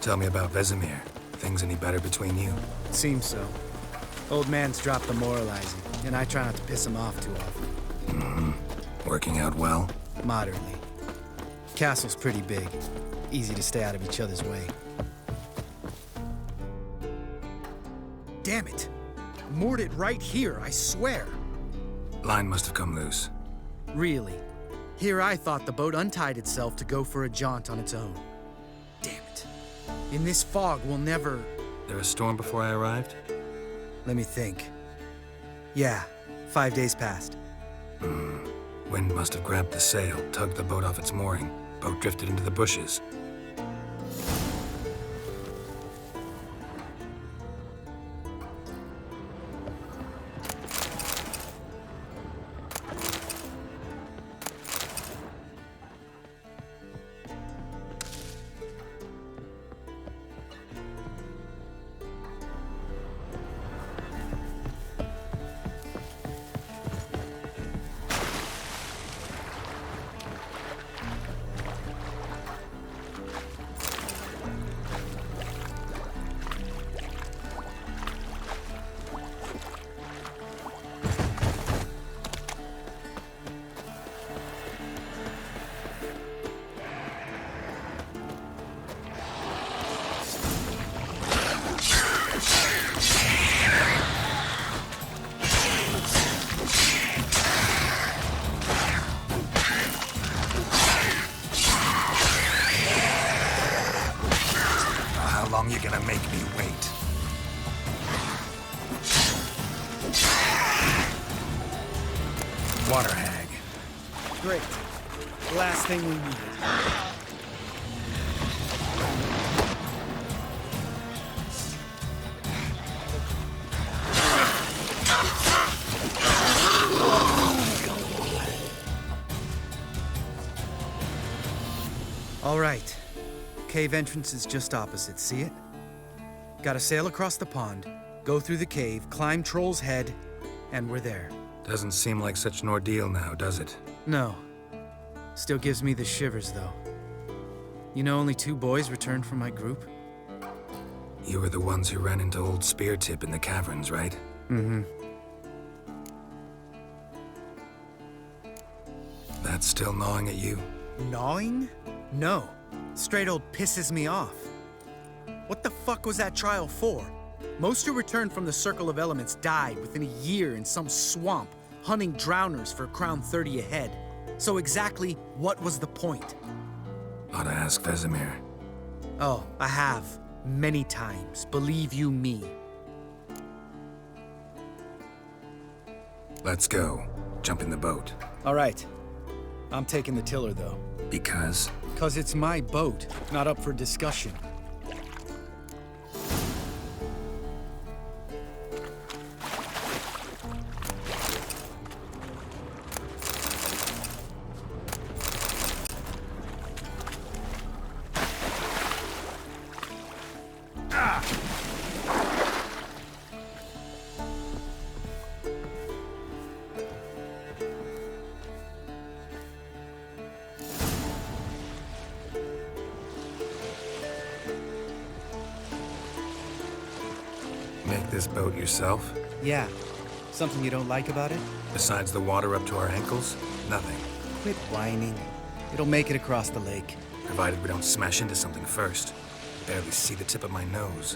Tell me about Vesemir. Things any better between you? Seems so. Old man's dropped the moralizing, and I try not to piss him off too often. Mm-hmm. Working out well? Moderately. Castle's pretty big. Easy to stay out of each other's way. Damn it! Moored it right here, I swear! Line must have come loose. Really? Here I thought the boat untied itself to go for a jaunt on its own. Damn it. In this fog, we'll never... There a storm before I arrived? Let me think. Yeah, 5 days passed. Wind must have grabbed the sail, tugged the boat off its mooring. Boat drifted into the bushes. How long you gonna make me wait? Water hag. Great. Last thing we needed. All right. Cave entrance is just opposite, see it? Gotta sail across the pond, go through the cave, climb Troll's Head, and we're there. Doesn't seem like such an ordeal now, does it? No. Still gives me the shivers, though. You know only 2 boys returned from my group? You were the ones who ran into old Speartip in the caverns, right? Mm-hmm. That's still gnawing at you? Gnawing? No. Straight old pisses me off. What the fuck was that trial for? Most who returned from the Circle of Elements died within a year in some swamp, hunting drowners for Crown 30 a head. So exactly what was the point? Ought to ask Vesemir. Oh, I have. Many times, believe you me. Let's go. Jump in the boat. All right. I'm taking the tiller, though. Because? 'Cause it's my boat, not up for discussion. Make this boat yourself? Yeah. Something you don't like about it? Besides the water up to our ankles? Nothing. Quit whining. It'll make it across the lake. Provided we don't smash into something first. Barely see the tip of my nose.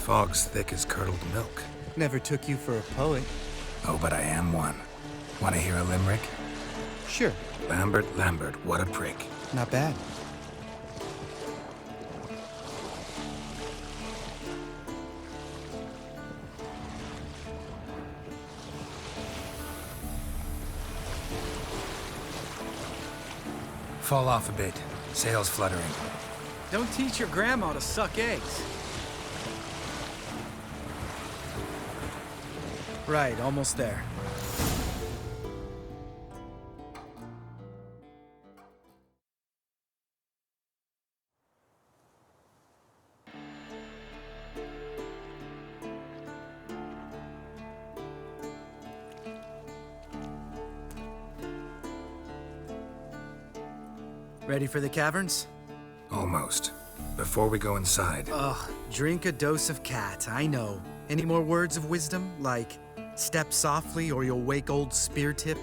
fog's thick as curdled milk. Never took you for a poet. Oh, but I am one. Want to hear a limerick? Sure. Lambert, Lambert, what a prick. Not bad. Fall off a bit. Sails fluttering. Don't teach your grandma to suck eggs. Right, almost there. Ready for the caverns? Almost. Before we go inside... Ugh, drink a dose of cat, I know. Any more words of wisdom, like, step softly or you'll wake old Spear Tip?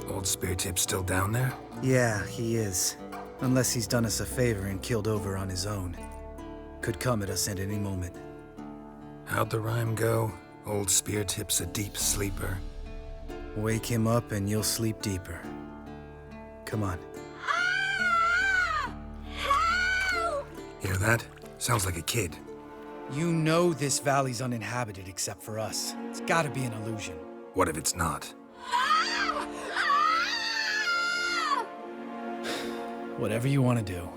Old Spear Tip still down there? Yeah, he is. Unless he's done us a favor and killed over on his own. Could come at us at any moment. How'd the rhyme go? Old Spear Tip's a deep sleeper. Wake him up and you'll sleep deeper. Come on. Hear that? Sounds like a kid. You know this valley's uninhabited except for us. It's gotta be an illusion. What if it's not? Whatever you want to do.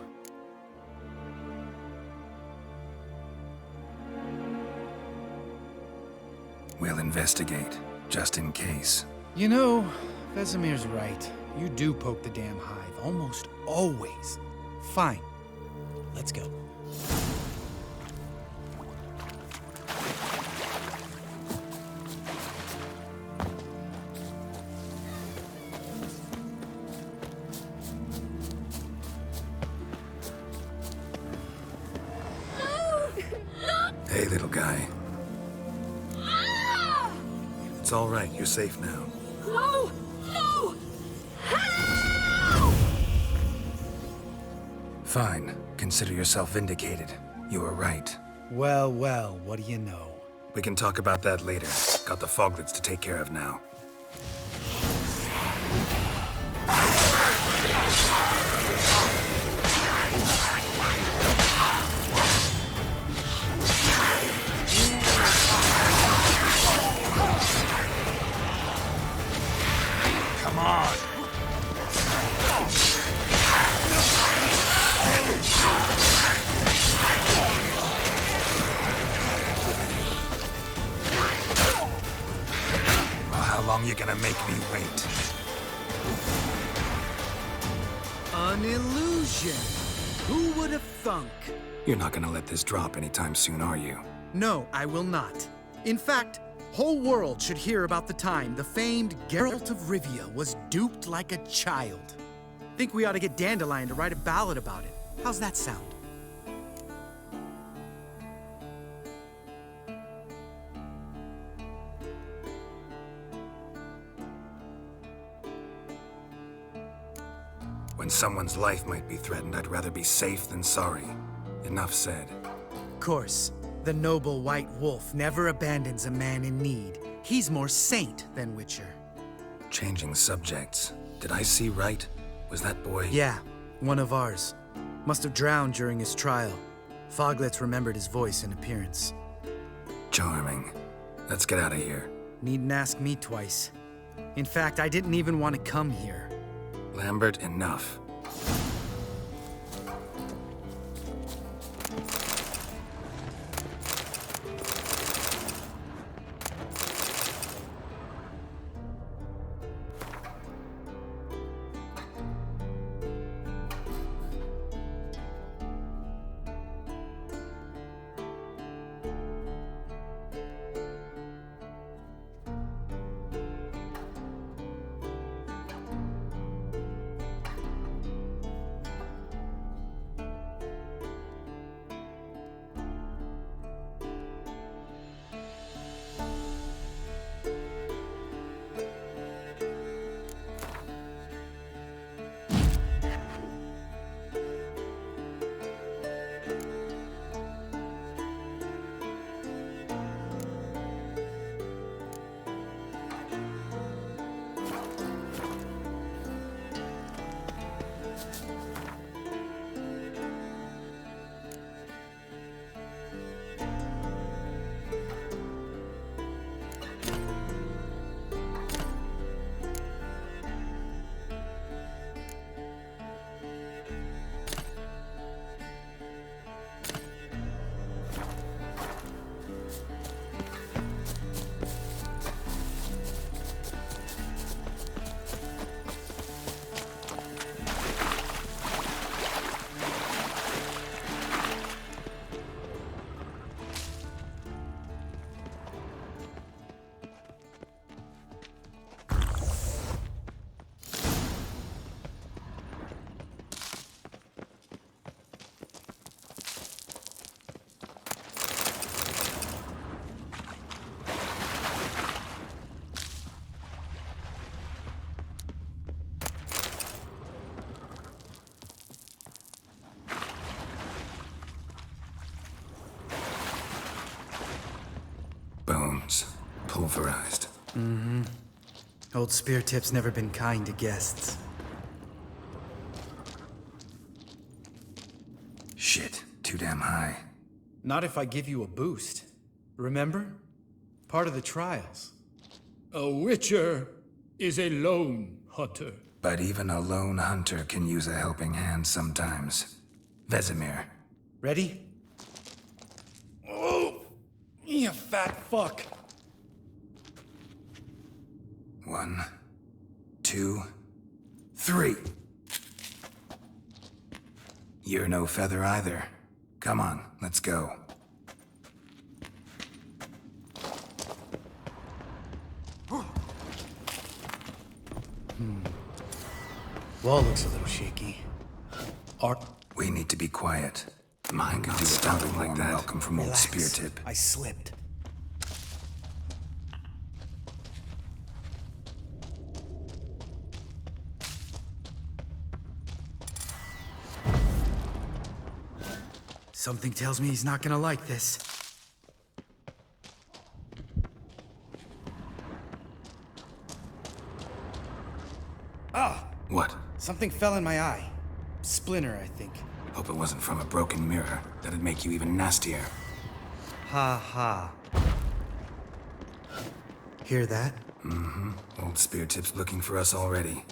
We'll investigate, just in case. You know, Vesemir's right. You do poke the damn hive, almost always. Fine. Let's go. Hey, little guy. It's all right. You're safe now. No! No! Fine. Consider yourself vindicated. You were right. Well, well, what do you know? We can talk about that later. Got the foglets to take care of now. Come on! Well, how long you gonna make me wait? An illusion. Who would have thunk? You're not gonna let this drop anytime soon, are you? No, I will not. In fact, whole world should hear about the time the famed Geralt of Rivia was duped like a child. Think we ought to get Dandelion to write a ballad about it. How's that sound? When someone's life might be threatened, I'd rather be safe than sorry. Enough said. Of course, the noble white wolf never abandons a man in need. He's more saint than Witcher. Changing subjects. Did I see right? Was that boy... Yeah, one of ours. Must have drowned during his trial. Foglets remembered his voice and appearance. Charming. Let's get out of here. Needn't ask me twice. In fact, I didn't even want to come here. Lambert, enough. bones, pulverized. Mm-hmm. Old Speartip's never been kind to guests. Shit, too damn high. Not if I give you a boost. Remember? Part of the trials. A witcher is a lone hunter. But even a lone hunter can use a helping hand sometimes. Vesemir. Ready? Oh! You fat fuck! 1, 2, 3. You're no feather either. Come on, let's go. Wall looks a little shaky. We need to be quiet. Mine could do without a like that. Welcome from old Relax. Speartip. I slipped. Something tells me he's not gonna like this. Ah! What? Something fell in my eye. Splinter, I think. Hope it wasn't from a broken mirror. That'd make you even nastier. Ha ha. Hear that? Mm-hmm. Old Speartip's looking for us already.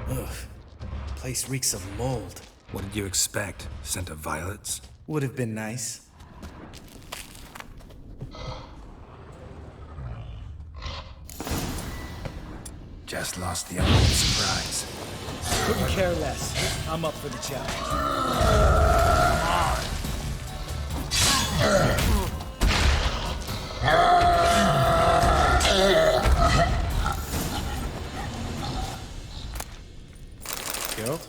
Ugh. Place reeks of mold. What did you expect? Scent of violets? Would have been nice. Just lost the element of surprise. Couldn't care less. I'm up for the challenge. Geralt?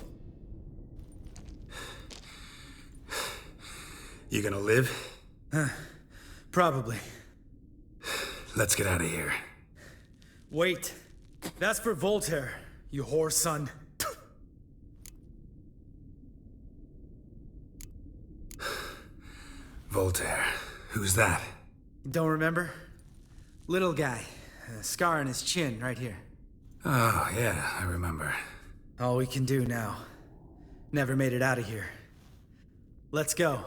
You gonna live? Probably. Let's get out of here. Wait. That's for Voltaire, you whore son. Voltaire. Who's that? Don't remember? Little guy. A scar on his chin, right here. Oh, yeah, I remember. All we can do now. Never made it out of here. Let's go.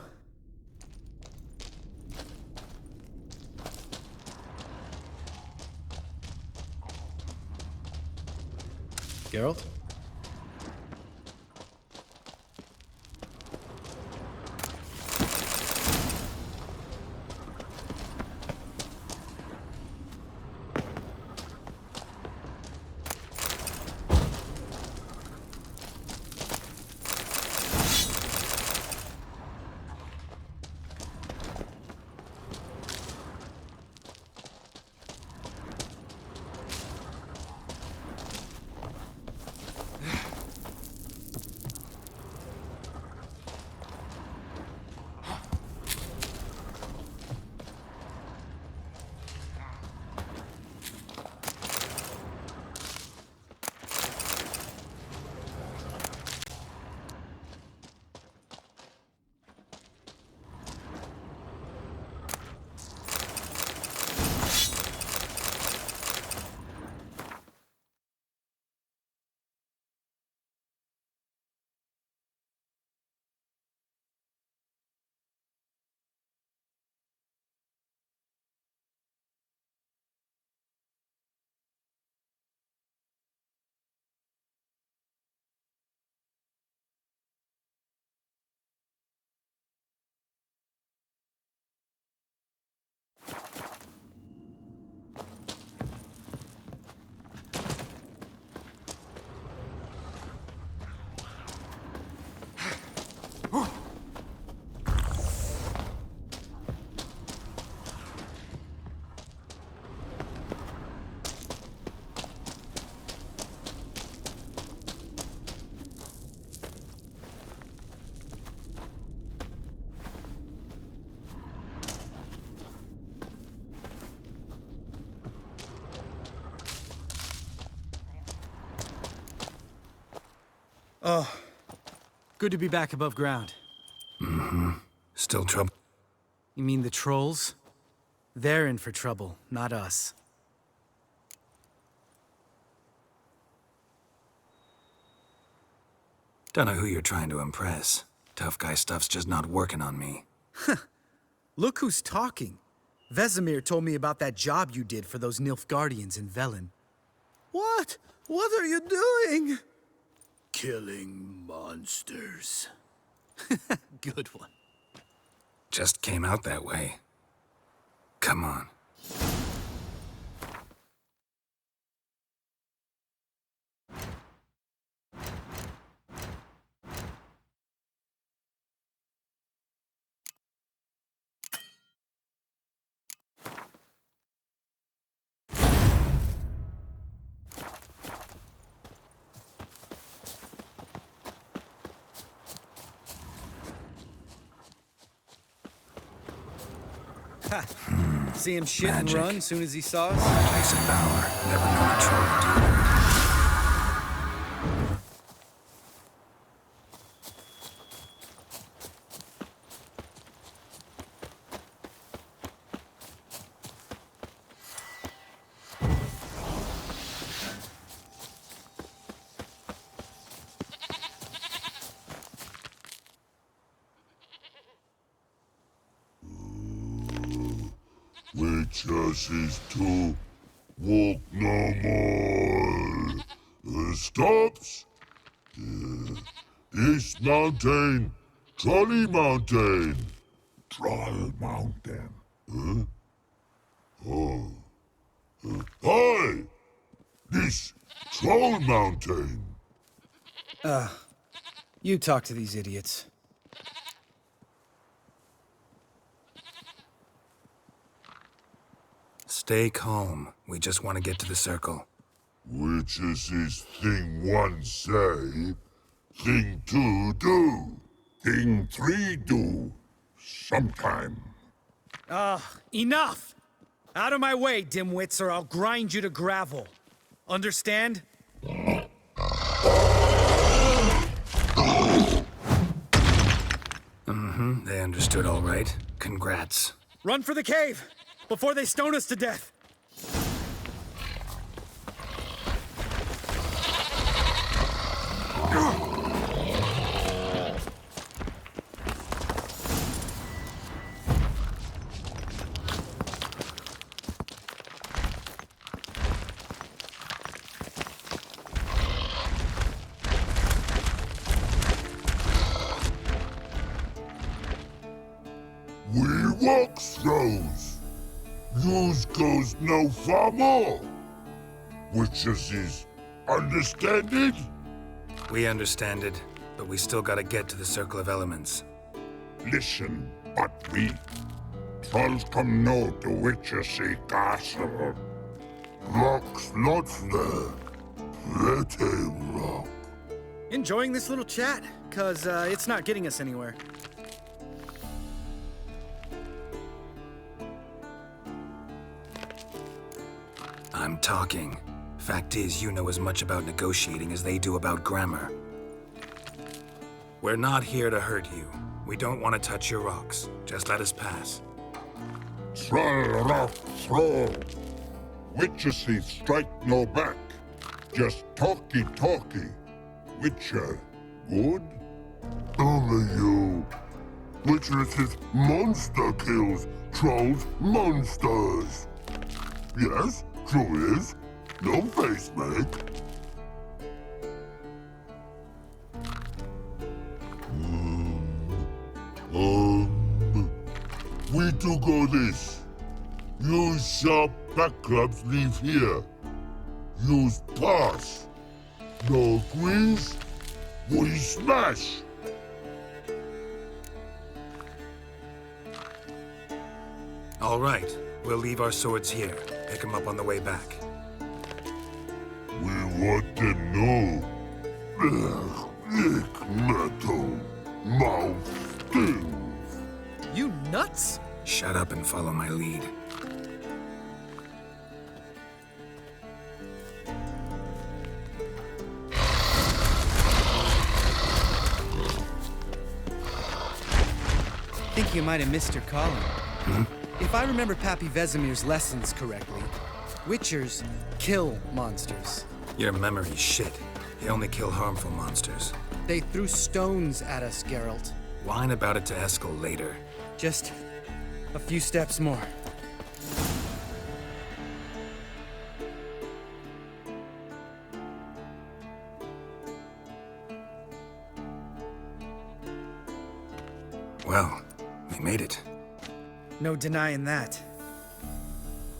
Geralt? Oh, good to be back above ground. Mm-hmm. Still trouble? You mean the trolls? They're in for trouble, not us. Don't know who you're trying to impress. Tough guy stuff's just not working on me. Look who's talking. Vesemir told me about that job you did for those Nilfgaardians in Velen. What? What are you doing? Killing monsters. Good one. Just came out that way. Come on. See him shit and run soon as he saw us? Place of power. Never known a troll to do that. Witches is to walk no more. Stops. East Mountain, Trolley Mountain. Troll Mountain. Huh? Oh. Hi! This Troll Mountain. You talk to these idiots. Stay calm. We just want to get to the circle. Witches is thing one say, thing two do, thing three do, sometime. Enough! Out of my way, dimwits, or I'll grind you to gravel. Understand? They understood all right. Congrats. Run for the cave! Before they stone us to death! We walk throws. Yous goes no far more. Witches is understand it? We understand it, but we still gotta get to the Circle of Elements. Listen, but we trolls come no to witches see castle. Rocks lots there. Pretty rock. Enjoying this little chat? 'Cause it's not getting us anywhere. I'm talking. Fact is, you know as much about negotiating as they do about grammar. We're not here to hurt you. We don't want to touch your rocks. Just let us pass. Troll rock throw. Witches see strike no back. Just talky. Witcher, good? Only you. Witches is monster kills. Trolls monsters. Yes, true is. No face make. We do go this. Use sharp backrubs leave here. Use pass. No grease. We smash. All right. We'll leave our swords here. Pick them up on the way back. We want to know. Lick metal. Mouth stings. You nuts? Shut up and follow my lead. think you might have missed your calling. Hmm? If I remember Pappy Vesemir's lessons correctly, Witchers kill monsters. Your memory's shit. They only kill harmful monsters. They threw stones at us, Geralt. Whine about it to Eskel later. Just a few steps more. Well, we made it. No denying that.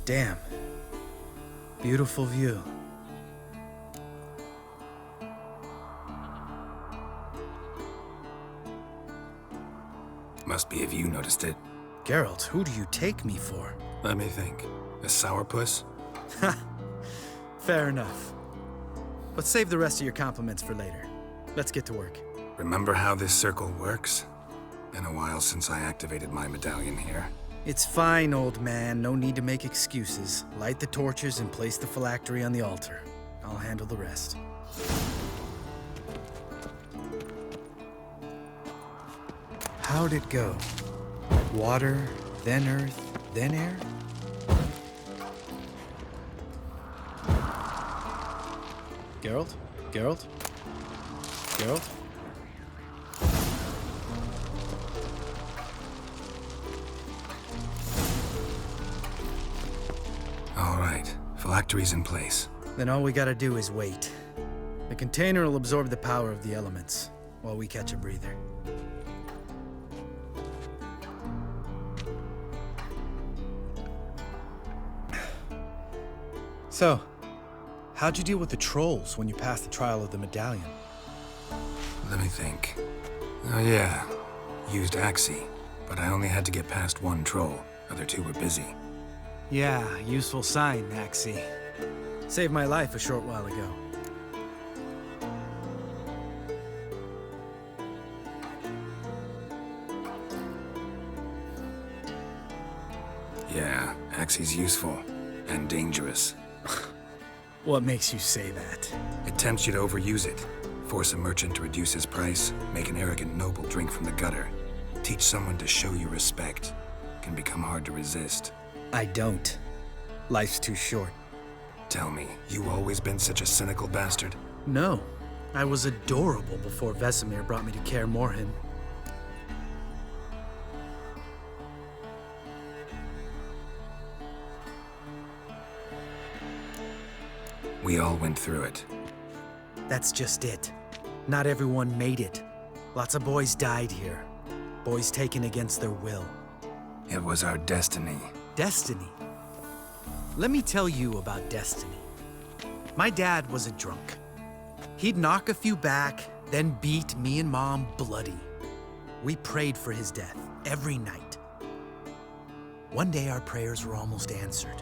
Damn. Beautiful view. Must be if you noticed it. Geralt, who do you take me for? Let me think. A sourpuss? Fair enough. But save the rest of your compliments for later. Let's get to work. Remember how this circle works? Been a while since I activated my medallion here. It's fine, old man. No need to make excuses. Light the torches and place the phylactery on the altar. I'll handle the rest. How'd it go? Water, then earth, then air? Geralt? Geralt? Geralt? All right, phylactery's in place. Then all we gotta do is wait. The container will absorb the power of the elements, while we catch a breather. So, how'd you deal with the trolls when you passed the trial of the medallion? Let me think. Oh yeah, used Axie, but I only had to get past one troll. Other two were busy. Yeah, useful sign, Axie. Saved my life a short while ago. Yeah, Axie's useful. And dangerous. What makes you say that? It tempts you to overuse it. Force a merchant to reduce his price, make an arrogant noble drink from the gutter. Teach someone to show you respect. Can become hard to resist. I don't. Life's too short. Tell me, you always been such a cynical bastard? No. I was adorable before Vesemir brought me to Kaer Morhen. We all went through it. That's just it. Not everyone made it. Lots of boys died here. Boys taken against their will. It was our destiny. Destiny? Let me tell you about destiny. My dad was a drunk. He'd knock a few back, then beat me and Mom bloody. We prayed for his death every night. One day our prayers were almost answered.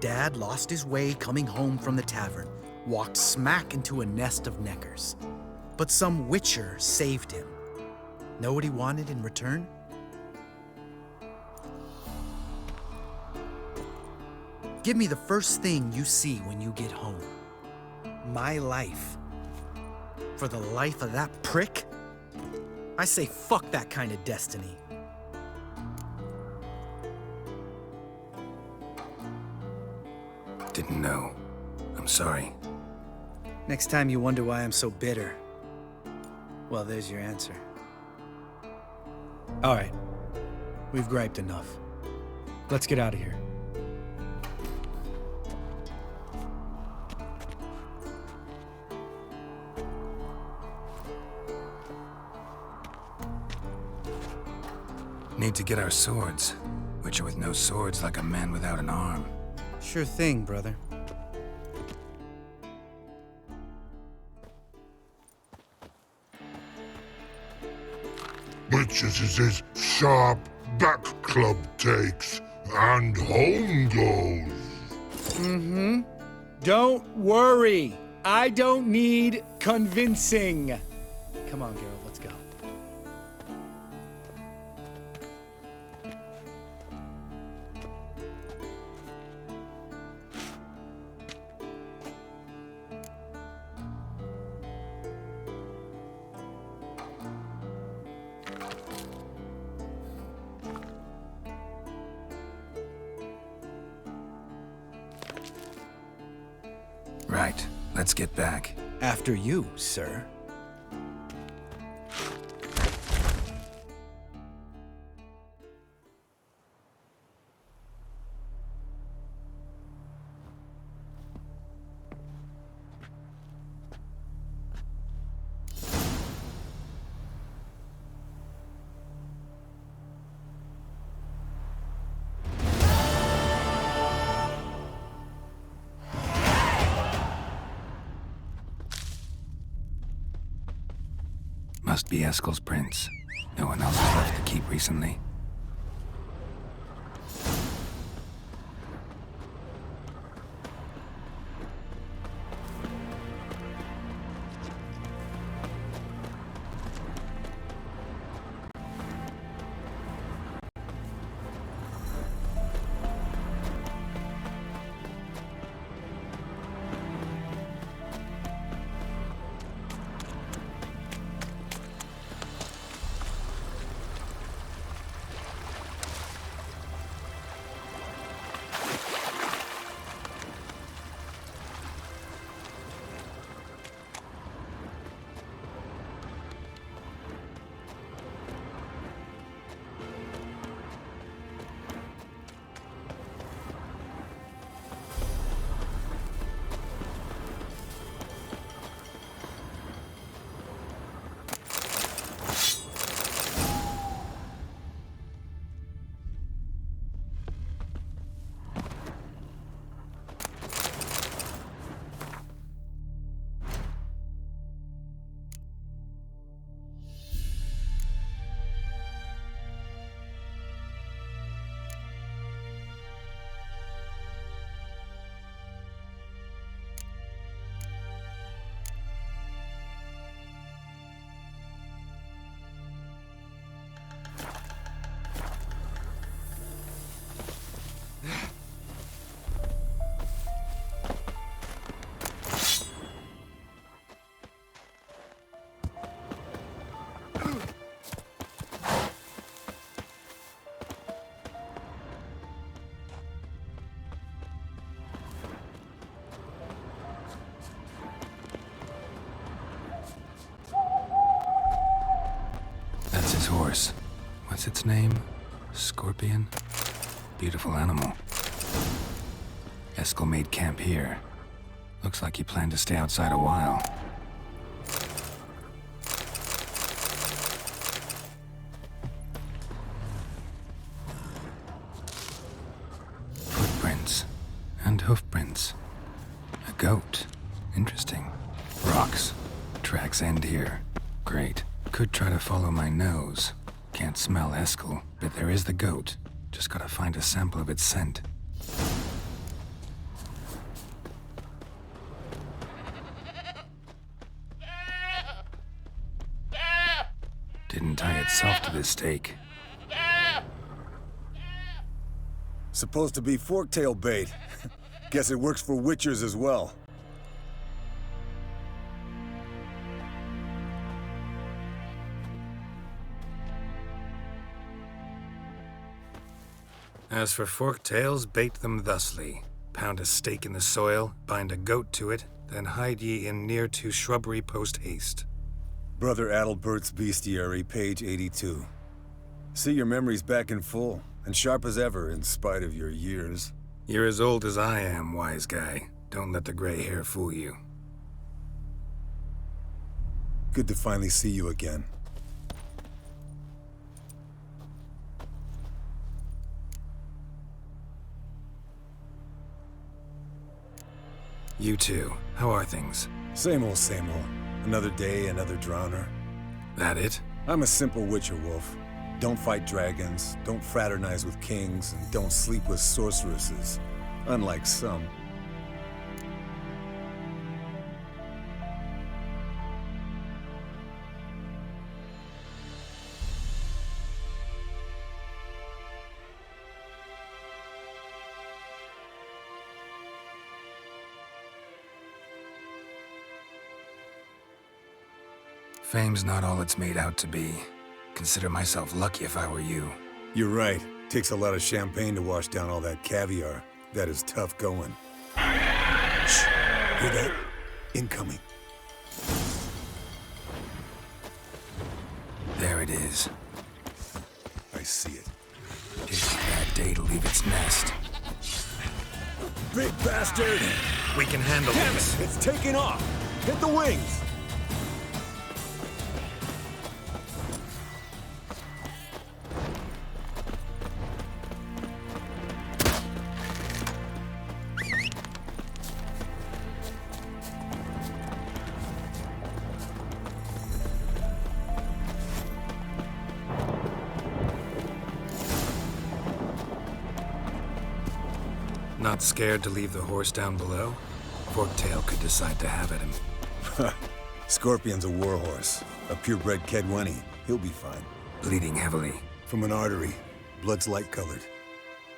Dad lost his way coming home from the tavern, walked smack into a nest of neckers. But some witcher saved him. Know what he wanted in return? Give me the first thing you see when you get home. My life. For the life of that prick? I say fuck that kind of destiny. Didn't know. I'm sorry. Next time you wonder why I'm so bitter, well, there's your answer. All right. We've griped enough. Let's get out of here. Need to get our swords. Witcher with no swords like a man without an arm. Sure thing, brother. Witches is his sharp back club takes, and home goes. Mm-hmm. Don't worry. I don't need convincing. Come on, Geralt, let's go. Right. Let's get back. After you, sir. Must be Eskel's prints. No one else has left the keep recently. That's his horse. What's its name? Scorpion? Beautiful animal. Eskel made camp here. Looks like he planned to stay outside a while. Footprints. And hoofprints. A goat. Interesting. Rocks. Tracks end here. Great. Could try to follow my nose. Can't smell Eskel, but there is the goat. Just gotta find a sample of its scent. Didn't tie itself to this stake. Supposed to be forktail bait. Guess it works for witchers as well. As for forktails, bait them thusly. Pound a stake in the soil, bind a goat to it, then hide ye in near to shrubbery post haste. Brother Adalbert's Bestiary, page 82. See your memories back in full, and sharp as ever in spite of your years. You're as old as I am, wise guy. Don't let the gray hair fool you. Good to finally see you again. You too. How are things? Same old, same old. Another day, another drowner. That it? I'm a simple witcher wolf. Don't fight dragons, don't fraternize with kings, and don't sleep with sorceresses. Unlike some. Fame's not all it's made out to be. Consider myself lucky if I were you. You're right. Takes a lot of champagne to wash down all that caviar. That is tough going. Shh. Hear that? Incoming. There it is. I see it. It's a bad day to leave its nest. Big bastard! We can handle Damn this. it! It's taking off! Hit the wings! Not scared to leave the horse down below? Forktail could decide to have at him. Scorpion's a warhorse. A purebred Kedwenny. He'll be fine. Bleeding heavily. From an artery. Blood's light-colored.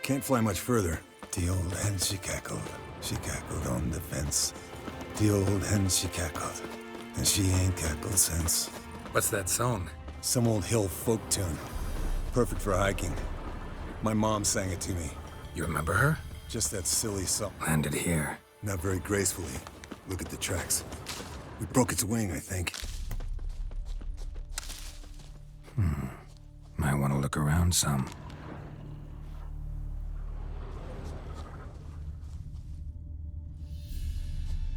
Can't fly much further. The old hen she cackled. She cackled on the fence. The old hen she cackled. And she ain't cackled since. What's that song? Some old hill folk tune. Perfect for hiking. My mom sang it to me. You remember her? Just that silly something. Landed here. Not very gracefully. Look at the tracks. We broke its wing, I think. Might want to look around some.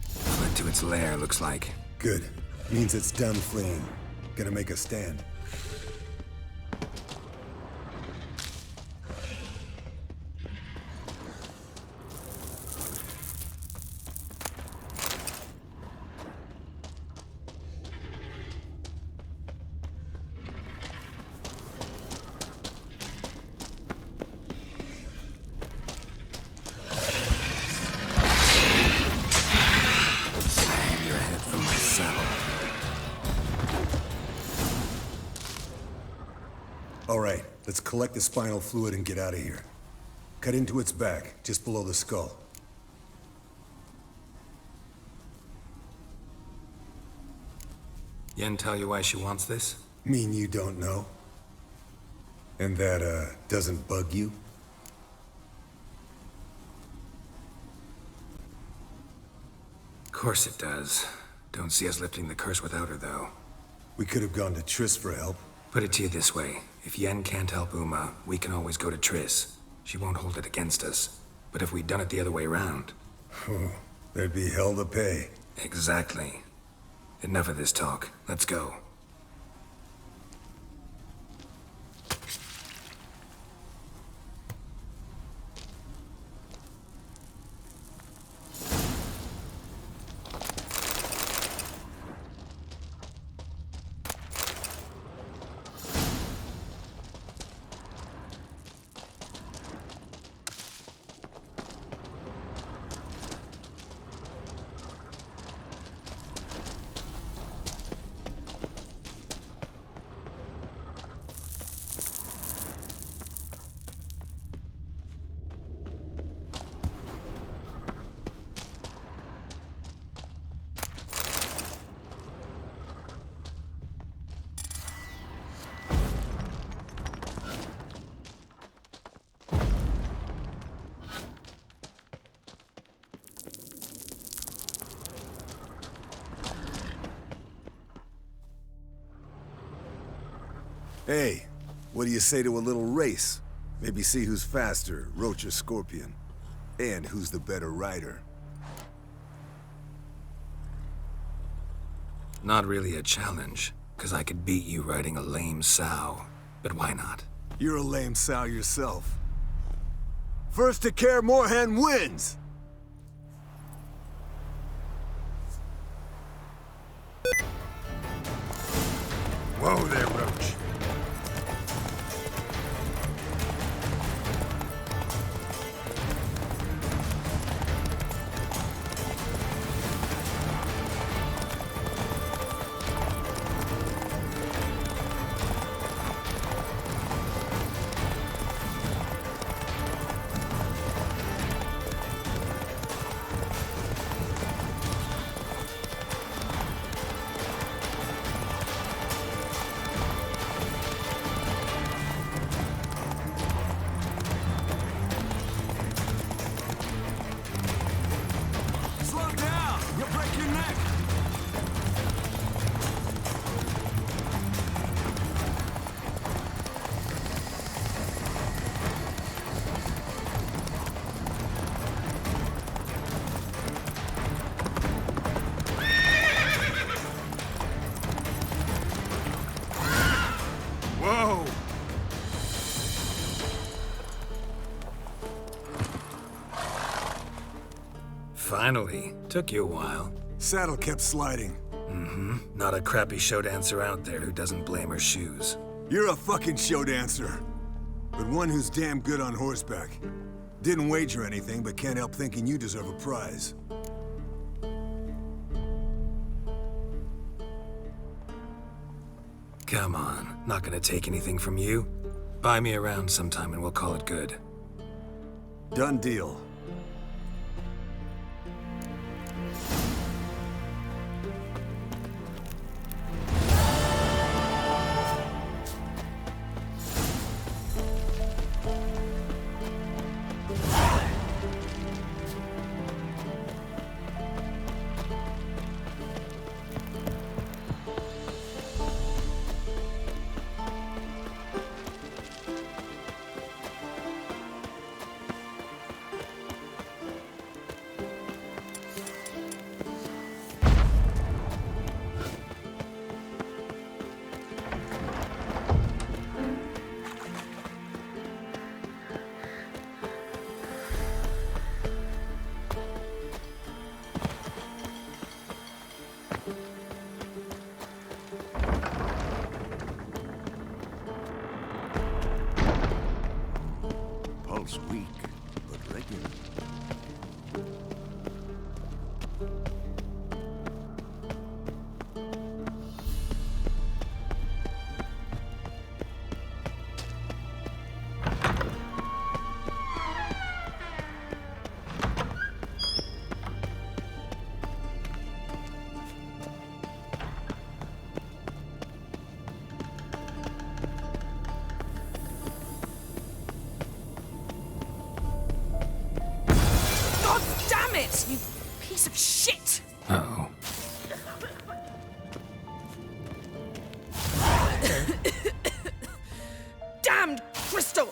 Fled to its lair, looks like. Good. Means it's done fleeing. Gonna make a stand. All right, let's collect the spinal fluid and get out of here. Cut into its back, just below the skull. Yen tell you why she wants this? Mean you don't know? And that, doesn't bug you? Of course it does. Don't see us lifting the curse without her, though. We could have gone to Triss for help. Put it to you this way. If Yen can't help Uma, we can always go to Triss. She won't hold it against us. But if we'd done it the other way around... There'd be hell to pay. Exactly. Enough of this talk. Let's go. Hey, what do you say to a little race? Maybe see who's faster, Roach or Scorpion. And who's the better rider. Not really a challenge, because I could beat you riding a lame sow. But why not? You're a lame sow yourself. First to Kaer Morhen wins! Whoa there, Roach. Whoa! Finally. Took you a while. Saddle kept sliding. Mm-hmm. Not a crappy show dancer out there who doesn't blame her shoes. You're a fucking show dancer. But one who's damn good on horseback. Didn't wager anything, but can't help thinking you deserve a prize. Come on, not gonna take anything from you. Buy me around sometime and we'll call it good. Done deal. Pulse weak, but regular. You piece of shit! Uh-oh. Damned crystal!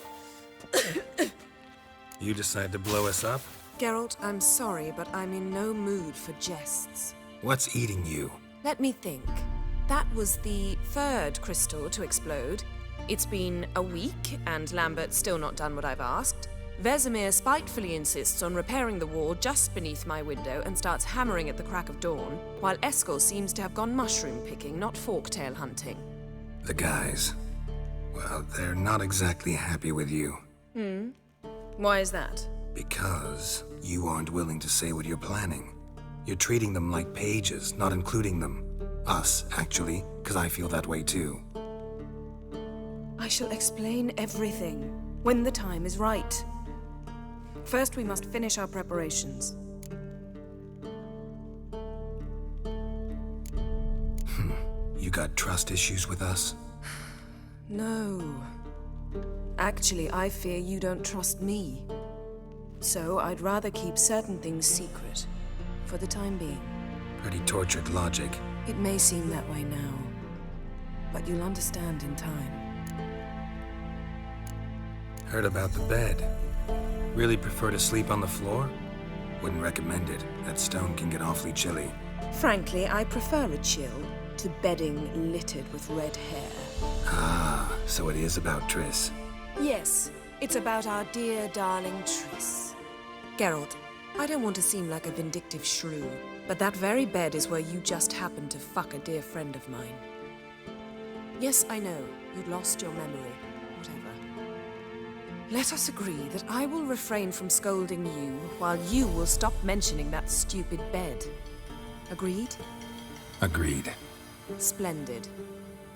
You decide to blow us up? Geralt, I'm sorry, but I'm in no mood for jests. What's eating you? Let me think. That was the third crystal to explode. It's been a week, and Lambert's still not done what I've asked. Vesemir spitefully insists on repairing the wall just beneath my window and starts hammering at the crack of dawn, while Eskel seems to have gone mushroom picking, not forktail hunting. The guys. Well, they're not exactly happy with you. Why is that? Because you aren't willing to say what you're planning. You're treating them like pages, not including them. Us, actually, because I feel that way too. I shall explain everything when the time is right. First, we must finish our preparations. You got trust issues with us? No. Actually, I fear you don't trust me. So I'd rather keep certain things secret, for the time being. Pretty tortured logic. It may seem that way now, but you'll understand in time. Heard about the bed. Really prefer to sleep on the floor? Wouldn't recommend it. That stone can get awfully chilly. Frankly, I prefer a chill to bedding littered with red hair. Ah, so it is about Triss. Yes, it's about our dear darling Triss. Geralt, I don't want to seem like a vindictive shrew, but that very bed is where you just happened to fuck a dear friend of mine. Yes, I know, you'd lost your memory. Whatever. Let us agree that I will refrain from scolding you, while you will stop mentioning that stupid bed. Agreed? Agreed. Splendid.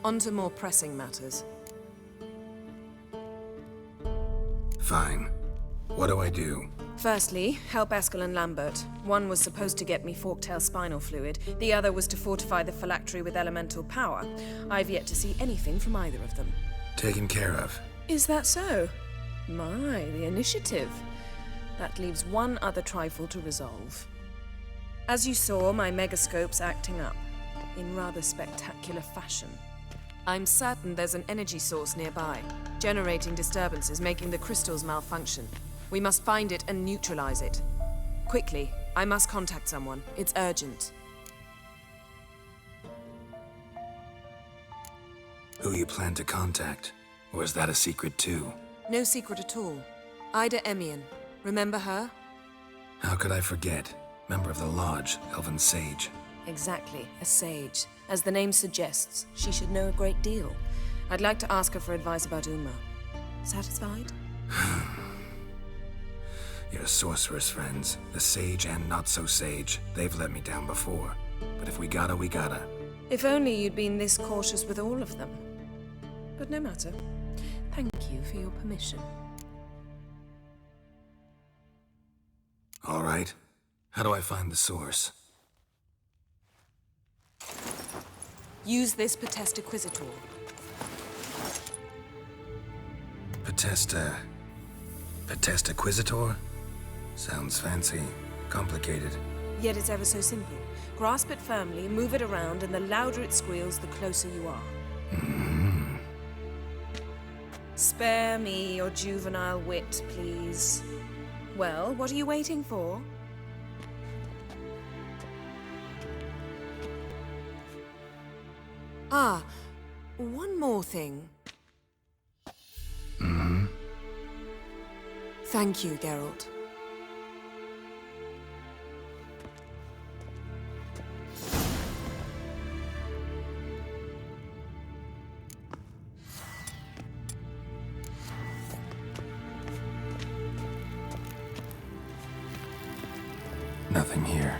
On to more pressing matters. Fine. What do I do? Firstly, help Eskel and Lambert. One was supposed to get me forktail spinal fluid, the other was to fortify the phylactery with elemental power. I've yet to see anything from either of them. Taken care of. Is that so? My, the initiative. That leaves one other trifle to resolve. As you saw, my megascope's acting up, in rather spectacular fashion. I'm certain there's an energy source nearby, generating disturbances, making the crystals malfunction. We must find it and neutralize it. Quickly, I must contact someone. It's urgent. Who you plan to contact? Or is that a secret too? No secret at all. Ida Emian. Remember her? How could I forget? Member of the Lodge, Elven Sage. Exactly, a sage. As the name suggests, she should know a great deal. I'd like to ask her for advice about Uma. Satisfied? Your sorceress friends, the sage and not-so-sage, they've let me down before. But if we gotta, we gotta. If only you'd been this cautious with all of them. But no matter. Thank you for your permission. All right. How do I find the source? Use this Potesta Quisitor. Potesta Quisitor? Sounds fancy. Complicated. Yet it's ever so simple. Grasp it firmly, move it around, and the louder it squeals, the closer you are. Spare me your juvenile wit, please. Well, what are you waiting for? Ah, one more thing. Thank you, Geralt. Nothing here.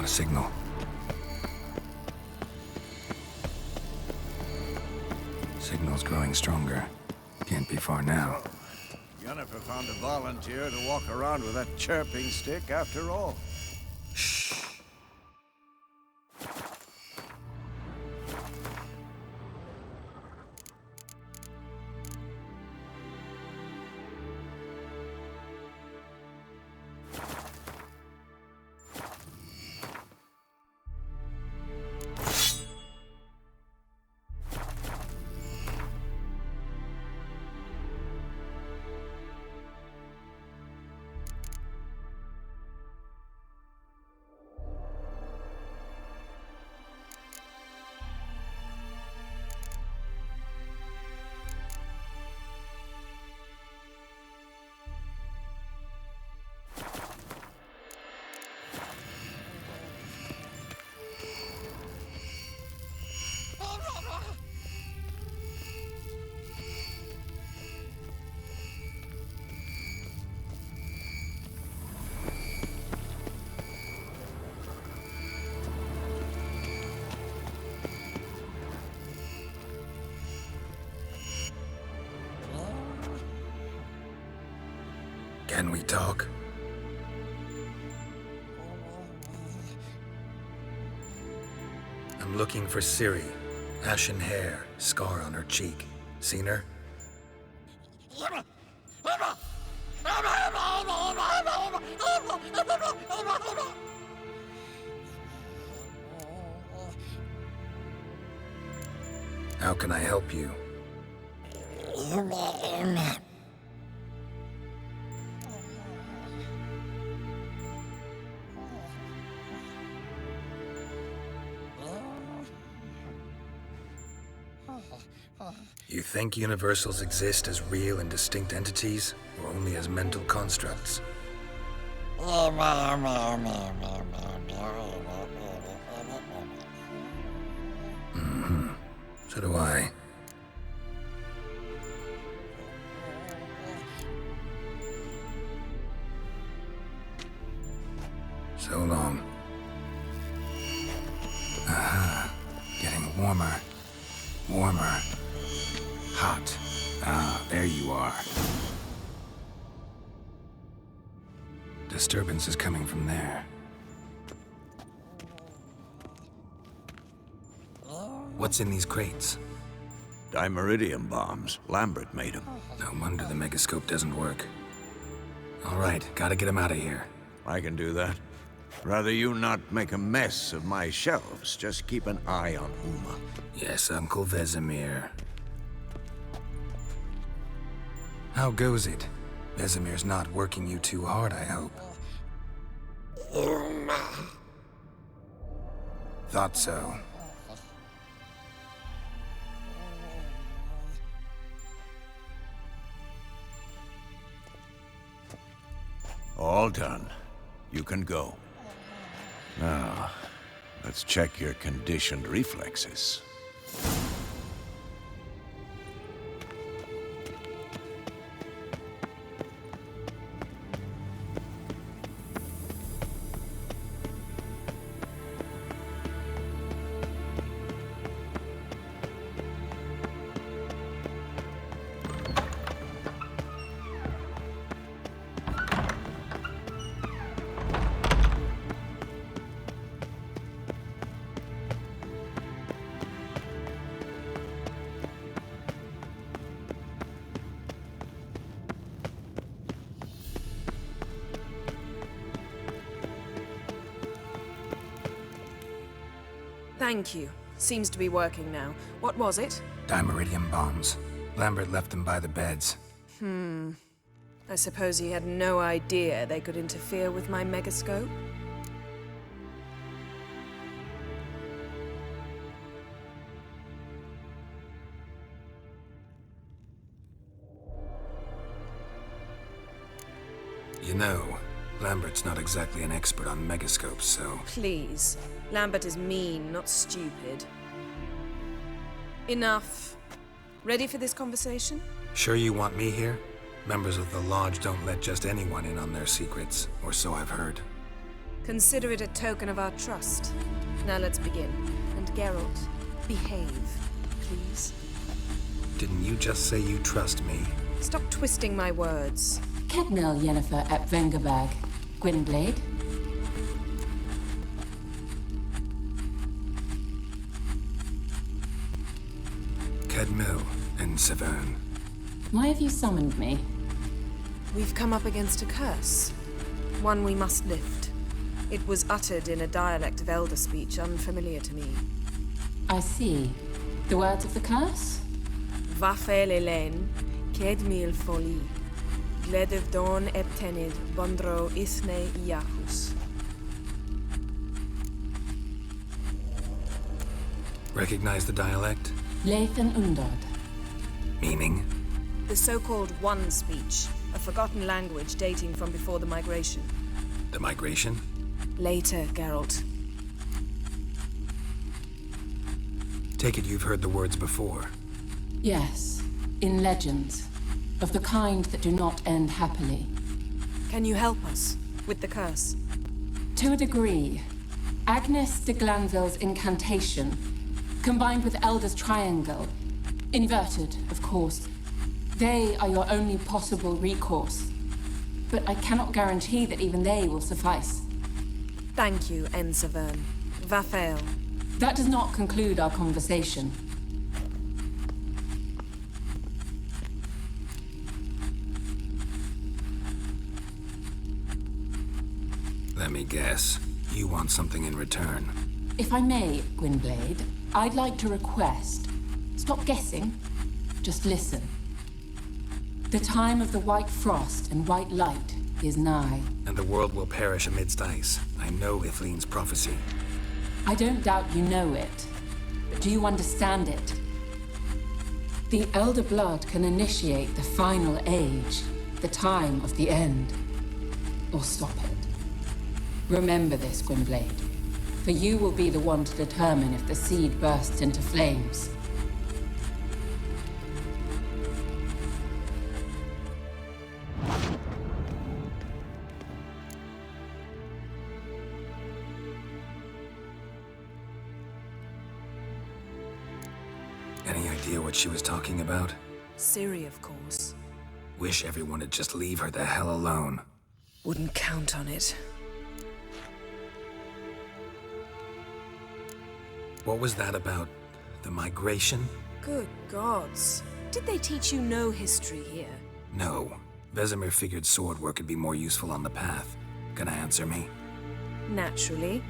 A signal. Signal's growing stronger. Can't be far now. Yennefer found a volunteer to walk around with that chirping stick after all. Can we talk? I'm looking for Ciri. Ashen hair, scar on her cheek. Seen her? How can I help you? You think universals exist as real and distinct entities, or only as mental constructs? So do I. So long. Aha. Getting warmer. Warmer. Hot. Ah, there you are. Disturbance is coming from there. What's in these crates? Dimeridium bombs. Lambert made them. No wonder the megascope doesn't work. All right, gotta get him out of here. I can do that. Rather you not make a mess of my shelves. Just keep an eye on Uma. Yes, Uncle Vesemir. How goes it? Vesemir's not working you too hard, I hope. Thought so. All done. You can go. Now, let's check your conditioned reflexes. Thank you. Seems to be working now. What was it? Dimeridium bombs. Lambert left them by the beds. I suppose he had no idea they could interfere with my megascope? You know, Lambert's not exactly an expert on megascopes, so... Please. Lambert is mean, not stupid. Enough. Ready for this conversation? Sure you want me here? Members of the Lodge don't let just anyone in on their secrets, or so I've heard. Consider it a token of our trust. Now let's begin. And Geralt, behave, please. Didn't you just say you trust me? Stop twisting my words. Kednel Yennefer at Vengerberg. Gwynblade. Kedmil and Severn. Why have you summoned me? We've come up against a curse. One we must lift. It was uttered in a dialect of Elder speech unfamiliar to me. I see. The words of the curse? Vafel Elen, Kedmil Foli. Gledev Don Eptenid, Bondro Isne Iacus. Recognize the dialect? Lathan Undod. Meaning? The so-called One speech, a forgotten language dating from before the migration. The migration? Later, Geralt. Take it you've heard the words before. Yes, in legends. Of the kind that do not end happily. Can you help us with the curse? To a degree. Agnes de Glanville's incantation, combined with Elder's triangle, inverted, of course. They are your only possible recourse. But I cannot guarantee that even they will suffice. Thank you, Severn. Vafel. That does not conclude our conversation. Let me guess. You want something in return. If I may, Gwynblade, I'd like to request. Stop guessing. Just listen. The time of the white frost and white light is nigh. And the world will perish amidst ice. I know Ithleen's prophecy. I don't doubt you know it. But do you understand it? The Elder Blood can initiate the final age, the time of the end. Or stop it. Remember this, Gwynblade. For you will be the one to determine if the seed bursts into flames. Any idea what she was talking about? Ciri, of course. Wish everyone would just leave her the hell alone. Wouldn't count on it. What was that about? The migration? Good gods. Did they teach you no history here? No. Vesemir figured sword work would be more useful on the path. Gonna answer me? Naturally.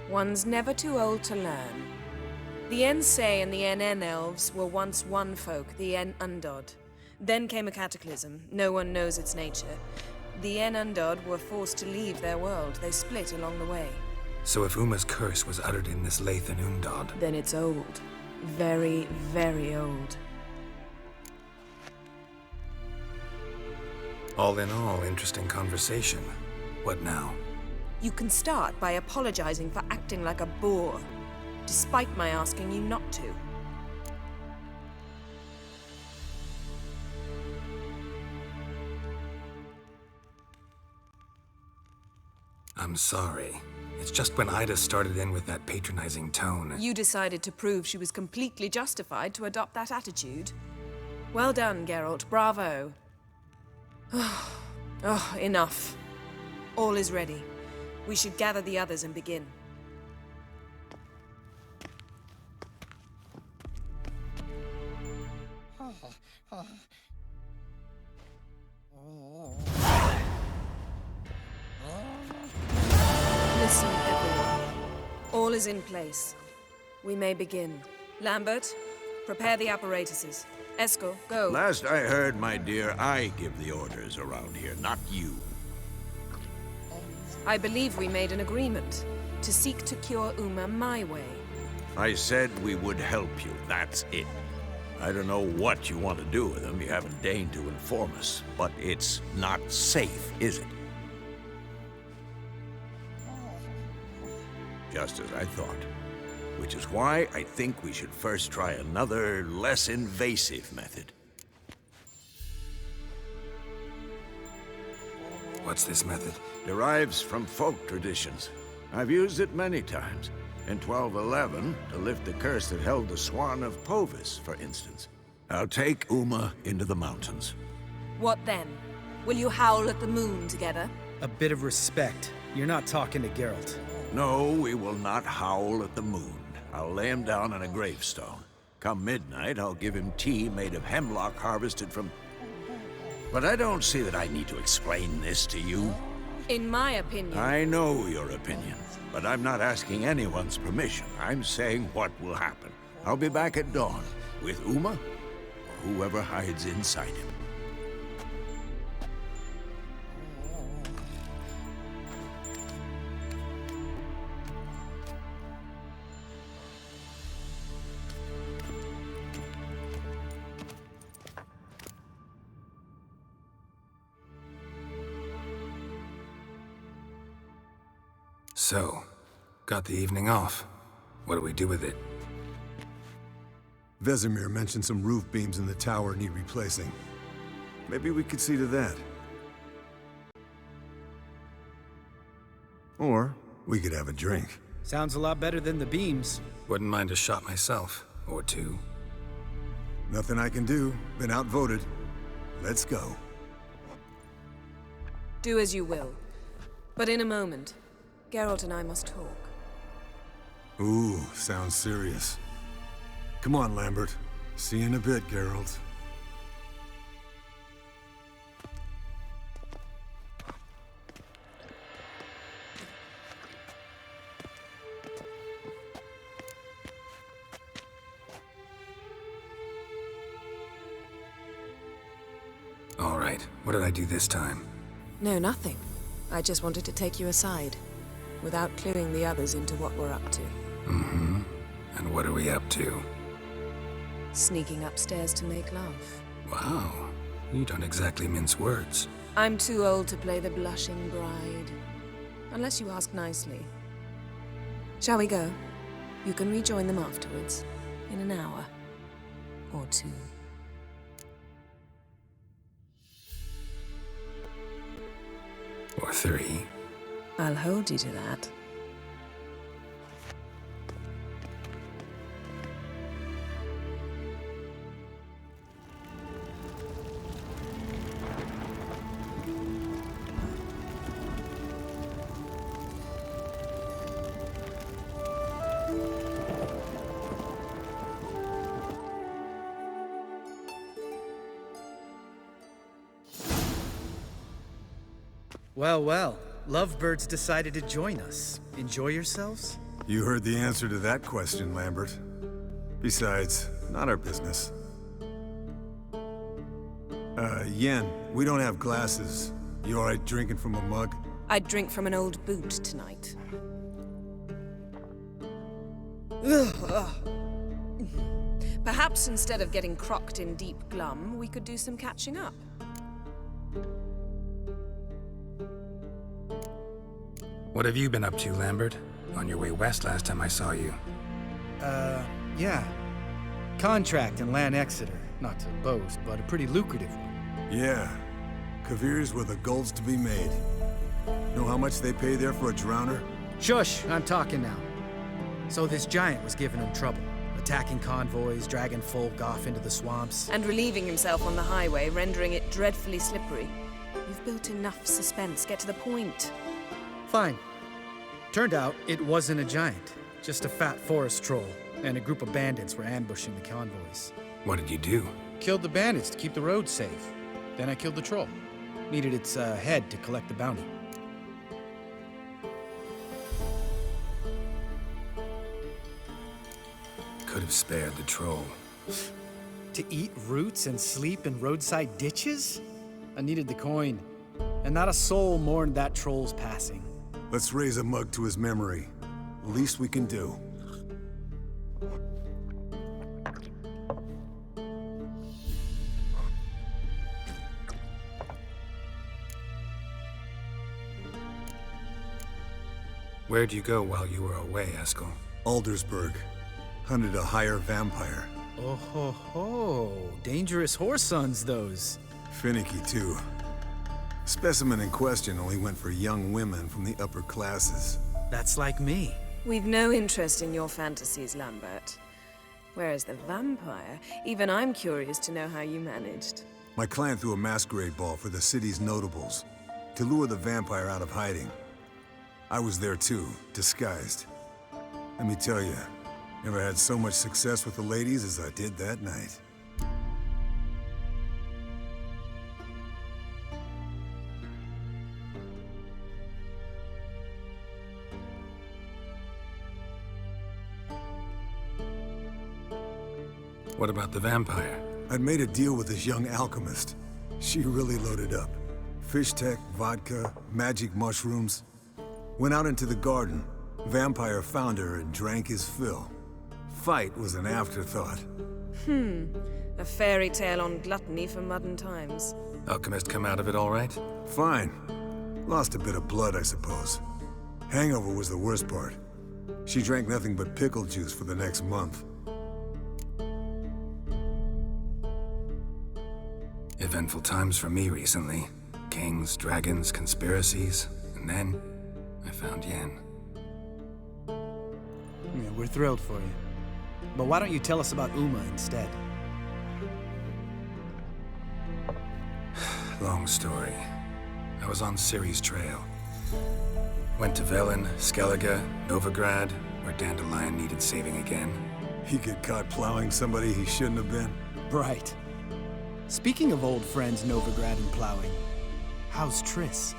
One's never too old to learn. The Ensei and the NN elves were once one folk, the En Undod. Then came a cataclysm. No one knows its nature. The En Undod were forced to leave their world. They split along the way. So if Uma's curse was uttered in this Lathan Undod... Then it's old. Very, very old. All in all, interesting conversation. What now? You can start by apologizing for acting like a boor, despite my asking you not to. I'm sorry. It's just when Ida started in with that patronizing tone. You decided to prove she was completely justified to adopt that attitude. Well done, Geralt. Bravo. Oh, enough. All is ready. We should gather the others and begin. Listen, everyone. All is in place. We may begin. Lambert, prepare the apparatuses. Eskel, go. Last I heard, my dear, I give the orders around here, not you. I believe we made an agreement to seek to cure Uma my way. I said we would help you, that's it. I don't know what you want to do with him, you haven't deigned to inform us, but it's not safe, is it? Just as I thought. Which is why I think we should first try another, less invasive method. What's this method? Derives from folk traditions. I've used it many times. In 1211, to lift the curse that held the Swan of Povis, for instance. I'll take Uma into the mountains. What then? Will you howl at the moon together? A bit of respect. You're not talking to Geralt. No, we will not howl at the moon. I'll lay him down on a gravestone. Come midnight, I'll give him tea made of hemlock harvested from... But I don't see that I need to explain this to you. In my opinion... I know your opinion, but I'm not asking anyone's permission. I'm saying what will happen. I'll be back at dawn, with Uma, or whoever hides inside him. So, got the evening off. What do we do with it? Vesemir mentioned some roof beams in the tower need replacing. Maybe we could see to that. Or we could have a drink. Sounds a lot better than the beams. Wouldn't mind a shot myself, or two. Nothing I can do. Been outvoted. Let's go. Do as you will. But in a moment, Geralt and I must talk. Ooh, sounds serious. Come on, Lambert. See you in a bit, Geralt. All right, what did I do this time? No, nothing. I just wanted to take you aside, without cluing the others into what we're up to. Mm-hmm. And what are we up to? Sneaking upstairs to make love. Wow, you don't exactly mince words. I'm too old to play the blushing bride. Unless you ask nicely. Shall we go? You can rejoin them afterwards, in an hour or two. Or three. I'll hold you to that. Well, well. Lovebirds decided to join us. Enjoy yourselves? You heard the answer to that question, Lambert. Besides, not our business. Yen, we don't have glasses. You alright drinking from a mug? I'd drink from an old boot tonight. Perhaps instead of getting crocked in deep glum, we could do some catching up. What have you been up to, Lambert? On your way west last time I saw you. Yeah. Contract in Lan Exeter. Not to boast, but a pretty lucrative one. Yeah. Kavir's where the gold's to be made. Know how much they pay there for a drowner? Shush! I'm talking now. So this giant was giving him trouble. Attacking convoys, dragging folk off into the swamps. And relieving himself on the highway, rendering it dreadfully slippery. You've built enough suspense. Get to the point. Fine. Turned out it wasn't a giant. Just a fat forest troll. And a group of bandits were ambushing the convoys. What did you do? Killed the bandits to keep the roads safe. Then I killed the troll. Needed its head to collect the bounty. Could have spared the troll. To eat roots and sleep in roadside ditches? I needed the coin. And not a soul mourned that troll's passing. Let's raise a mug to his memory. The least we can do. Where'd you go while you were away, Eskel? Aldersburg. Hunted a higher vampire. Oh ho ho. Dangerous whoresons, those. Finicky, too. Specimen in question only went for young women from the upper classes. That's like me. We've no interest in your fantasies, Lambert. Whereas the vampire, even I'm curious to know how you managed. My clan threw a masquerade ball for the city's notables to lure the vampire out of hiding. I was there too, disguised. Let me tell you, never had so much success with the ladies as I did that night. What about the vampire? I'd made a deal with this young alchemist. She really loaded up. Fish tech, vodka, magic mushrooms. Went out into the garden. Vampire found her and drank his fill. Fight was an afterthought. A fairy tale on gluttony for modern times. Alchemist come out of it all right? Fine. Lost a bit of blood, I suppose. Hangover was the worst part. She drank nothing but pickle juice for the next month. Eventful times for me recently. Kings, dragons, conspiracies, and then I found Yen. Yeah, we're thrilled for you. But why don't you tell us about Uma instead? Long story. I was on Ciri's trail. Went to Velen, Skellige, Novigrad, where Dandelion needed saving again. He get caught plowing somebody he shouldn't have been. Right. Speaking of old friends Novigrad and plowing, how's Triss?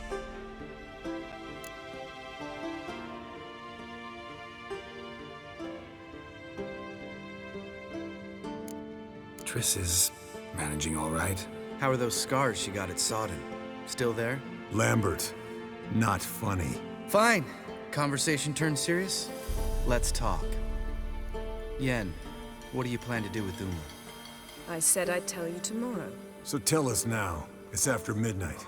Triss is managing all right. How are those scars she got at Sodden? Still there? Lambert, not funny. Fine. Conversation turned serious? Let's talk. Yen, what do you plan to do with Uma? I said I'd tell you tomorrow. So tell us now. It's after midnight.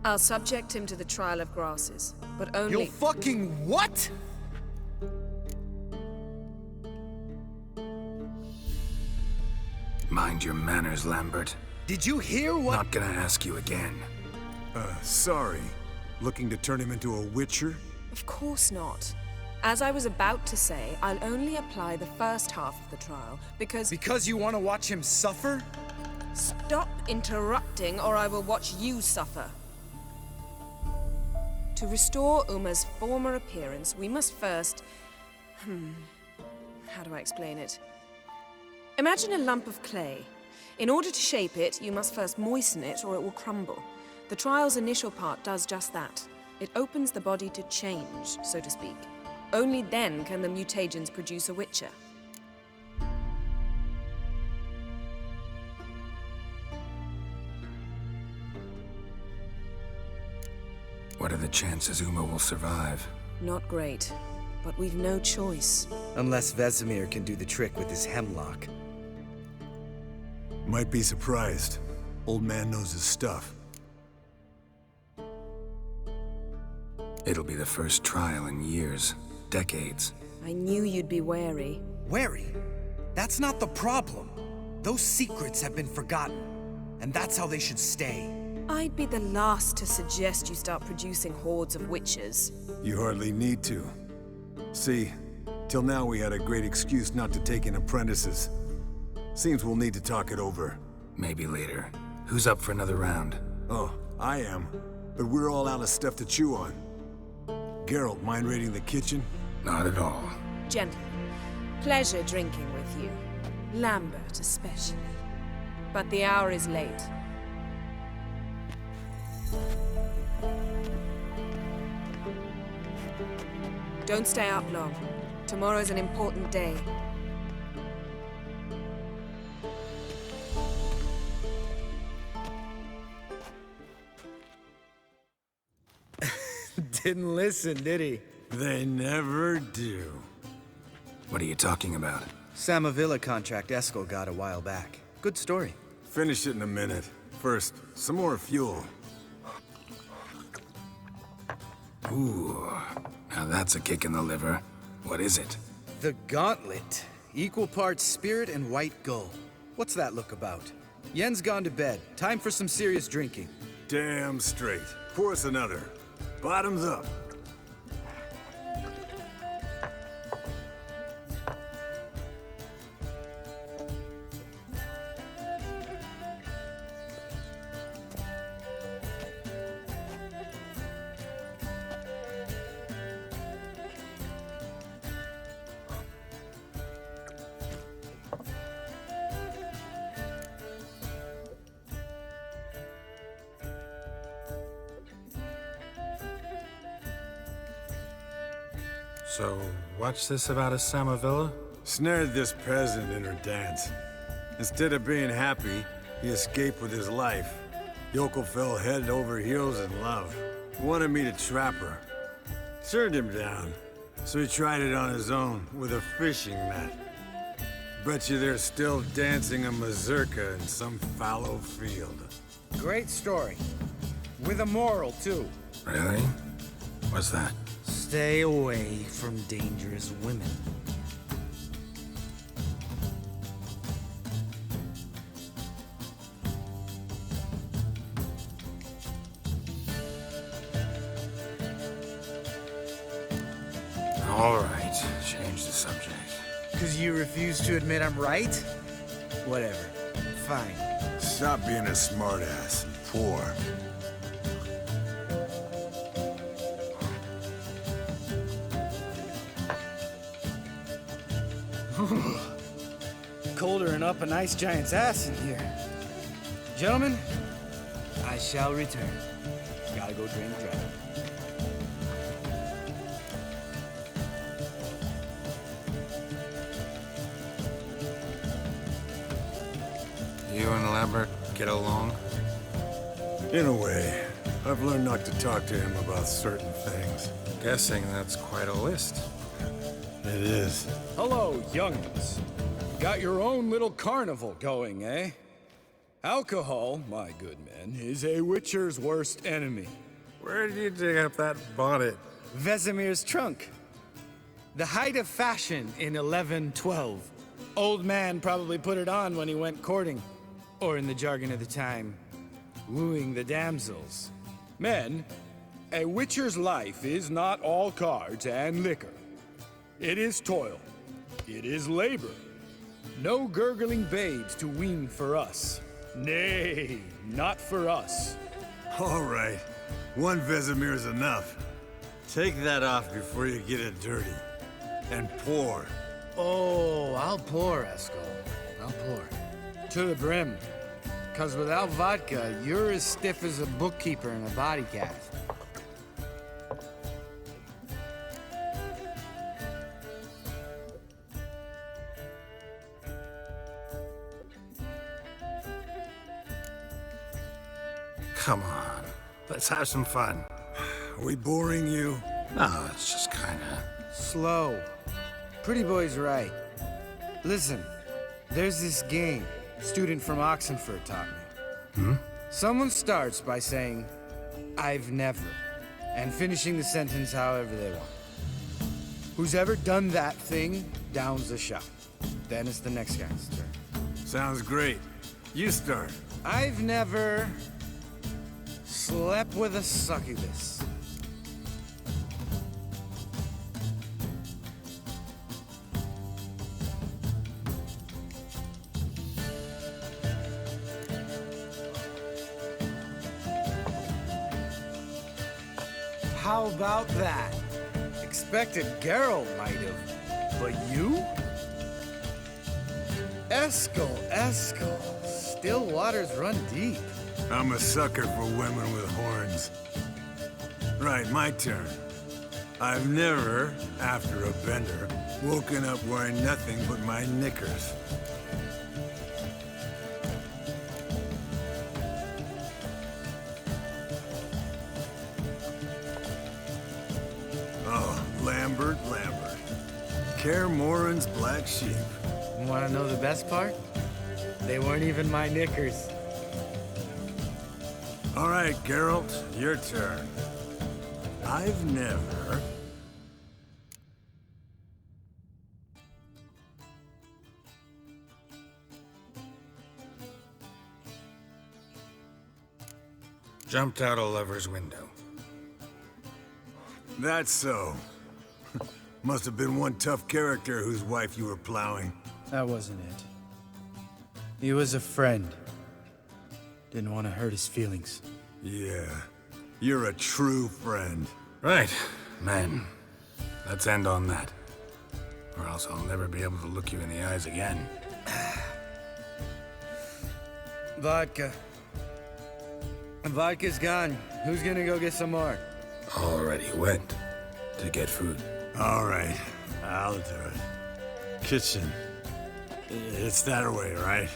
I'll subject him to the trial of grasses, but only— You'll fucking what? Mind your manners, Lambert. Did you hear what— Not gonna ask you again. Sorry. Looking to turn him into a witcher? Of course not. As I was about to say, I'll only apply the first half of the trial, because— Because you want to watch him suffer? Stop interrupting, or I will watch you suffer. To restore Uma's former appearance, we must first— how do I explain it? Imagine a lump of clay. In order to shape it, you must first moisten it or it will crumble. The trial's initial part does just that. It opens the body to change, so to speak. Only then can the mutagens produce a witcher. What are the chances Uma will survive? Not great, but we've no choice. Unless Vesemir can do the trick with his hemlock. Might be surprised. Old man knows his stuff. It'll be the first trial in years, decades. I knew you'd be wary. Wary? That's not the problem. Those secrets have been forgotten, and that's how they should stay. I'd be the last to suggest you start producing hordes of witches. You hardly need to. See, till now we had a great excuse not to take in apprentices. Seems we'll need to talk it over. Maybe later. Who's up for another round? Oh, I am. But we're all out of stuff to chew on. Geralt, mind raiding the kitchen? Not at all. Gentlemen, pleasure drinking with you. Lambert especially. But the hour is late. Don't stay up long. Tomorrow's an important day. Didn't listen, did he? They never do. What are you talking about? Samavilla contract Eskel got a while back. Good story. Finish it in a minute. First, some more fuel. Ooh, now that's a kick in the liver. What is it? The Gauntlet. Equal parts spirit and white gull. What's that look about? Yen's gone to bed. Time for some serious drinking. Damn straight. Pour us another. Bottoms up. So, what's this about a Samavilla? Snared this peasant in her dance. Instead of being happy, he escaped with his life. Yoko fell head over heels in love. Wanted me to trap her. Turned him down, so he tried it on his own with a fishing net. Bet you they're still dancing a mazurka in some fallow field. Great story. With a moral, too. Really? What's that? Stay away from dangerous women. All right, change the subject. 'Cause you refuse to admit I'm right? Whatever. Fine. Stop being a smartass and pour. Colder and up a nice giant's ass in here. Gentlemen, I shall return. Gotta go drain the dragon. You and Lambert get along? In a way. I've learned not to talk to him about certain things. Guessing that's quite a list. It is. Hello, young'uns. Got your own little carnival going, eh? Alcohol, my good men, is a witcher's worst enemy. Where did you dig up that bonnet? Vesemir's trunk. The height of fashion in 1112. Old man probably put it on when he went courting. Or in the jargon of the time, wooing the damsels. Men, a witcher's life is not all cards and liquor. It is toil. It is labor. No gurgling babes to wean for us. Nay, not for us. All right. One Vesemir's enough. Take that off before you get it dirty. And pour. Oh, I'll pour, Eskel. I'll pour. To the brim. Cause without vodka, you're as stiff as a bookkeeper in a body cast. Come on, let's have some fun. Are we boring you? No, it's just kinda... Slow. Pretty boy's right. Listen, there's this game student from Oxenford taught me. Someone starts by saying, I've never, and finishing the sentence however they want. Who's ever done that thing downs the shot. Then it's the next guy's turn. Sounds great. You start. I've never slept with a succubus. How about that? Expected Geralt might have, but you? Eskel. Still waters run deep. I'm a sucker for women with horns. Right, my turn. I've never, after a bender, woken up wearing nothing but my knickers. Oh, Lambert. Kaer Morhen's black sheep. Want to know the best part? They weren't even my knickers. All right, Geralt, your turn. I've never... Jumped out a lover's window. That's so. Must have been one tough character whose wife you were plowing. That wasn't it. He was a friend. Didn't want to hurt his feelings. Yeah, you're a true friend. Right, man. Let's end on that. Or else I'll never be able to look you in the eyes again. Vodka. Vodka's gone. Who's gonna go get some more? Already went to get food. All right, I'll do it. Kitchen. It's that way, right?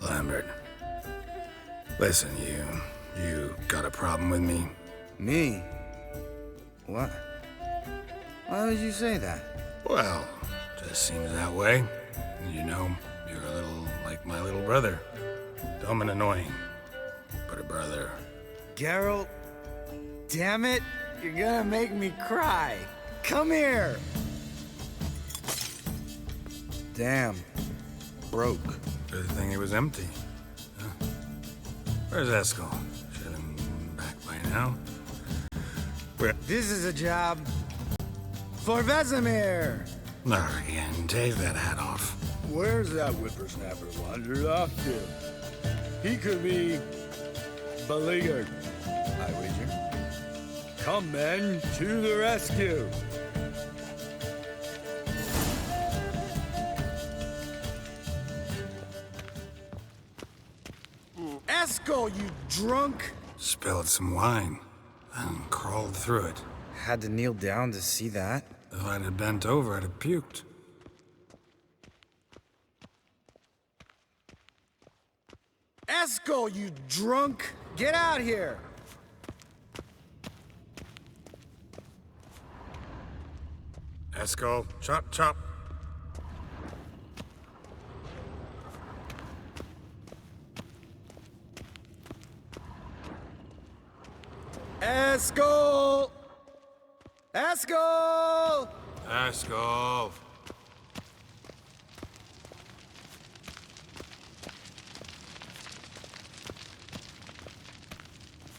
Lambert. Listen, you got a problem with me? Me? What? Why would you say that? Well, just seems that way. You know, you're a little like my little brother. Dumb and annoying, but a brother. Geralt, damn it, you're gonna make me cry. Come here. Damn, broke. Good thing it was empty. Huh? Where's Eskel? Should have been back by now. This is a job for Vesemir. Not again. Take that hat off. Where's that whippersnapper wandered off to? He could be beleaguered, I wager. Come, men, to the rescue! Eskel, you drunk! Spilled some wine and crawled through it. Had to kneel down to see that. If I'd have bent over, I'd have puked. Eskel, you drunk! Get out here! Eskel, chop, chop. Eskel! Eskel! Eskel!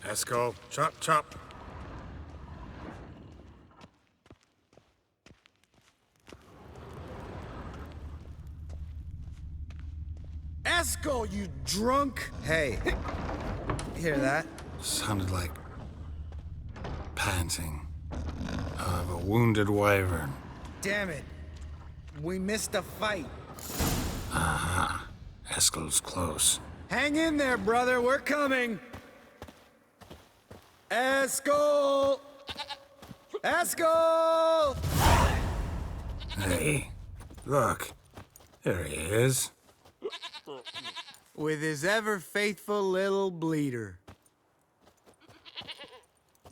Eskel, chop, chop. Eskel, you drunk! Hey, hear that? Sounded like panting of a wounded wyvern. Damn it. We missed a fight. Aha. Eskel's close. Hang in there, brother. We're coming. Eskel! Eskel! Hey, look. There he is. With his ever-faithful little bleeder.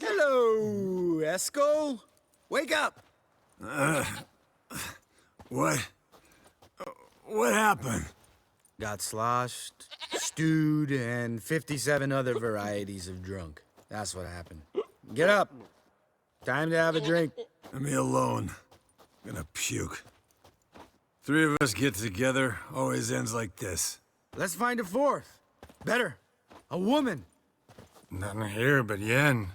Hello, Eskel. Wake up! What? What happened? Got sloshed, stewed, and 57 other varieties of drunk. That's what happened. Get up. Time to have a drink. Leave me alone. I'm gonna puke. Three of us get together, always ends like this. Let's find a fourth. Better. A woman. Nothing here but Yen.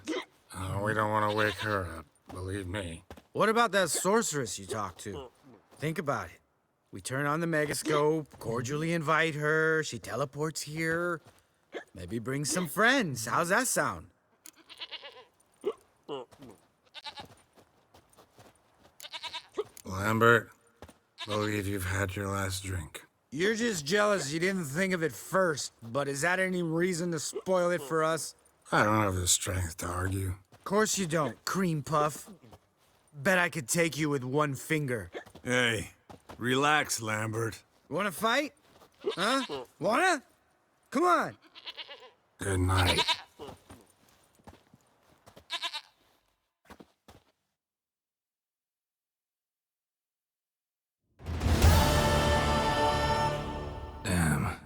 Oh, we don't want to wake her up, believe me. What about that sorceress you talked to? Think about it. We turn on the megascope, cordially invite her, she teleports here. Maybe bring some friends. How's that sound? Lambert, believe you've had your last drink. You're just jealous you didn't think of it first, but is that any reason to spoil it for us? I don't have the strength to argue. Of course you don't, cream puff. Bet I could take you with one finger. Hey, relax, Lambert. Wanna fight? Huh? Wanna? Come on. Good night. Damn.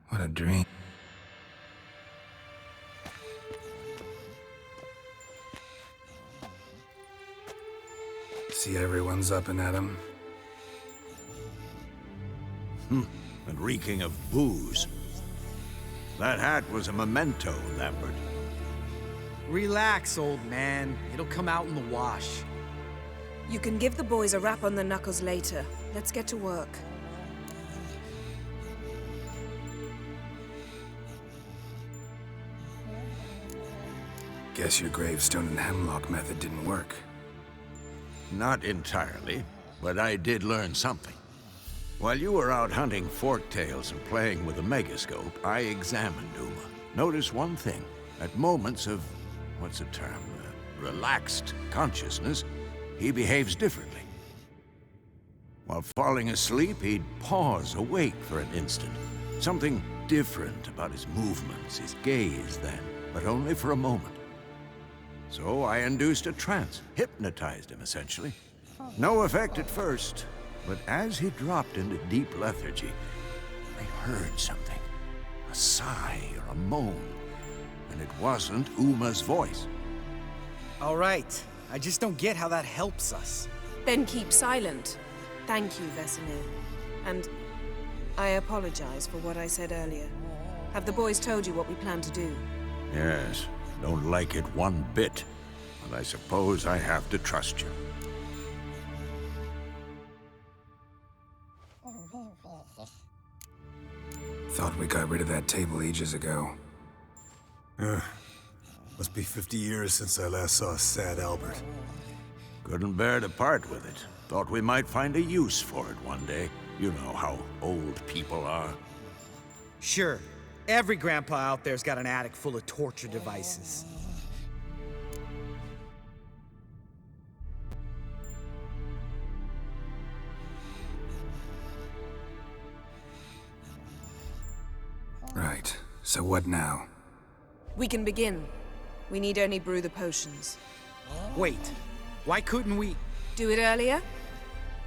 What a dream. See everyone's up and at 'em. And reeking of booze. That hat was a memento, Lambert. Relax, old man. It'll come out in the wash. You can give the boys a rap on the knuckles later. Let's get to work. Guess your gravestone and hemlock method didn't work. Not entirely, but I did learn something. While you were out hunting forktails and playing with the megascope, I examined Uma. Notice one thing. At moments of, what's the term, relaxed consciousness, he behaves differently. While falling asleep, he'd pause, awake for an instant. Something different about his movements, his gaze then, but only for a moment. So I induced a trance, hypnotized him essentially. No effect at first, but as he dropped into deep lethargy, I heard something. A sigh or a moan, and it wasn't Uma's voice. All right. I just don't get how that helps us. Then keep silent. Thank you, Vesemir. And I apologize for what I said earlier. Have the boys told you what we plan to do? Yes, don't like it one bit, but I suppose I have to trust you. Thought we got rid of that table ages ago. Must be 50 years since I last saw sad Albert. Couldn't bear to part with it. Thought we might find a use for it one day. You know how old people are. Sure. Every grandpa out there's got an attic full of torture devices. Right. So what now? We can begin. We need only brew the potions. Wait. Why couldn't we... Do it earlier?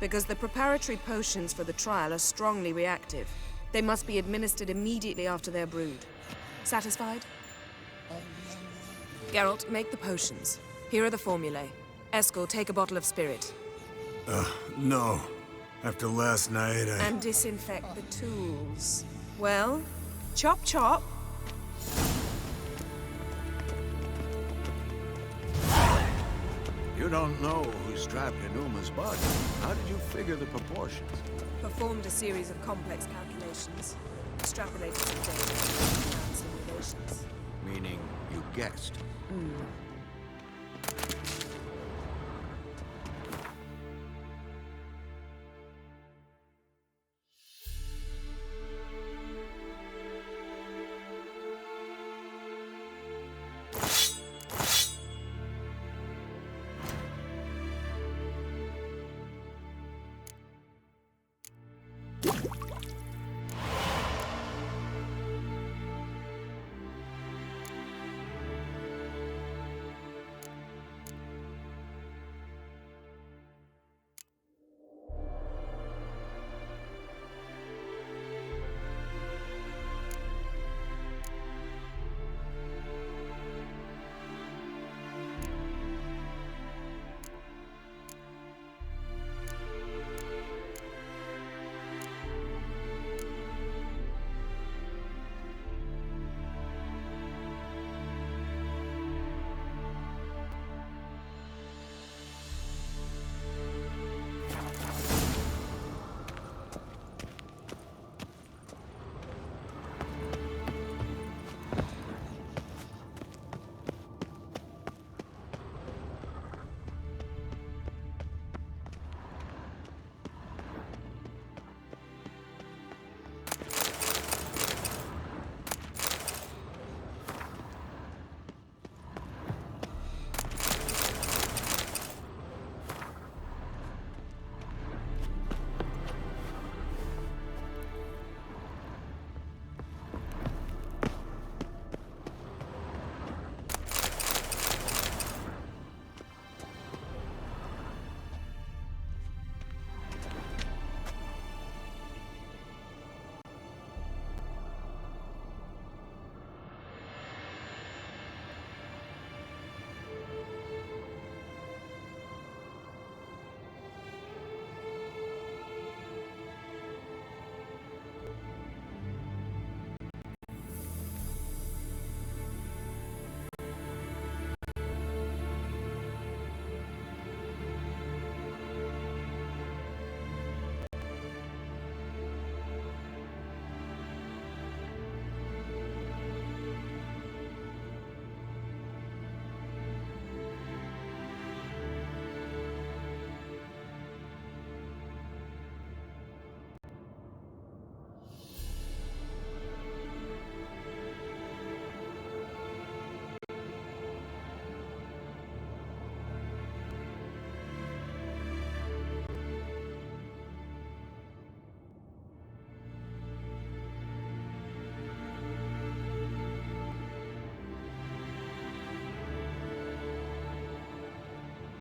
Because the preparatory potions for the trial are strongly reactive. They must be administered immediately after they're brewed. Satisfied? Geralt, make the potions. Here are the formulae. Eskel, take a bottle of spirit. No. After last night, And disinfect the tools. Well, chop chop. You don't know who's strapped in Uma's body. How did you figure the proportions? Performed a series of complex calculations. Extrapolated some data. Simulations. Meaning you guessed.